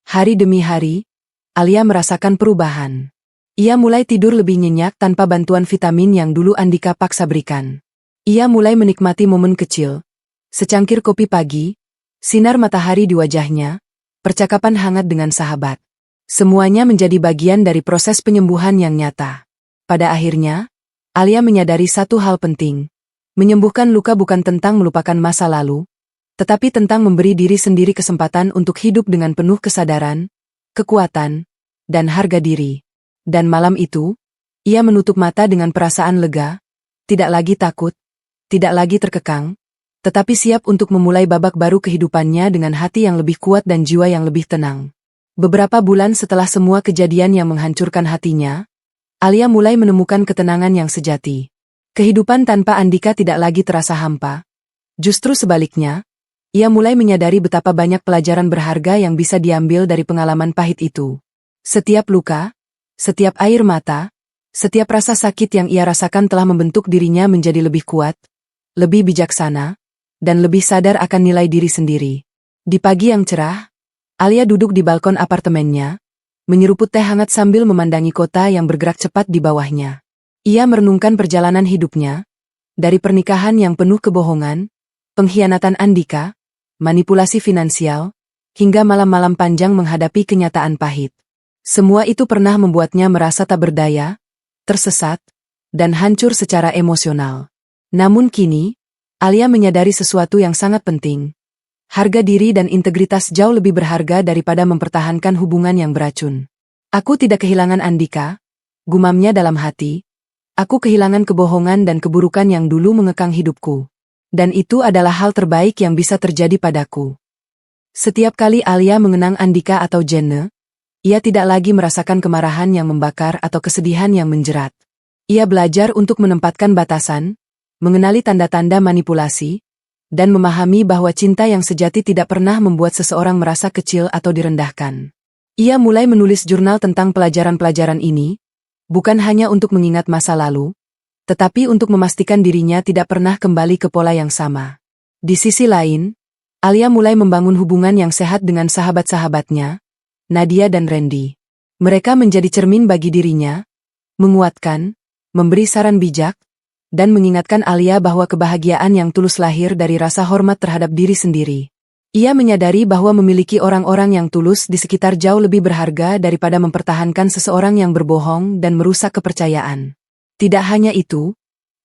S1: Hari demi hari, Alia merasakan perubahan. Ia mulai tidur lebih nyenyak tanpa bantuan vitamin yang dulu Andika paksa berikan. Ia mulai menikmati momen kecil, secangkir kopi pagi, sinar matahari di wajahnya, percakapan hangat dengan sahabat. Semuanya menjadi bagian dari proses penyembuhan yang nyata. Pada akhirnya, Alia menyadari satu hal penting. Menyembuhkan luka bukan tentang melupakan masa lalu, tetapi tentang memberi diri sendiri kesempatan untuk hidup dengan penuh kesadaran, kekuatan, dan harga diri. Dan malam itu, ia menutup mata dengan perasaan lega, tidak lagi takut, tidak lagi terkekang, tetapi siap untuk memulai babak baru kehidupannya dengan hati yang lebih kuat dan jiwa yang lebih tenang. Beberapa bulan setelah semua kejadian yang menghancurkan hatinya, Alia mulai menemukan ketenangan yang sejati. Kehidupan tanpa Andika tidak lagi terasa hampa. Justru sebaliknya, ia mulai menyadari betapa banyak pelajaran berharga yang bisa diambil dari pengalaman pahit itu. Setiap luka, setiap air mata, setiap rasa sakit yang ia rasakan telah membentuk dirinya menjadi lebih kuat, lebih bijaksana, dan lebih sadar akan nilai diri sendiri. Di pagi yang cerah, Alia duduk di balkon apartemennya, menyeruput teh hangat sambil memandangi kota yang bergerak cepat di bawahnya. Ia merenungkan perjalanan hidupnya, dari pernikahan yang penuh kebohongan, pengkhianatan Andika, manipulasi finansial, hingga malam-malam panjang menghadapi kenyataan pahit. Semua itu pernah membuatnya merasa tak berdaya, tersesat, dan hancur secara emosional. Namun kini, Alia menyadari sesuatu yang sangat penting. Harga diri dan integritas jauh lebih berharga daripada mempertahankan hubungan yang beracun. Aku tidak kehilangan Andika, gumamnya dalam hati. Aku kehilangan kebohongan dan keburukan yang dulu mengekang hidupku. Dan itu adalah hal terbaik yang bisa terjadi padaku. Setiap kali Alia mengenang Andika atau Jenna, ia tidak lagi merasakan kemarahan yang membakar atau kesedihan yang menjerat. Ia belajar untuk menempatkan batasan, mengenali tanda-tanda manipulasi, dan memahami bahwa cinta yang sejati tidak pernah membuat seseorang merasa kecil atau direndahkan. Ia mulai menulis jurnal tentang pelajaran-pelajaran ini, bukan hanya untuk mengingat masa lalu, tetapi untuk memastikan dirinya tidak pernah kembali ke pola yang sama. Di sisi lain, Alia mulai membangun hubungan yang sehat dengan sahabat-sahabatnya, Nadia dan Randy. Mereka menjadi cermin bagi dirinya, menguatkan, memberi saran bijak, dan mengingatkan Alia bahwa kebahagiaan yang tulus lahir dari rasa hormat terhadap diri sendiri. Ia menyadari bahwa memiliki orang-orang yang tulus di sekitar jauh lebih berharga daripada mempertahankan seseorang yang berbohong dan merusak kepercayaan. Tidak hanya itu,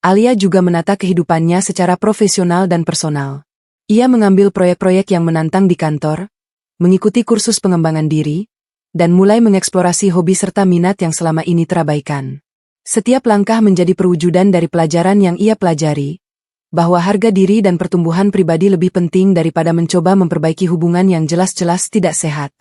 S1: Alia juga menata kehidupannya secara profesional dan personal. Ia mengambil proyek-proyek yang menantang di kantor, mengikuti kursus pengembangan diri, dan mulai mengeksplorasi hobi serta minat yang selama ini terabaikan. Setiap langkah menjadi perwujudan dari pelajaran yang ia pelajari, bahwa harga diri dan pertumbuhan pribadi lebih penting daripada mencoba memperbaiki hubungan yang jelas-jelas tidak sehat.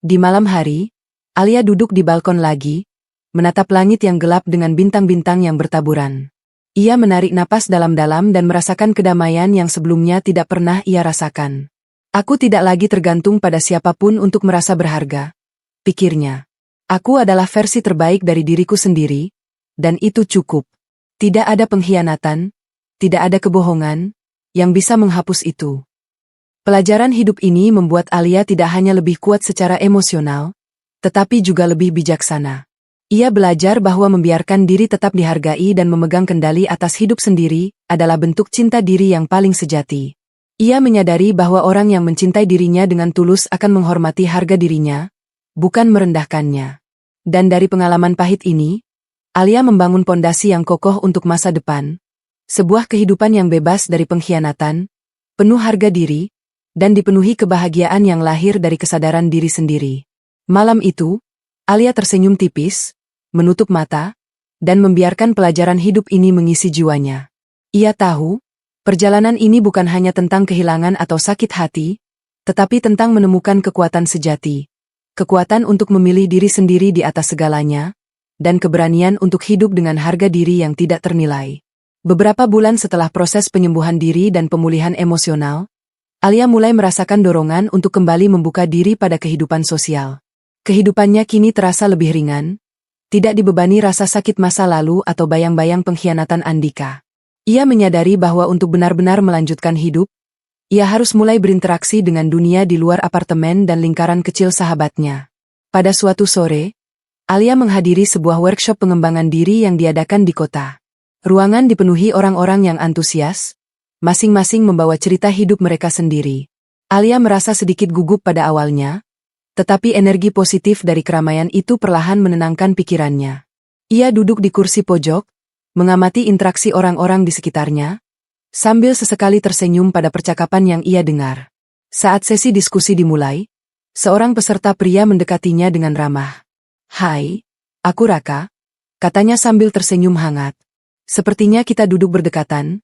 S1: Di malam hari, Alia duduk di balkon lagi, menatap langit yang gelap dengan bintang-bintang yang bertaburan. Ia menarik napas dalam-dalam dan merasakan kedamaian yang sebelumnya tidak pernah ia rasakan. Aku tidak lagi tergantung pada siapapun untuk merasa berharga, pikirnya. Aku adalah versi terbaik dari diriku sendiri, dan itu cukup. Tidak ada pengkhianatan, tidak ada kebohongan, yang bisa menghapus itu. Pelajaran hidup ini membuat Alia tidak hanya lebih kuat secara emosional, tetapi juga lebih bijaksana. Ia belajar bahwa membiarkan diri tetap dihargai dan memegang kendali atas hidup sendiri adalah bentuk cinta diri yang paling sejati. Ia menyadari bahwa orang yang mencintai dirinya dengan tulus akan menghormati harga dirinya, bukan merendahkannya. Dan dari pengalaman pahit ini, Alia membangun pondasi yang kokoh untuk masa depan, sebuah kehidupan yang bebas dari pengkhianatan, penuh harga diri, dan dipenuhi kebahagiaan yang lahir dari kesadaran diri sendiri. Malam itu, Alia tersenyum tipis, menutup mata, dan membiarkan pelajaran hidup ini mengisi jiwanya. Ia tahu, perjalanan ini bukan hanya tentang kehilangan atau sakit hati, tetapi tentang menemukan kekuatan sejati. Kekuatan untuk memilih diri sendiri di atas segalanya, dan keberanian untuk hidup dengan harga diri yang tidak ternilai. Beberapa bulan setelah proses penyembuhan diri dan pemulihan emosional, Alia mulai merasakan dorongan untuk kembali membuka diri pada kehidupan sosial. Kehidupannya kini terasa lebih ringan, tidak dibebani rasa sakit masa lalu atau bayang-bayang pengkhianatan Andika. Ia menyadari bahwa untuk benar-benar melanjutkan hidup, ia harus mulai berinteraksi dengan dunia di luar apartemen dan lingkaran kecil sahabatnya. Pada suatu sore, Alia menghadiri sebuah workshop pengembangan diri yang diadakan di kota. Ruangan dipenuhi orang-orang yang antusias, masing-masing membawa cerita hidup mereka sendiri. Alia merasa sedikit gugup pada awalnya, tetapi energi positif dari keramaian itu perlahan menenangkan pikirannya. Ia duduk di kursi pojok, mengamati interaksi orang-orang di sekitarnya, sambil sesekali tersenyum pada percakapan yang ia dengar. Saat sesi diskusi dimulai, seorang peserta pria mendekatinya dengan ramah. "Hai, aku Raka," katanya sambil tersenyum hangat. "Sepertinya kita duduk berdekatan.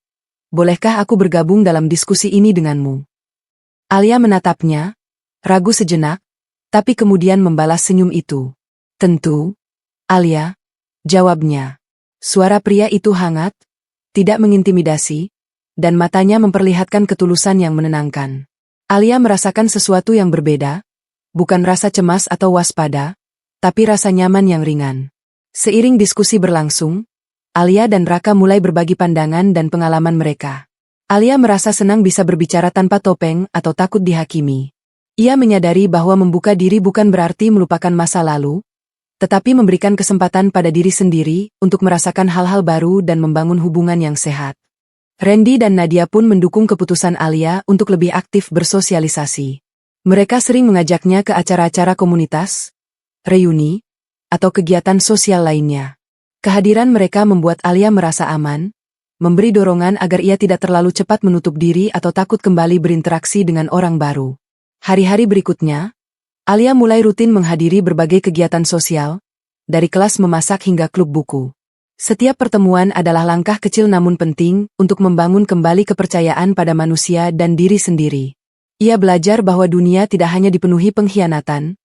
S1: Bolehkah aku bergabung dalam diskusi ini denganmu?" Alia menatapnya, ragu sejenak, tapi kemudian membalas senyum itu. "Tentu, Alia," jawabnya. Suara pria itu hangat, tidak mengintimidasi, dan matanya memperlihatkan ketulusan yang menenangkan. Alia merasakan sesuatu yang berbeda, bukan rasa cemas atau waspada, tapi rasa nyaman yang ringan. Seiring diskusi berlangsung, Alia dan Raka mulai berbagi pandangan dan pengalaman mereka. Alia merasa senang bisa berbicara tanpa topeng atau takut dihakimi. Ia menyadari bahwa membuka diri bukan berarti melupakan masa lalu, tetapi memberikan kesempatan pada diri sendiri untuk merasakan hal-hal baru dan membangun hubungan yang sehat. Randy dan Nadia pun mendukung keputusan Alia untuk lebih aktif bersosialisasi. Mereka sering mengajaknya ke acara-acara komunitas, reuni, atau kegiatan sosial lainnya. Kehadiran mereka membuat Alia merasa aman, memberi dorongan agar ia tidak terlalu cepat menutup diri atau takut kembali berinteraksi dengan orang baru. Hari-hari berikutnya, Alia mulai rutin menghadiri berbagai kegiatan sosial, dari kelas memasak hingga klub buku. Setiap pertemuan adalah langkah kecil namun penting untuk membangun kembali kepercayaan pada manusia dan diri sendiri. Ia belajar bahwa dunia tidak hanya dipenuhi pengkhianatan,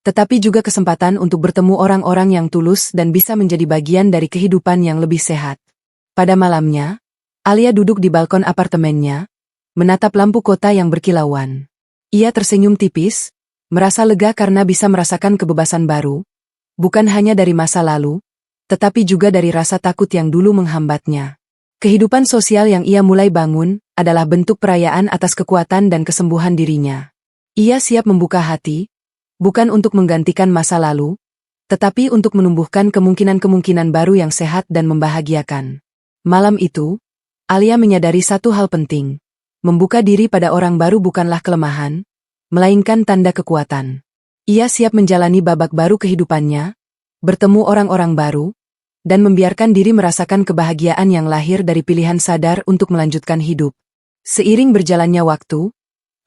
S1: tetapi juga kesempatan untuk bertemu orang-orang yang tulus dan bisa menjadi bagian dari kehidupan yang lebih sehat. Pada malamnya, Alia duduk di balkon apartemennya, menatap lampu kota yang berkilauan. Ia tersenyum tipis, merasa lega karena bisa merasakan kebebasan baru, bukan hanya dari masa lalu, tetapi juga dari rasa takut yang dulu menghambatnya. Kehidupan sosial yang ia mulai bangun adalah bentuk perayaan atas kekuatan dan kesembuhan dirinya. Ia siap membuka hati, bukan untuk menggantikan masa lalu, tetapi untuk menumbuhkan kemungkinan-kemungkinan baru yang sehat dan membahagiakan. Malam itu, Alia menyadari satu hal penting. Membuka diri pada orang baru bukanlah kelemahan, melainkan tanda kekuatan. Ia siap menjalani babak baru kehidupannya, bertemu orang-orang baru, dan membiarkan diri merasakan kebahagiaan yang lahir dari pilihan sadar untuk melanjutkan hidup. Seiring berjalannya waktu,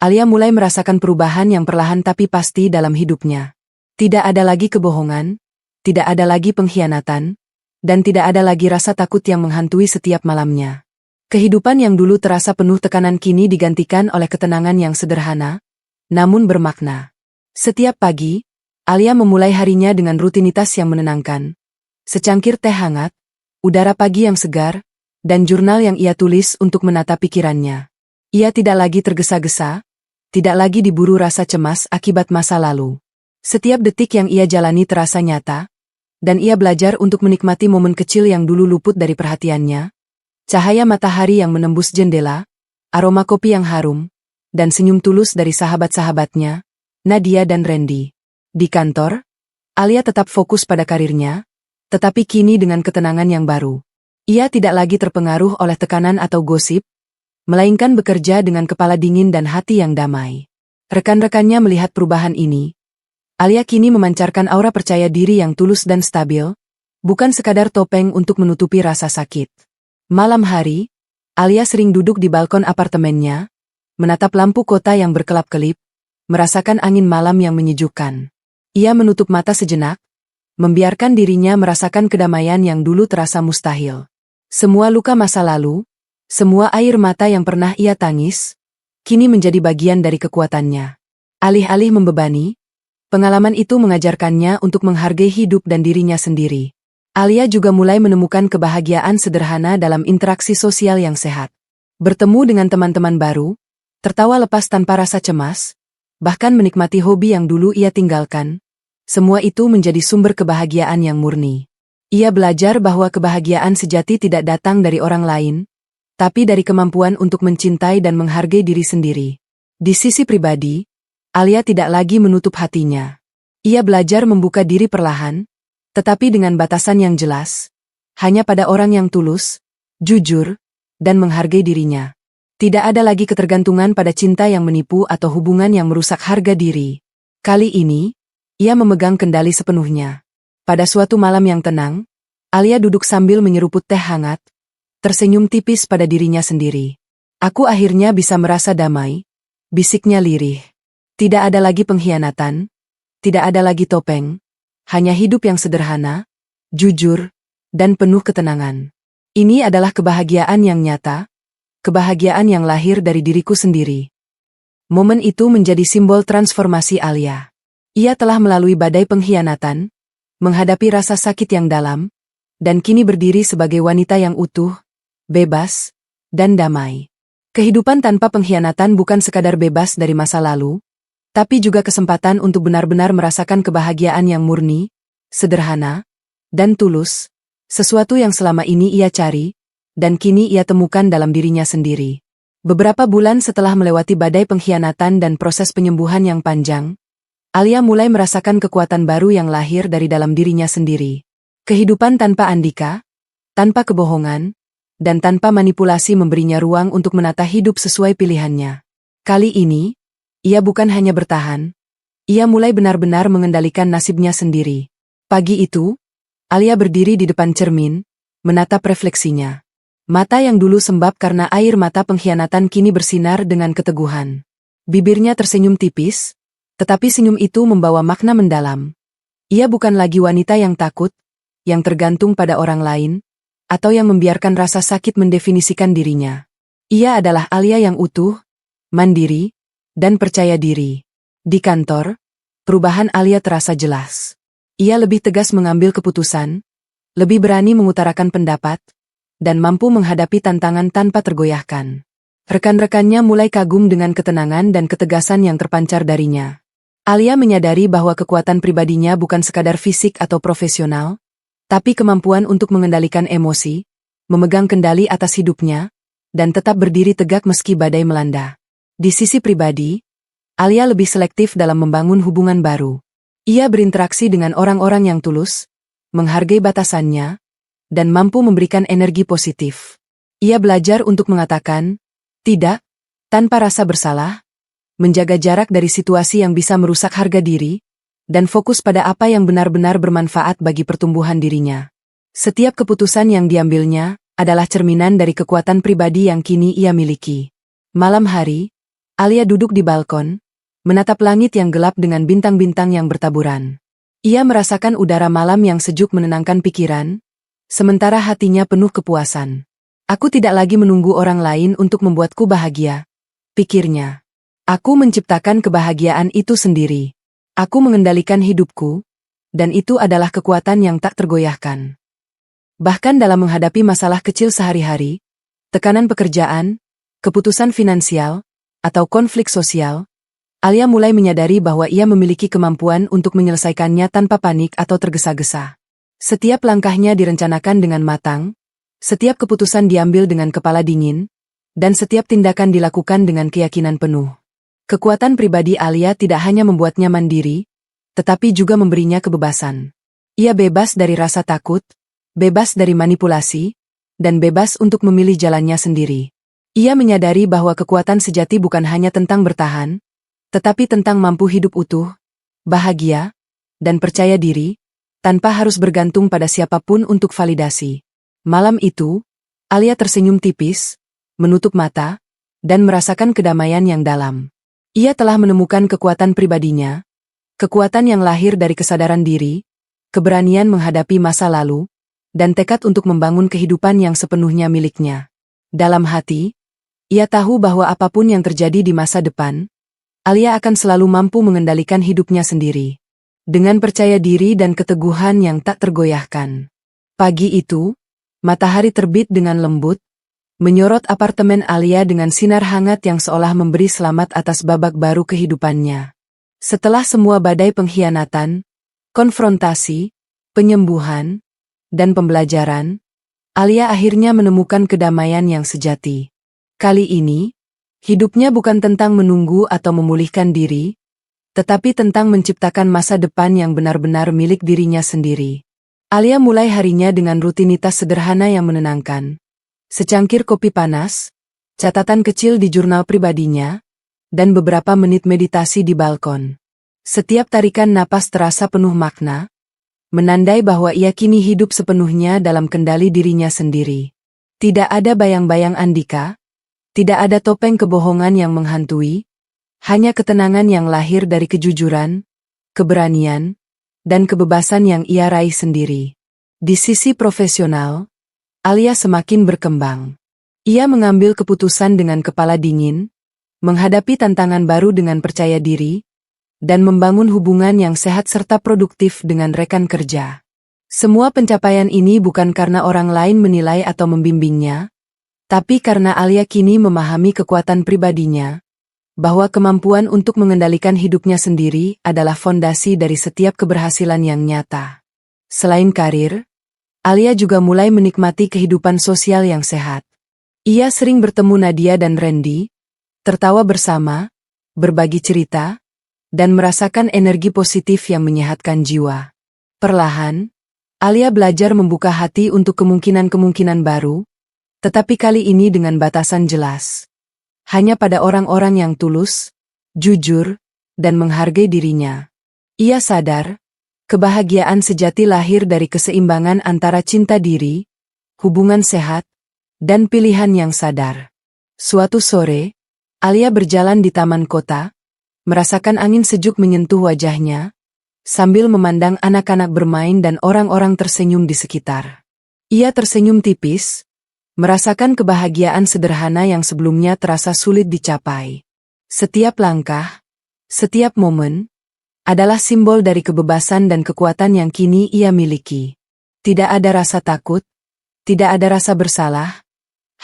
S1: Alia mulai merasakan perubahan yang perlahan tapi pasti dalam hidupnya. Tidak ada lagi kebohongan, tidak ada lagi pengkhianatan, dan tidak ada lagi rasa takut yang menghantui setiap malamnya. Kehidupan yang dulu terasa penuh tekanan kini digantikan oleh ketenangan yang sederhana, namun bermakna. Setiap pagi, Alia memulai harinya dengan rutinitas yang menenangkan. Secangkir teh hangat, udara pagi yang segar, dan jurnal yang ia tulis untuk menata pikirannya. Ia tidak lagi tergesa-gesa, tidak lagi diburu rasa cemas akibat masa lalu. Setiap detik yang ia jalani terasa nyata, dan ia belajar untuk menikmati momen kecil yang dulu luput dari perhatiannya. Cahaya matahari yang menembus jendela, aroma kopi yang harum, dan senyum tulus dari sahabat-sahabatnya, Nadia dan Randy. Di kantor, Alia tetap fokus pada karirnya, tetapi kini dengan ketenangan yang baru. Ia tidak lagi terpengaruh oleh tekanan atau gosip, melainkan bekerja dengan kepala dingin dan hati yang damai. Rekan-rekannya melihat perubahan ini. Alia kini memancarkan aura percaya diri yang tulus dan stabil, bukan sekadar topeng untuk menutupi rasa sakit. Malam hari, Alia sering duduk di balkon apartemennya, menatap lampu kota yang berkelap-kelip, merasakan angin malam yang menyejukkan. Ia menutup mata sejenak, membiarkan dirinya merasakan kedamaian yang dulu terasa mustahil. Semua luka masa lalu, semua air mata yang pernah ia tangis, kini menjadi bagian dari kekuatannya. Alih-alih membebani, pengalaman itu mengajarkannya untuk menghargai hidup dan dirinya sendiri. Alia juga mulai menemukan kebahagiaan sederhana dalam interaksi sosial yang sehat. Bertemu dengan teman-teman baru, tertawa lepas tanpa rasa cemas, bahkan menikmati hobi yang dulu ia tinggalkan. Semua itu menjadi sumber kebahagiaan yang murni. Ia belajar bahwa kebahagiaan sejati tidak datang dari orang lain, tapi dari kemampuan untuk mencintai dan menghargai diri sendiri. Di sisi pribadi, Alia tidak lagi menutup hatinya. Ia belajar membuka diri perlahan, tetapi dengan batasan yang jelas, hanya pada orang yang tulus, jujur, dan menghargai dirinya. Tidak ada lagi ketergantungan pada cinta yang menipu atau hubungan yang merusak harga diri. Kali ini, ia memegang kendali sepenuhnya. Pada suatu malam yang tenang, Alia duduk sambil menyeruput teh hangat, tersenyum tipis pada dirinya sendiri. Aku akhirnya bisa merasa damai, bisiknya lirih. Tidak ada lagi pengkhianatan, tidak ada lagi topeng, hanya hidup yang sederhana, jujur, dan penuh ketenangan. Ini adalah kebahagiaan yang nyata, kebahagiaan yang lahir dari diriku sendiri. Momen itu menjadi simbol transformasi Alia. Ia telah melalui badai pengkhianatan, menghadapi rasa sakit yang dalam, dan kini berdiri sebagai wanita yang utuh, bebas, dan damai. Kehidupan tanpa pengkhianatan bukan sekadar bebas dari masa lalu, tapi juga kesempatan untuk benar-benar merasakan kebahagiaan yang murni, sederhana, dan tulus, sesuatu yang selama ini ia cari, dan kini ia temukan dalam dirinya sendiri. Beberapa bulan setelah melewati badai pengkhianatan dan proses penyembuhan yang panjang, Alia mulai merasakan kekuatan baru yang lahir dari dalam dirinya sendiri. Kehidupan tanpa Andika, tanpa kebohongan, dan tanpa manipulasi memberinya ruang untuk menata hidup sesuai pilihannya. Kali ini, ia bukan hanya bertahan, ia mulai benar-benar mengendalikan nasibnya sendiri. Pagi itu, Alia berdiri di depan cermin, menatap refleksinya. Mata yang dulu sembab karena air mata pengkhianatan kini bersinar dengan keteguhan. Bibirnya tersenyum tipis, tetapi senyum itu membawa makna mendalam. Ia bukan lagi wanita yang takut, yang tergantung pada orang lain, atau yang membiarkan rasa sakit mendefinisikan dirinya. Ia adalah Alia yang utuh, mandiri, dan percaya diri. Di kantor, perubahan Alia terasa jelas. Ia lebih tegas mengambil keputusan, lebih berani mengutarakan pendapat, dan mampu menghadapi tantangan tanpa tergoyahkan. Rekan-rekannya mulai kagum dengan ketenangan dan ketegasan yang terpancar darinya. Alia menyadari bahwa kekuatan pribadinya bukan sekadar fisik atau profesional, tapi kemampuan untuk mengendalikan emosi, memegang kendali atas hidupnya, dan tetap berdiri tegak meski badai melanda. Di sisi pribadi, Alia lebih selektif dalam membangun hubungan baru. Ia berinteraksi dengan orang-orang yang tulus, menghargai batasannya, dan mampu memberikan energi positif. Ia belajar untuk mengatakan tidak tanpa rasa bersalah, menjaga jarak dari situasi yang bisa merusak harga diri, dan fokus pada apa yang benar-benar bermanfaat bagi pertumbuhan dirinya. Setiap keputusan yang diambilnya adalah cerminan dari kekuatan pribadi yang kini ia miliki. Malam hari, Alia duduk di balkon, menatap langit yang gelap dengan bintang-bintang yang bertaburan. Ia merasakan udara malam yang sejuk menenangkan pikiran, sementara hatinya penuh kepuasan. Aku tidak lagi menunggu orang lain untuk membuatku bahagia, pikirnya. Aku menciptakan kebahagiaan itu sendiri. Aku mengendalikan hidupku, dan itu adalah kekuatan yang tak tergoyahkan. Bahkan dalam menghadapi masalah kecil sehari-hari, tekanan pekerjaan, keputusan finansial, atau konflik sosial, Alia mulai menyadari bahwa ia memiliki kemampuan untuk menyelesaikannya tanpa panik atau tergesa-gesa. Setiap langkahnya direncanakan dengan matang, setiap keputusan diambil dengan kepala dingin, dan setiap tindakan dilakukan dengan keyakinan penuh. Kekuatan pribadi Alia tidak hanya membuatnya mandiri, tetapi juga memberinya kebebasan. Ia bebas dari rasa takut, bebas dari manipulasi, dan bebas untuk memilih jalannya sendiri. Ia menyadari bahwa kekuatan sejati bukan hanya tentang bertahan, tetapi tentang mampu hidup utuh, bahagia, dan percaya diri, tanpa harus bergantung pada siapapun untuk validasi. Malam itu, Alia tersenyum tipis, menutup mata, dan merasakan kedamaian yang dalam. Ia telah menemukan kekuatan pribadinya, kekuatan yang lahir dari kesadaran diri, keberanian menghadapi masa lalu, dan tekad untuk membangun kehidupan yang sepenuhnya miliknya. Dalam hati, ia tahu bahwa apapun yang terjadi di masa depan, Alia akan selalu mampu mengendalikan hidupnya sendiri. Dengan percaya diri dan keteguhan yang tak tergoyahkan. Pagi itu, matahari terbit dengan lembut, menyorot apartemen Alia dengan sinar hangat yang seolah memberi selamat atas babak baru kehidupannya. Setelah semua badai pengkhianatan, konfrontasi, penyembuhan, dan pembelajaran, Alia akhirnya menemukan kedamaian yang sejati. Kali ini, hidupnya bukan tentang menunggu atau memulihkan diri, tetapi tentang menciptakan masa depan yang benar-benar milik dirinya sendiri. Alia mulai harinya dengan rutinitas sederhana yang menenangkan. Secangkir kopi panas, catatan kecil di jurnal pribadinya, dan beberapa menit meditasi di balkon. Setiap tarikan napas terasa penuh makna, menandai bahwa ia kini hidup sepenuhnya dalam kendali dirinya sendiri. Tidak ada bayang-bayang Andika, tidak ada topeng kebohongan yang menghantui, hanya ketenangan yang lahir dari kejujuran, keberanian, dan kebebasan yang ia raih sendiri. Di sisi profesional, Alia semakin berkembang. Ia mengambil keputusan dengan kepala dingin, menghadapi tantangan baru dengan percaya diri, dan membangun hubungan yang sehat serta produktif dengan rekan kerja. Semua pencapaian ini bukan karena orang lain menilai atau membimbingnya, tapi karena Alia kini memahami kekuatan pribadinya, bahwa kemampuan untuk mengendalikan hidupnya sendiri adalah fondasi dari setiap keberhasilan yang nyata. Selain karir, Alia juga mulai menikmati kehidupan sosial yang sehat. Ia sering bertemu Nadia dan Randy, tertawa bersama, berbagi cerita, dan merasakan energi positif yang menyehatkan jiwa. Perlahan, Alia belajar membuka hati untuk kemungkinan-kemungkinan baru, tetapi kali ini dengan batasan jelas. Hanya pada orang-orang yang tulus, jujur, dan menghargai dirinya. Ia sadar, kebahagiaan sejati lahir dari keseimbangan antara cinta diri, hubungan sehat, dan pilihan yang sadar. Suatu sore, Alia berjalan di taman kota, merasakan angin sejuk menyentuh wajahnya, sambil memandang anak-anak bermain dan orang-orang tersenyum di sekitar. Ia tersenyum tipis, merasakan kebahagiaan sederhana yang sebelumnya terasa sulit dicapai. Setiap langkah, setiap momen, adalah simbol dari kebebasan dan kekuatan yang kini ia miliki. Tidak ada rasa takut, tidak ada rasa bersalah,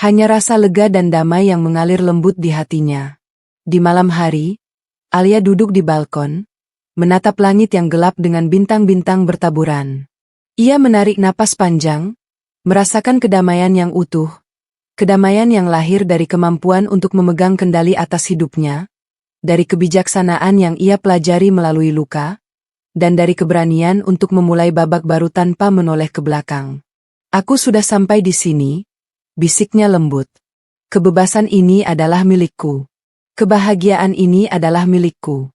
S1: hanya rasa lega dan damai yang mengalir lembut di hatinya. Di malam hari, Alia duduk di balkon, menatap langit yang gelap dengan bintang-bintang bertaburan. Ia menarik napas panjang, merasakan kedamaian yang utuh, kedamaian yang lahir dari kemampuan untuk memegang kendali atas hidupnya, dari kebijaksanaan yang ia pelajari melalui luka, dan dari keberanian untuk memulai babak baru tanpa menoleh ke belakang. Aku sudah sampai di sini, bisiknya lembut. Kebebasan ini adalah milikku. Kebahagiaan ini adalah milikku.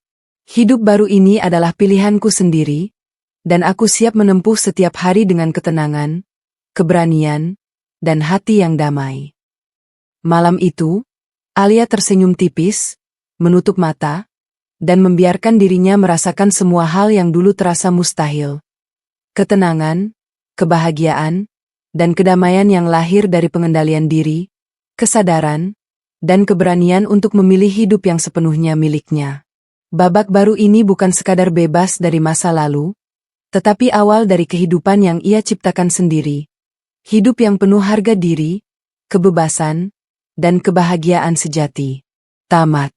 S1: Hidup baru ini adalah pilihanku sendiri, dan aku siap menempuh setiap hari dengan ketenangan, keberanian, dan hati yang damai. Malam itu, Alia tersenyum tipis, menutup mata, dan membiarkan dirinya merasakan semua hal yang dulu terasa mustahil. Ketenangan, kebahagiaan, dan kedamaian yang lahir dari pengendalian diri, kesadaran, dan keberanian untuk memilih hidup yang sepenuhnya miliknya. Babak baru ini bukan sekadar bebas dari masa lalu, tetapi awal dari kehidupan yang ia ciptakan sendiri. Hidup yang penuh harga diri, kebebasan, dan kebahagiaan sejati. Tamat.